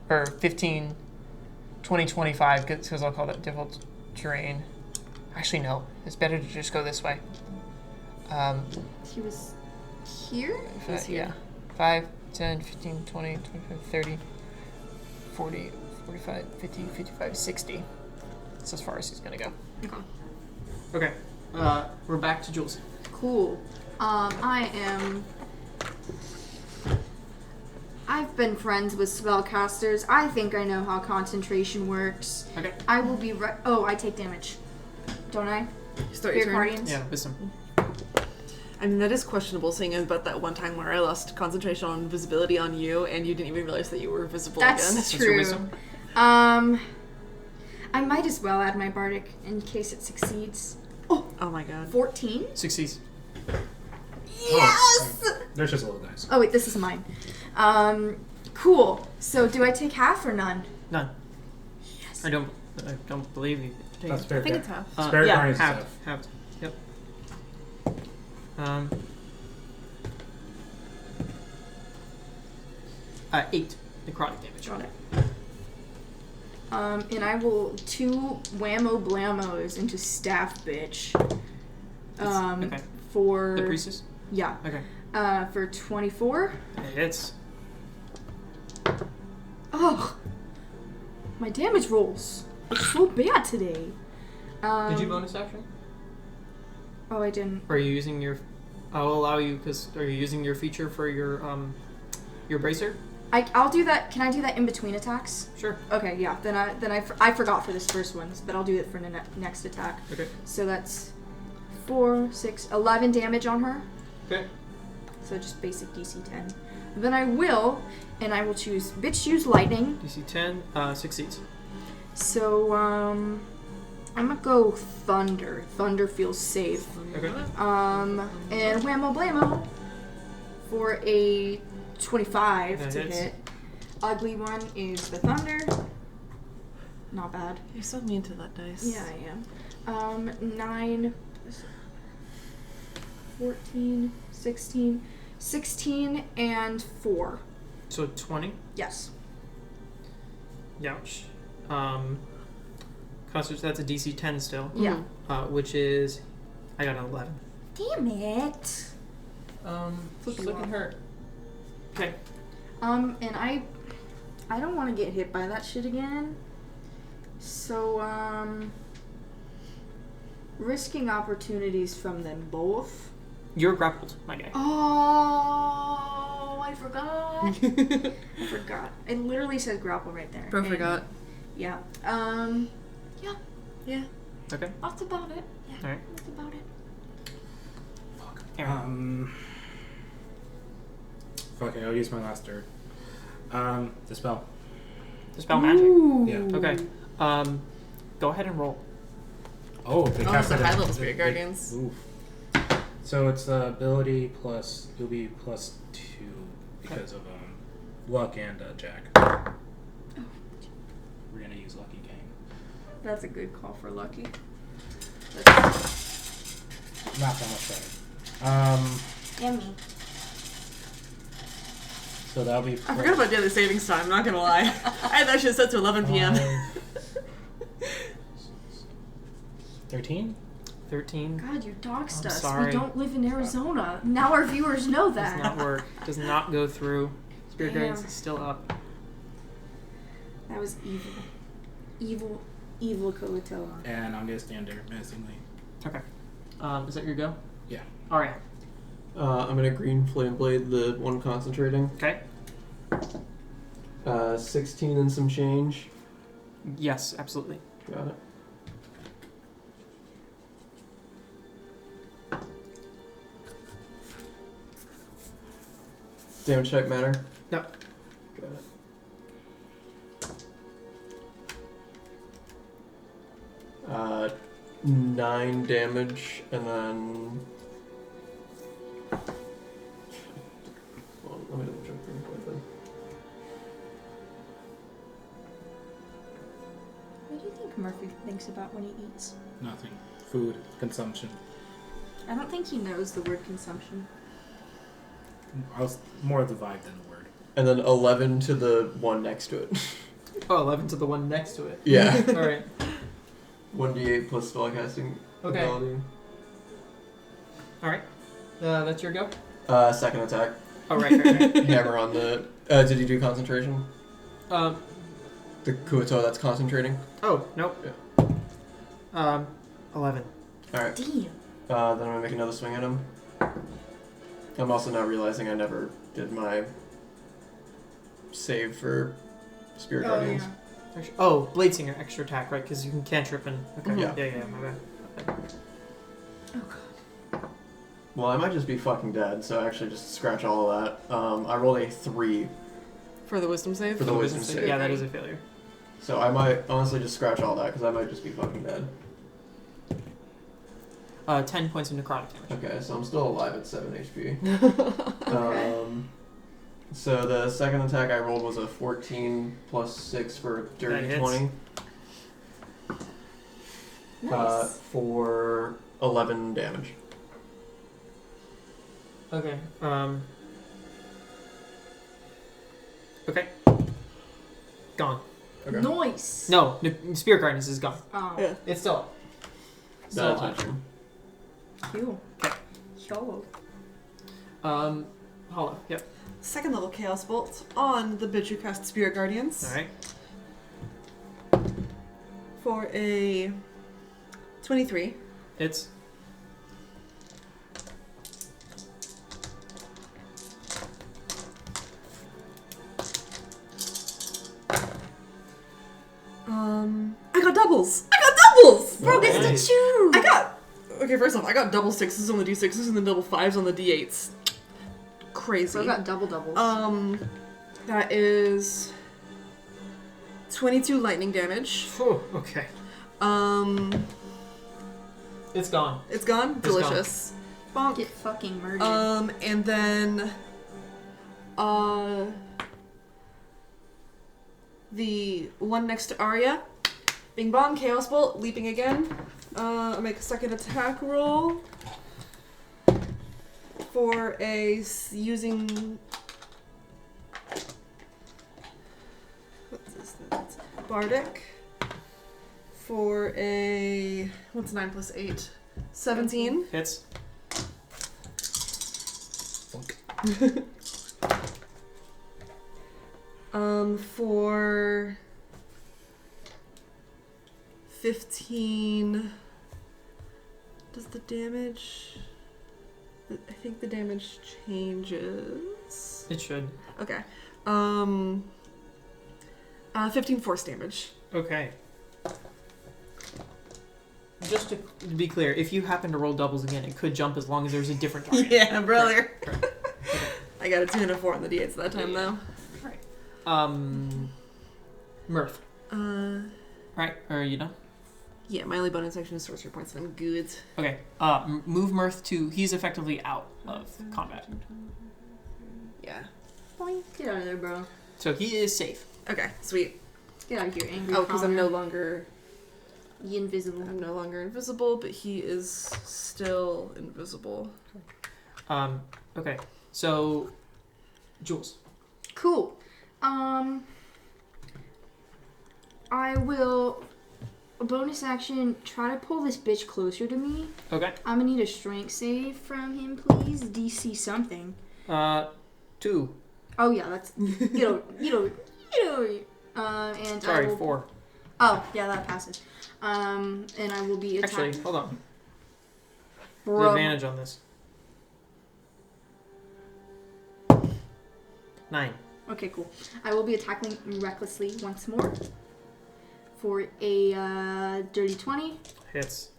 or 15, 20, 25, because I'll call that difficult terrain. Actually, no. It's better to just go this way. He was here? Yeah. 5, 10, 15, 20, 25, 30, 40, 45, 50, 55, 60. That's as far as he's going to go. Okay. Okay. We're back to Jules. Cool. I've been friends with spellcasters. I think I know how concentration works. Okay. I will be oh, I take damage. Don't I? Start Spirit your turn. Guardians? Yeah, wisdom. I mean, that is questionable, seeing as about that one time where I lost concentration on visibility on you, and you didn't even realize that you were visible again. That's What's your true. wisdom? I might as well add my bardic in case it succeeds. Oh my god. 14? Succeeds. Yes! There's just a little dice. Oh wait, this is mine. Cool. So do I take half or none? None. Yes. I don't believe you. That's fair. I think it's half. Spirit yeah, Guardians is halved. half. Yep. 8 necrotic damage. Got it. And I will 2 whammo blamos into staff bitch. Okay. For The priestess? yeah. Okay. For 24. It's Oh, my damage rolls. It's so bad today. Did you bonus action? Oh, I didn't. Or are you using your? I'll allow you because are you using your feature for your bracer? I'll do that. Can I do that in between attacks? Sure. Okay, yeah. Then I forgot for this first one, but I'll do it for the next attack. Okay. So that's 4, 6, 11 damage on her. Okay. So just basic DC 10. Then I will choose use lightning. DC 10 succeeds. So I'm gonna go thunder. Thunder feels safe. Okay. And whammo blammo for a 25 That to hits. hit. Ugly one is the thunder. Not bad. You're so mean to that dice. Yeah, I am. 9, 14, 16, 16, and 4. So 20. Yes. Youch. Constitution, that's a DC 10 still. Yeah. Which is, I got an 11. Damn it. Flips looking hurt. Okay. And I don't want to get hit by that shit again. So, risking opportunities from them both. You're grappled, my guy. Oh, I forgot. I forgot. It literally says grapple right there. Bro And- forgot. Yeah. Yeah. Okay. That's about it. Yeah. Alright. That's about it. Fuck. Aaron. Fuck it, I'll use my last turn. Dispel. Dispel magic. Ooh. Yeah. Okay. Go ahead and roll. Oh, they Oh, cast it's a it high at- level spirit guardians. Oof. So it's ability plus, it'll be plus 2 because of luck and Jack. We're gonna use Lucky Gang. That's a good call for Lucky. Not that much better. Yummy. So that'll be. I forgot about daily savings time, not gonna lie. I had that shit set to 11 p.m. 13? 13. God, you doxed I'm us. sorry. We don't live in Arizona. Now our viewers know Does that. not work. Does not go through. Spirit Damn. Guardians is still up. That was evil. Evil, evil Koatoa. And I'm gonna stand there menacingly. Okay. Is that your go? Yeah. Alright. I'm gonna green flame blade the one concentrating. Okay. 16 and some change. Yes, absolutely. Got it. Damage type matter? No. Got it. 9 damage, and then... Hold on, let me double check real quick then. What do you think Murphy thinks about when he eats? Nothing. Food. Consumption. I don't think he knows the word consumption. I was more of the vibe than the word. And then 11 to the one next to it. Oh, 11 to the one next to it. Yeah. Alright. 1d8 plus spellcasting Okay. ability. Alright. That's your go? Second attack. Oh, right. Hammer on the... did you do concentration? The Kuato that's concentrating? Oh, nope. Yeah. 11. Alright. Damn. Then I'm gonna make another swing at him. I'm also now realizing I never did my save for Spirit Guardians. Oh, Blade Singer, extra attack, right? Because you can cantrip and... Okay. Mhm. Yeah, my bad. Oh god. Well, I might just be fucking dead, so actually just scratch all of that. I rolled a 3 For the wisdom save? for the wisdom save. Yeah, that is a failure. So I might honestly just scratch all that, because I might just be fucking dead. 10 points of necrotic damage. Okay, so I'm still alive at 7 HP. Okay. So the second attack I rolled was a 14 plus 6 for a That dirty hits. 20. Nice. For 11 damage. Okay. Okay. Gone. Okay. Nice. No, Spirit Guardians is gone. Oh. Yeah. It's still up. Still That's alive. my turn. Cool. Okay. Yo. Hollow. Yep. Second level Chaos Bolt on the bitch who cast Spirit Guardians. Alright. For a 23. It's... I got doubles! I got doubles! Bro gets Nice. to choose. I got... Okay, first off, I got double 6s on the d6s and then double 5s on the d8s. Crazy. So I got double doubles. That is 22 lightning damage. Phew, okay. It's gone. It's gone? It's Delicious. Bonk. Get fucking murdered. And then the one next to Arya. Bing bong, Chaos Bolt, leaping again. I'll make a second attack roll. For a using... What's this? Bardic. for a... What's 9 plus 8? 17. Hits. For 15. Does the damage... I think the damage changes. It should. Okay. 15 force damage. Okay. Just to be clear, if you happen to roll doubles again, it could jump as long as there's a different target. Yeah, brother. Correct. Okay. I got a 2 and a 4 on the d8s that time, though. Mirth. Right, are you done? Yeah, my only bonus action is sorcery points, and I'm good. Okay. Move Mirth to... He's effectively out of combat. Yeah. Boing. Get out of there, bro. So he is safe. Okay, sweet. Get out of here, angry. Oh, because I'm no longer... You invisible. I'm no longer invisible, but he is still invisible. Okay. So, Jules. Cool. I will, a bonus action, try to pull this bitch closer to me. Okay. I'm gonna need a strength save from him, please. DC something. 2. Oh yeah, that's and Sorry, I will, 4. Oh yeah, that passes. And I will be attacking. Actually, hold on. Bro. The advantage on this. 9. Okay, cool. I will be attacking recklessly once more for a dirty 20. Hits.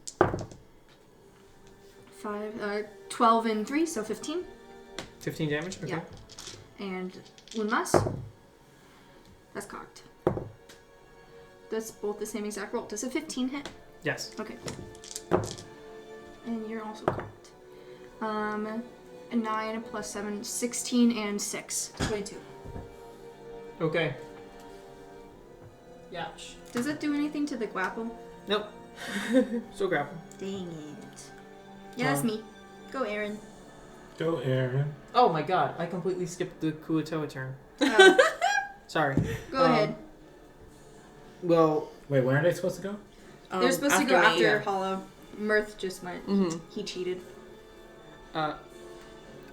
12 and 3, so 15. 15 damage? Okay. Yeah. And one mass. That's cocked. That's both the same exact roll. Does a 15 hit? Yes. Okay. And you're also cocked. A 9 plus 7, 16 and 6. 22. Okay. Yash. Does it do anything to the grapple? Nope. Still grapple. Dang it. Yeah, that's me. Go, Aaron. Go, Aaron. Oh my god, I completely skipped the Kuatoa turn. Oh, Sorry. go ahead. Well, Wait, where are they supposed to go? They're supposed to go me, after yeah. Hollow. Mirth just went. Mm-hmm. He cheated. I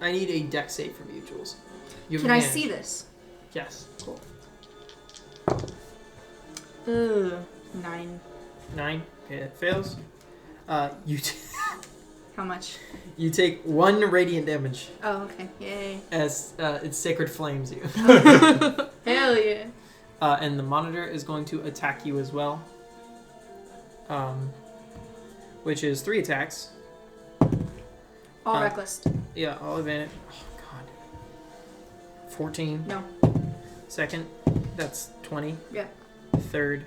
need a deck save from you, Jules. You have Can I advantage. see this? Yes. Cool. Ugh. 9. 9. Okay, it fails. You How much? you take 1 radiant damage Oh, okay. Yay. as its sacred flames you. Hell yeah. And the monitor is going to attack you as well. Which is 3 attacks. All reckless. Yeah, all advantage. Oh god. 14. No. Second, that's 20. Yeah. Third.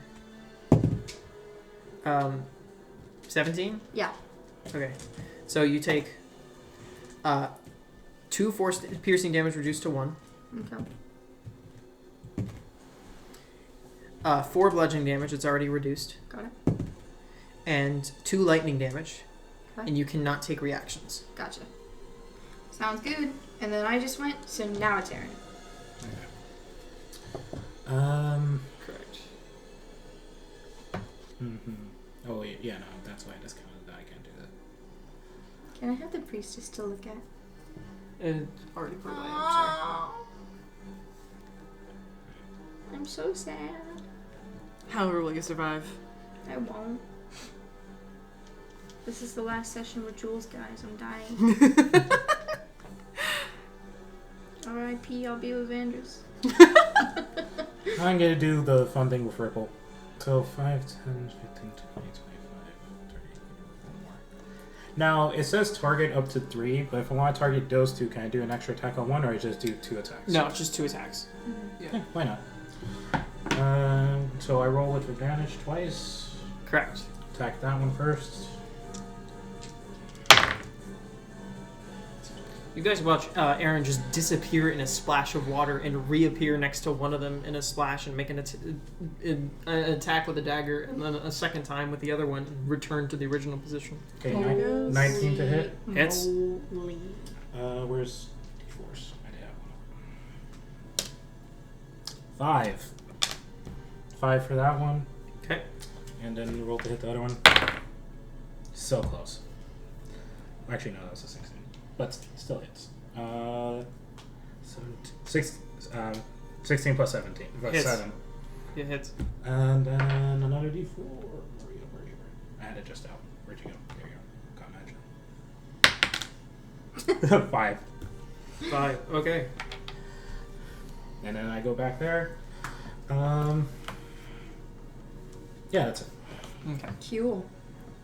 17? Yeah. Okay. So you take 2 force piercing damage reduced to 1. Okay. 4 bludgeoning damage, it's already reduced. Got it. And 2 lightning damage. Okay. And you cannot take reactions. Gotcha. Sounds good. And then I just went, so now it's Aaron. Correct. Oh wait, yeah, no, that's why I discounted that. I can't do that. Can I have the priestess to look at? It's already put away, I'm I'm so sad. However, will you survive? I won't. This is the last session with Jules, guys. I'm dying. R.I.P. I'll be with Vanders. I'm gonna do the fun thing with Ripple. So 5, 10, 15, 20, 25, 30, more. Now, it says target up to 3, but if I want to target those 2, can I do an extra attack on 1, or I just do 2 attacks? No, it's just 2 attacks. Yeah, why not? So I roll with advantage twice. Correct. Attack that one first. You guys watch Aaron just disappear in a splash of water and reappear next to one of them in a splash and make an attack with a dagger, and then a second time with the other one and return to the original position. Okay, 19 to hit. Hits. Holy. Where's D4s? I did have one. 5. 5 for that one. Okay. and then roll to hit the other one. So close. Actually, no, that was a 16. But still hits. 16 plus 17. Hits. 7. It hits. And then another d4. Where are you? I had it just out. Where'd you go? There you go. Got magic. 5. 5. Okay. And then I go back there. Yeah, that's it. Okay. Cool.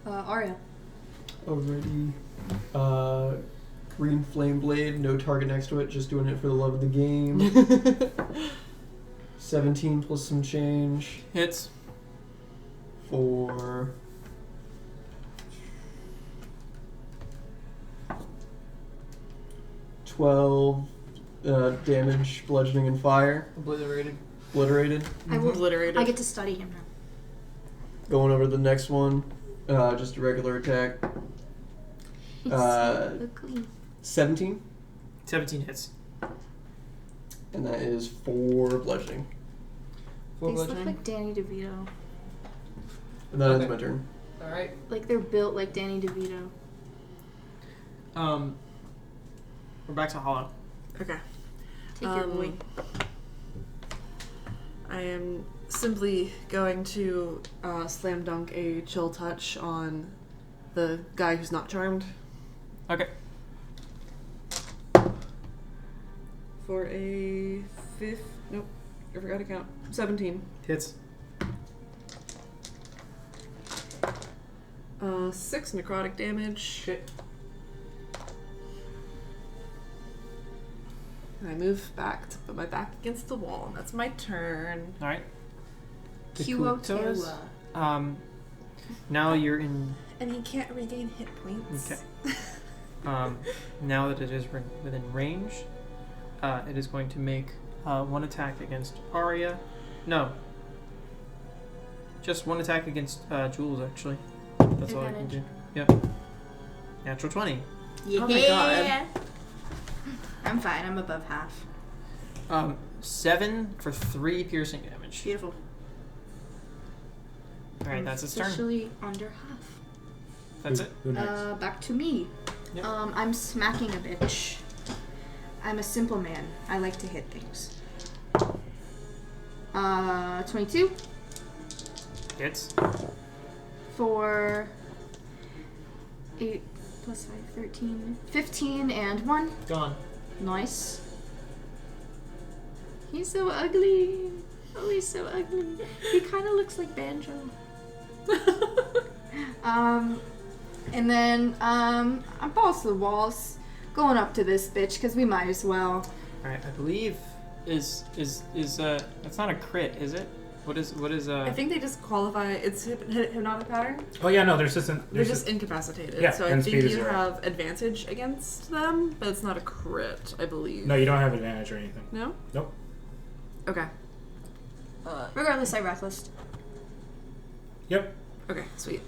Arya. Already. Green flame blade, no target next to it, just doing it for the love of the game. 17 plus some change Hits. for 12 damage, bludgeoning and fire. Obliterated. Obliterated. I will. Obliterated. I get to study him now. Going over to the next one, just a regular attack. He's so ugly. 17, 17 hits. and that is 4 bludgeoning. Four These look bludgeoning. like Danny DeVito. And that ends Okay. my turn. Alright. Like they're built like Danny DeVito. We're back to Hollow. Okay. Take your boy. I am simply going to slam dunk a chill touch on the guy who's not charmed Okay. for a nope, I forgot to count. 17. Hits. 6 necrotic damage. Shit. And I move back to put my back against the wall, and that's my turn. Alright. Kyoto's. Now you're in. And he can't regain hit points. Okay. Now that it is within range, it is going to make one attack against Arya. No. Just one attack against Jules, actually. That's all I can do. Yep. Natural 20. Yeah. Oh my God. I'm fine. I'm above half. 7 for 3 piercing damage. Beautiful. Alright, that's its turn. Officially under half. That's it. Who next? Back to me. Yep. I'm smacking a bitch. I'm a simple man. I like to hit things. 22 Hits. for 8 plus 5, 13, 15, and 1. Gone. Nice. He's so ugly. Oh, he's so ugly. He kind of looks like Banjo. And then, I'm balls to the walls, going up to this bitch, because we might as well. Alright, I believe is that's not a crit, is it? What is I think they just qualify. It's hypnotic pattern. Oh yeah, no, there's just They're just incapacitated. Yeah, so I and think speed is you 0. have advantage against them, but it's not a crit, I believe. No, you don't have advantage or anything. No? Nope. Okay. Regardless, I reckless. Yep. Okay, sweet.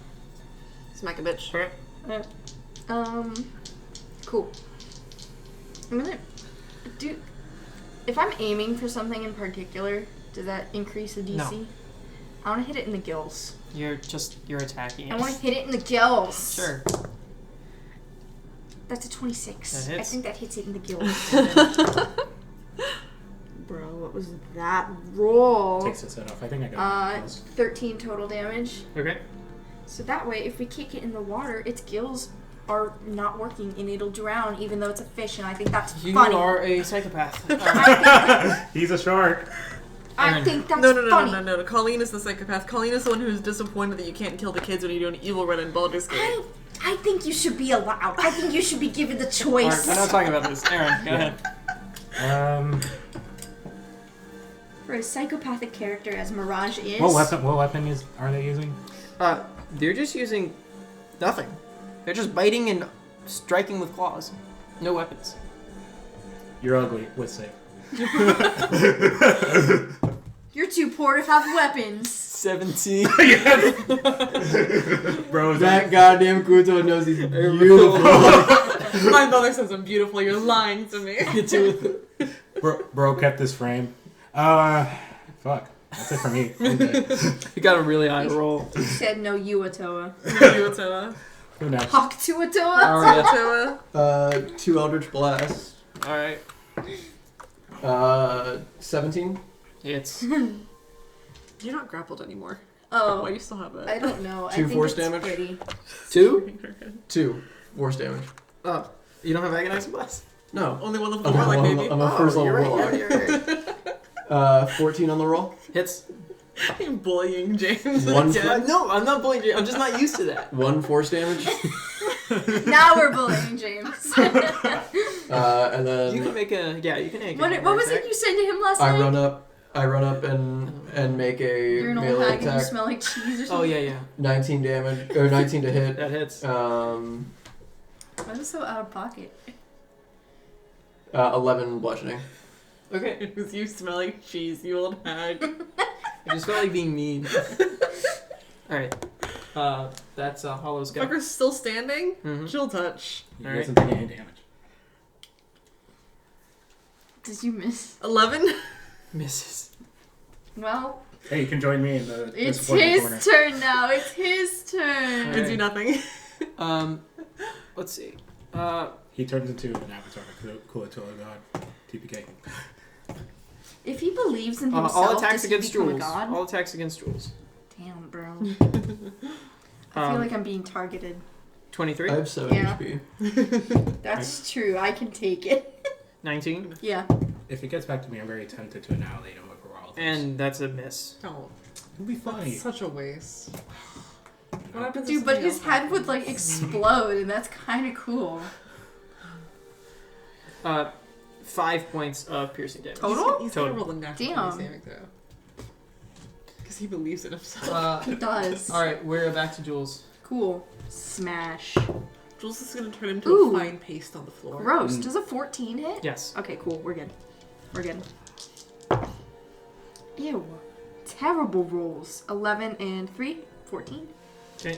Smack a bitch. Okay. Cool. I'm gonna do. If I'm aiming for something in particular, does that increase the DC? No. I want to hit it in the gills. You're attacking it. I want to hit it in the gills. Sure. That's a 26. That I hits. think that hits it in the gills. Bro, what was that roll? Takes its head off. I think I got it. 13 total damage. Okay. So that way, if we kick it in the water, its gills are not working and it'll drown, even though it's a fish. And I think that's You funny. are a psychopath. He's a shark. I think that's No, funny. no. Colleen is the psychopath. Colleen is the one who's disappointed that you can't kill the kids when you do an evil run in Baldur's Gate. I think you should be allowed. I think you should be given the Alright, choice. we're not talking about this. Aaron, go ahead. For a psychopathic character as Mirage is. What weapon are they using? They're just using nothing. They're just biting and striking with claws. No weapons. You're ugly. With safe. You're too poor to have weapons. 17. Bro, That goddamn Kuto knows he's beautiful. My mother says I'm beautiful. You're lying to me. bro kept this frame. Fuck. That's it for me. Okay. You got a really high roll. You said no Uatoa. Uatoa. Who next? Hawk Tuatoa? Alright. Uatoa. 2 Eldritch Blasts. Alright. 17. It's You're not grappled anymore. Oh. Why do you still have it? I don't know. 2 I think force it's damage? pretty. 2? 2 force damage. Oh. You don't have Agonizing Blast? No. Only one level I'm 4, like a, maybe. I'm a first level you're right, warlock. you're right. 14 on the roll. Hits. I'm bullying James. One Yeah. No, I'm not bullying you. I'm just not used to that. 1 force damage. Now we're bullying James. And then You can make a you can make What was it you said to him last I night? run up and make a You're an old melee hag and you attack. smell like cheese or something? Oh yeah. 19 damage or 19 to hit. That hits. Why is it so out of pocket? 11 bludgeoning. Okay. It was you smelling cheese, you old hag. I just felt like being mean. Alright. That's Hollow's go. Fucker's still standing? Mhm. Chill touch. He Alright. doesn't take any damage. Did you miss? 11? Misses. Well, Hey, you can join me in the it's disappointing his corner. turn now. It's his turn. Alright. And do nothing. Let's see. He turns into an avatar of Kuatoa God. TPK. If he believes in himself, all attacks does he against become a Jules. god? All attacks against Jules. Damn, bro. I feel like I'm being targeted. 23. I have 7 Yeah. HP. That's true. I can take it. 19. Yeah. If it gets back to me, I'm very tempted to annihilate him over all of this. And that's a miss. Oh, It'll be funny. that's such a waste. What happens Dude, if but something his else head would happens? like explode, and that's kind of cool. 5 points of piercing damage. Total? He's Total. gonna roll a natural Damn. saving throw. Because he believes in himself. He does. Alright, we're back to Jules. Cool. Smash. Jules is gonna turn into Ooh. a fine paste on the floor. Gross. Does a 14 hit? Yes. Okay, cool. We're good. We're good. Ew. Terrible rolls. 11 and 3. 14. Okay.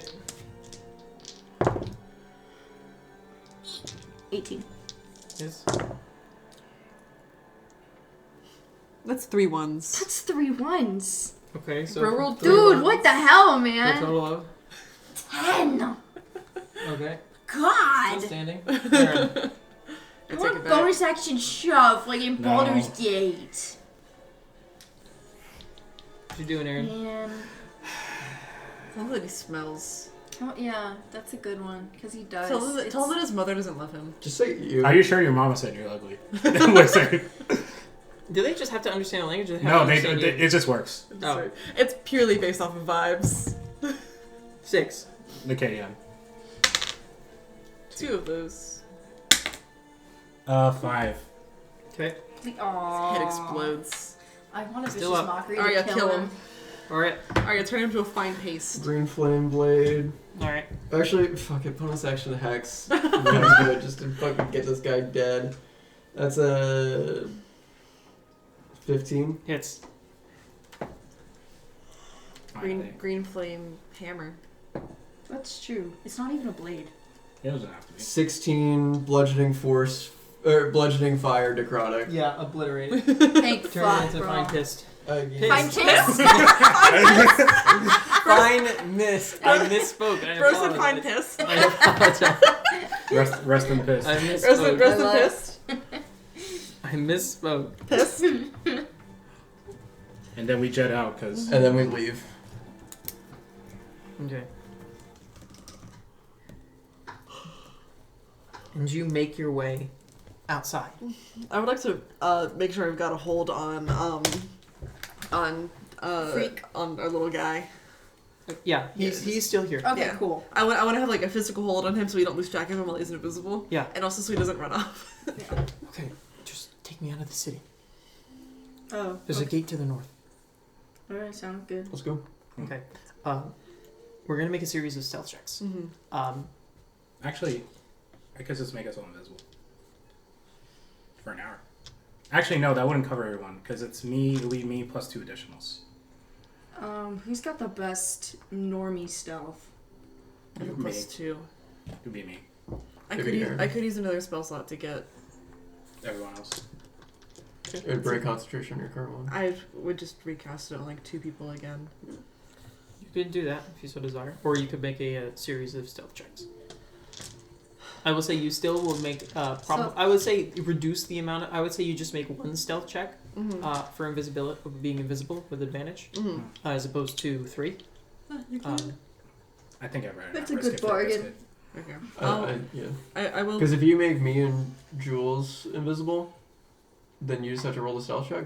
18. Yes. That's 3 ones. That's 3 ones. Okay, so. Bro rolled three Dude, ones. what the hell, For a man? total of. 10. Okay. Still God. standing. Alright. I I take want it back. bonus action shove like in No. Baldur's Gate. What you doing, Aaron? Man. Tell him that he smells. Oh, yeah, that's a good one. Because he does. Tell him It's- that his mother doesn't love him. Just say you. Are you sure your mama said you're ugly? Listen. Do they just have to understand a language? Or they have No, to they, understand you? it just works. Oh. It's purely based off of vibes. 6. Okay, yeah. 2 of those. 5. Okay. Aww. Head explodes. I want a Still vicious up. mockery Arya, to kill kill him. him. Alright. Alright, turn him to a fine paste. Green flame blade. Alright. Actually, fuck it. Bonus action hex. That's good. Just to fucking get this guy dead. That's a 15. Hits. Green flame hammer. That's true. It's not even a blade. It doesn't have to be. 16 bludgeoning force or bludgeoning fire necrotic. Yeah, obliterate. Thank Turn fuck, it into bro. fine pissed. Again. Fine kiss? Fine missed. I misspoke. I Bro said fine apologize. pissed. I apologize. Rest in peace. I Rest misspoke. in pissed. I misspoke. Pissed. And then we jet out because And then we leave. Okay. And you make your way outside. I would like to make sure I've got a hold on Freak. on our little guy. Yeah, he's still here. Okay, Yeah. cool. I want to have like a physical hold on him so we don't lose track of him while he's invisible. Yeah. And also so he doesn't run off. Okay, just take me out of the city. Oh. There's a gate to the north. Alright, sounds good. Let's go. Okay. We're gonna make a series of stealth checks. Mm-hmm. actually, I could just make us all invisible for an hour. Actually, no, that wouldn't cover everyone because it's me, it'll be me plus 2 additionals. Who's got the best normie stealth? I have a Me. +2. It'd be me. Maybe Aaron. I could use another spell slot to get. Everyone else. Okay. It would break concentration on your current one. I would just recast it on like 2 people again. You could do that if you so desire, or you could make a series of stealth checks. I will say you still will make I would say reduce the amount. I would say you just make 1 stealth check for invisibility, being invisible with advantage, as opposed to 3. You can. I think I've read it. That's a good bargain. Okay. I will. Because if you make me and Jules invisible, then you just have to roll the stealth check.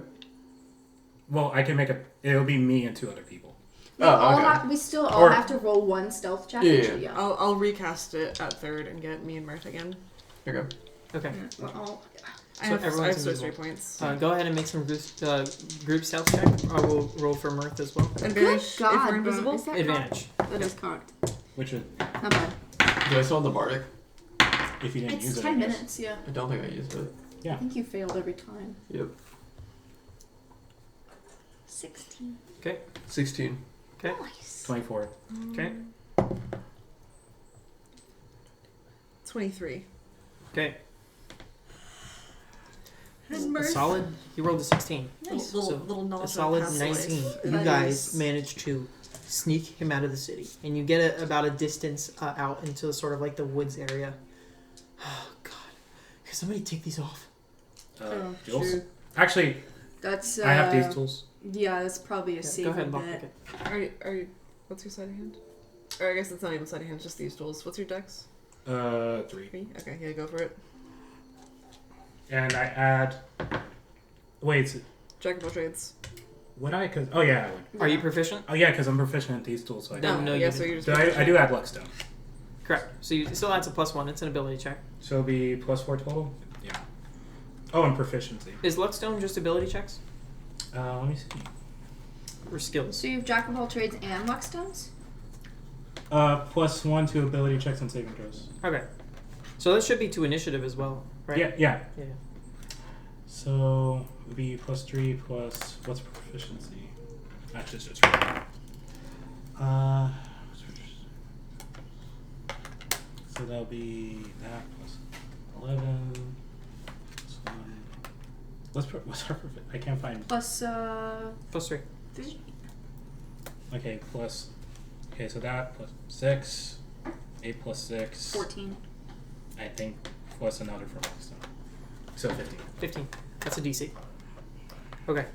Well, I can make it'll be me and 2 other people. We still all have to roll 1 stealth check. Yeah. I'll recast it at 3rd and get me and Mert again. Okay. Okay. I have sorcery points. Go ahead and make some group stealth check. I will roll for Mirth as well. Advantage God, if we're invisible. Is that Advantage. That is cocked. Which is Not bad. Do I still have the bardic? if you didn't use It's it. 10 I guess. minutes, yeah. I don't think I used it. Yeah. I think you failed every time. Yep. 16. 16. Okay. Nice. 24. Okay. 23. Okay. And A Mirth. solid. You rolled a 16. Nice. Little knowledge A of solid past 19. life. You Nice. guys managed to sneak him out of the city, and you get about a distance out into sort of like the woods area. Oh God! Can somebody take these off? Jules? True. Actually, That's. I have these tools. Yeah, that's probably a Yeah, safe go ahead and bet. lockpick it. Are you? What's your sleight of hand? Or I guess it's not even sleight of hand, just these tools. What's your dex? 3. 3. Okay, yeah, go for it. And I add. Wait, Jack of all trades. would I? Cause yeah, I would. Are you proficient? Oh yeah, because I'm proficient at these tools. So I No, can. no, yeah, you so didn't. you're just. So I do add Luckstone. Correct. So you still adds a +1. It's an ability check. So it'll be +4 total. Yeah. Oh, and proficiency. Is Luckstone just ability checks Let me see. or skills? So you have Jack of all trades and Luckstones? +1 to ability checks and saving throws. Okay. So that should be to initiative as well, right? Yeah. Yeah. So it would be +3 plus what's proficiency? Actually, it's just right. So that'll be that plus 11 plus 1. What's our proficiency? I can't find. Plus, +3. 3. Okay, plus. Okay, so that plus 6, 8 plus 6. 14. I think plus another for Luckstone. So 15. 15. That's a DC. Okay.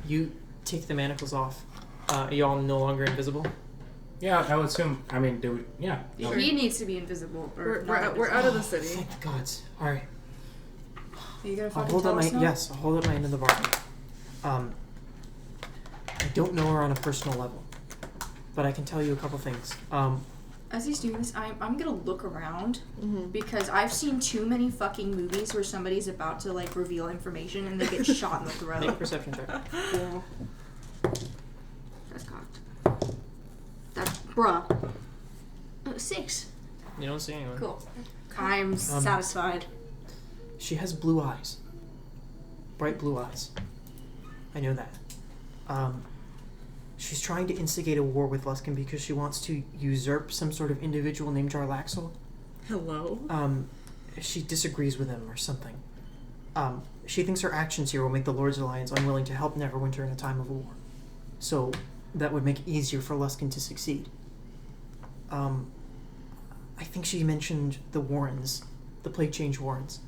You take the manacles off. Are you all no longer invisible? Yeah, I would assume. I mean, do we? Yeah. Sure. He needs to be invisible. Or We're out of the city. Thank the gods. All right. Are you gonna I'll fucking hold tell up my us now? yes. I'll hold up my end of the bargain. I don't know her on a personal level, but I can tell you a couple things. As he's doing this, I'm gonna look around Mm-hmm. because I've seen too many fucking movies where somebody's about to like reveal information and they get shot in the Make a throat. perception check. Cool. That's cocked. That's bruh. 6. You don't see anyone. Cool. I'm satisfied. She has blue eyes. Bright blue eyes. I know that. She's trying to instigate a war with Luskin because she wants to usurp some sort of individual named Jarlaxle. Hello? She disagrees with him or something. She thinks her actions here will make the Lord's Alliance unwilling to help Neverwinter in a time of war. So that would make it easier for Luskin to succeed. I think she mentioned the Warrens, the Plague Change Warrens.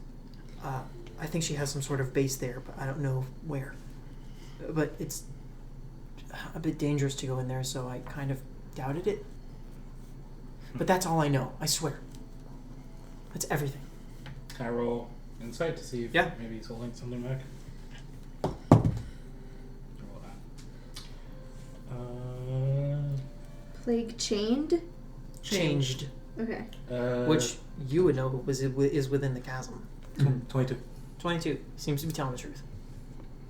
I think she has some sort of base there, but I don't know where. But it's a bit dangerous to go in there, so I kind of doubted it. But that's all I know, I swear. That's everything. Can I roll insight to see if maybe he's holding something back? Roll that. Plague chained? Changed. Okay. Which you would know is within the chasm. 22. 22. Seems to be telling the truth.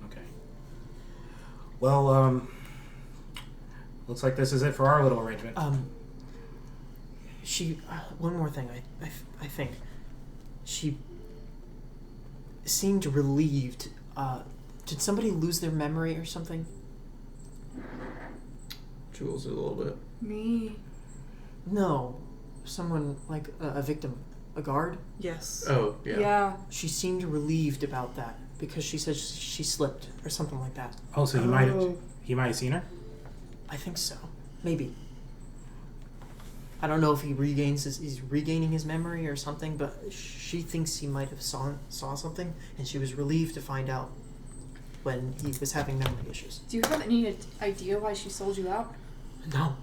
Okay. Well, looks like this is it for our little arrangement. She. One more thing, I think. She seemed relieved. Did somebody lose their memory or something? Jules a little bit. Me. No. Someone, like a victim. A guard? Yes. Oh, yeah. Yeah. She seemed relieved about that. because she said she slipped or something like that. Oh, so he might have seen her? I think so. Maybe. I don't know if he's regaining his memory or something, but she thinks he might have saw something, and she was relieved to find out when he was having memory issues. Do you have any idea why she sold you out? No.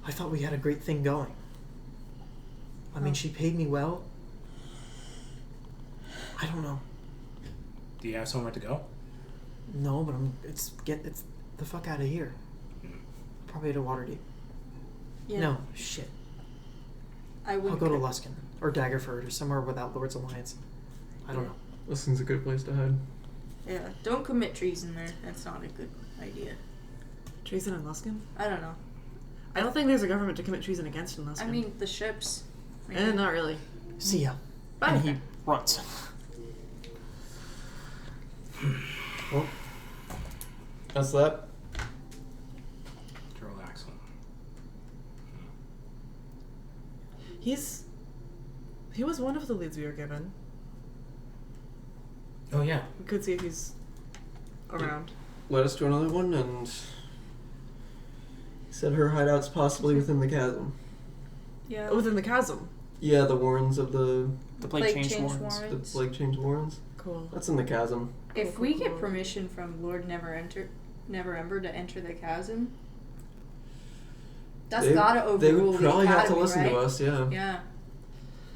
I thought we had a great thing going. I mean, she paid me well. I don't know. Do you have somewhere to go? No, but it's the fuck out of here. Probably to Waterdeep. Yeah. No, shit. I'll I'll go to Luskin or Daggerford or somewhere without Lord's Alliance. I don't know. Luskin's a good place to hide. Yeah, don't commit treason there. That's not a good idea. Treason in Luskin? I don't know. I don't think there's a government to commit treason against in Luskin. I mean, the ships. Not really. See ya. Bye. And he runs. Well, that's that. Droll Axel. He was one of the leads we were given. Oh, yeah. We could see if he's around. Led us to another one, and said her hideout's possibly within the chasm. Yeah. Within the chasm. Yeah, the Warrens of the Plague Change Warrens. the Plague Change Warrens. Cool. That's in the chasm. If we get permission from Lord Neverember to enter the chasm, that's gotta overrule They would probably the have academy, to listen right? to us, yeah. Yeah.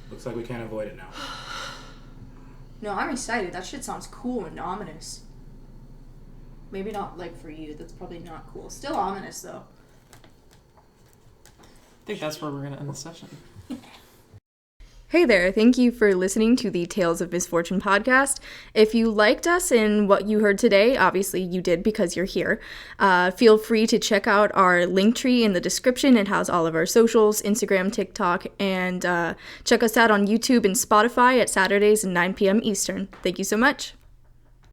Looks like we can't avoid it now. No, I'm excited. That shit sounds cool and ominous. Maybe not like for you. That's probably not cool. Still ominous though. I think that's where we're going to end the session. Hey there, thank you for listening to the Tales of Misfortune podcast. If you liked us and what you heard today, obviously you did because you're here, feel free to check out our link tree in the description. It has all of our socials, Instagram, TikTok, and check us out on YouTube and Spotify at Saturdays at 9 p.m. Eastern. Thank you so much.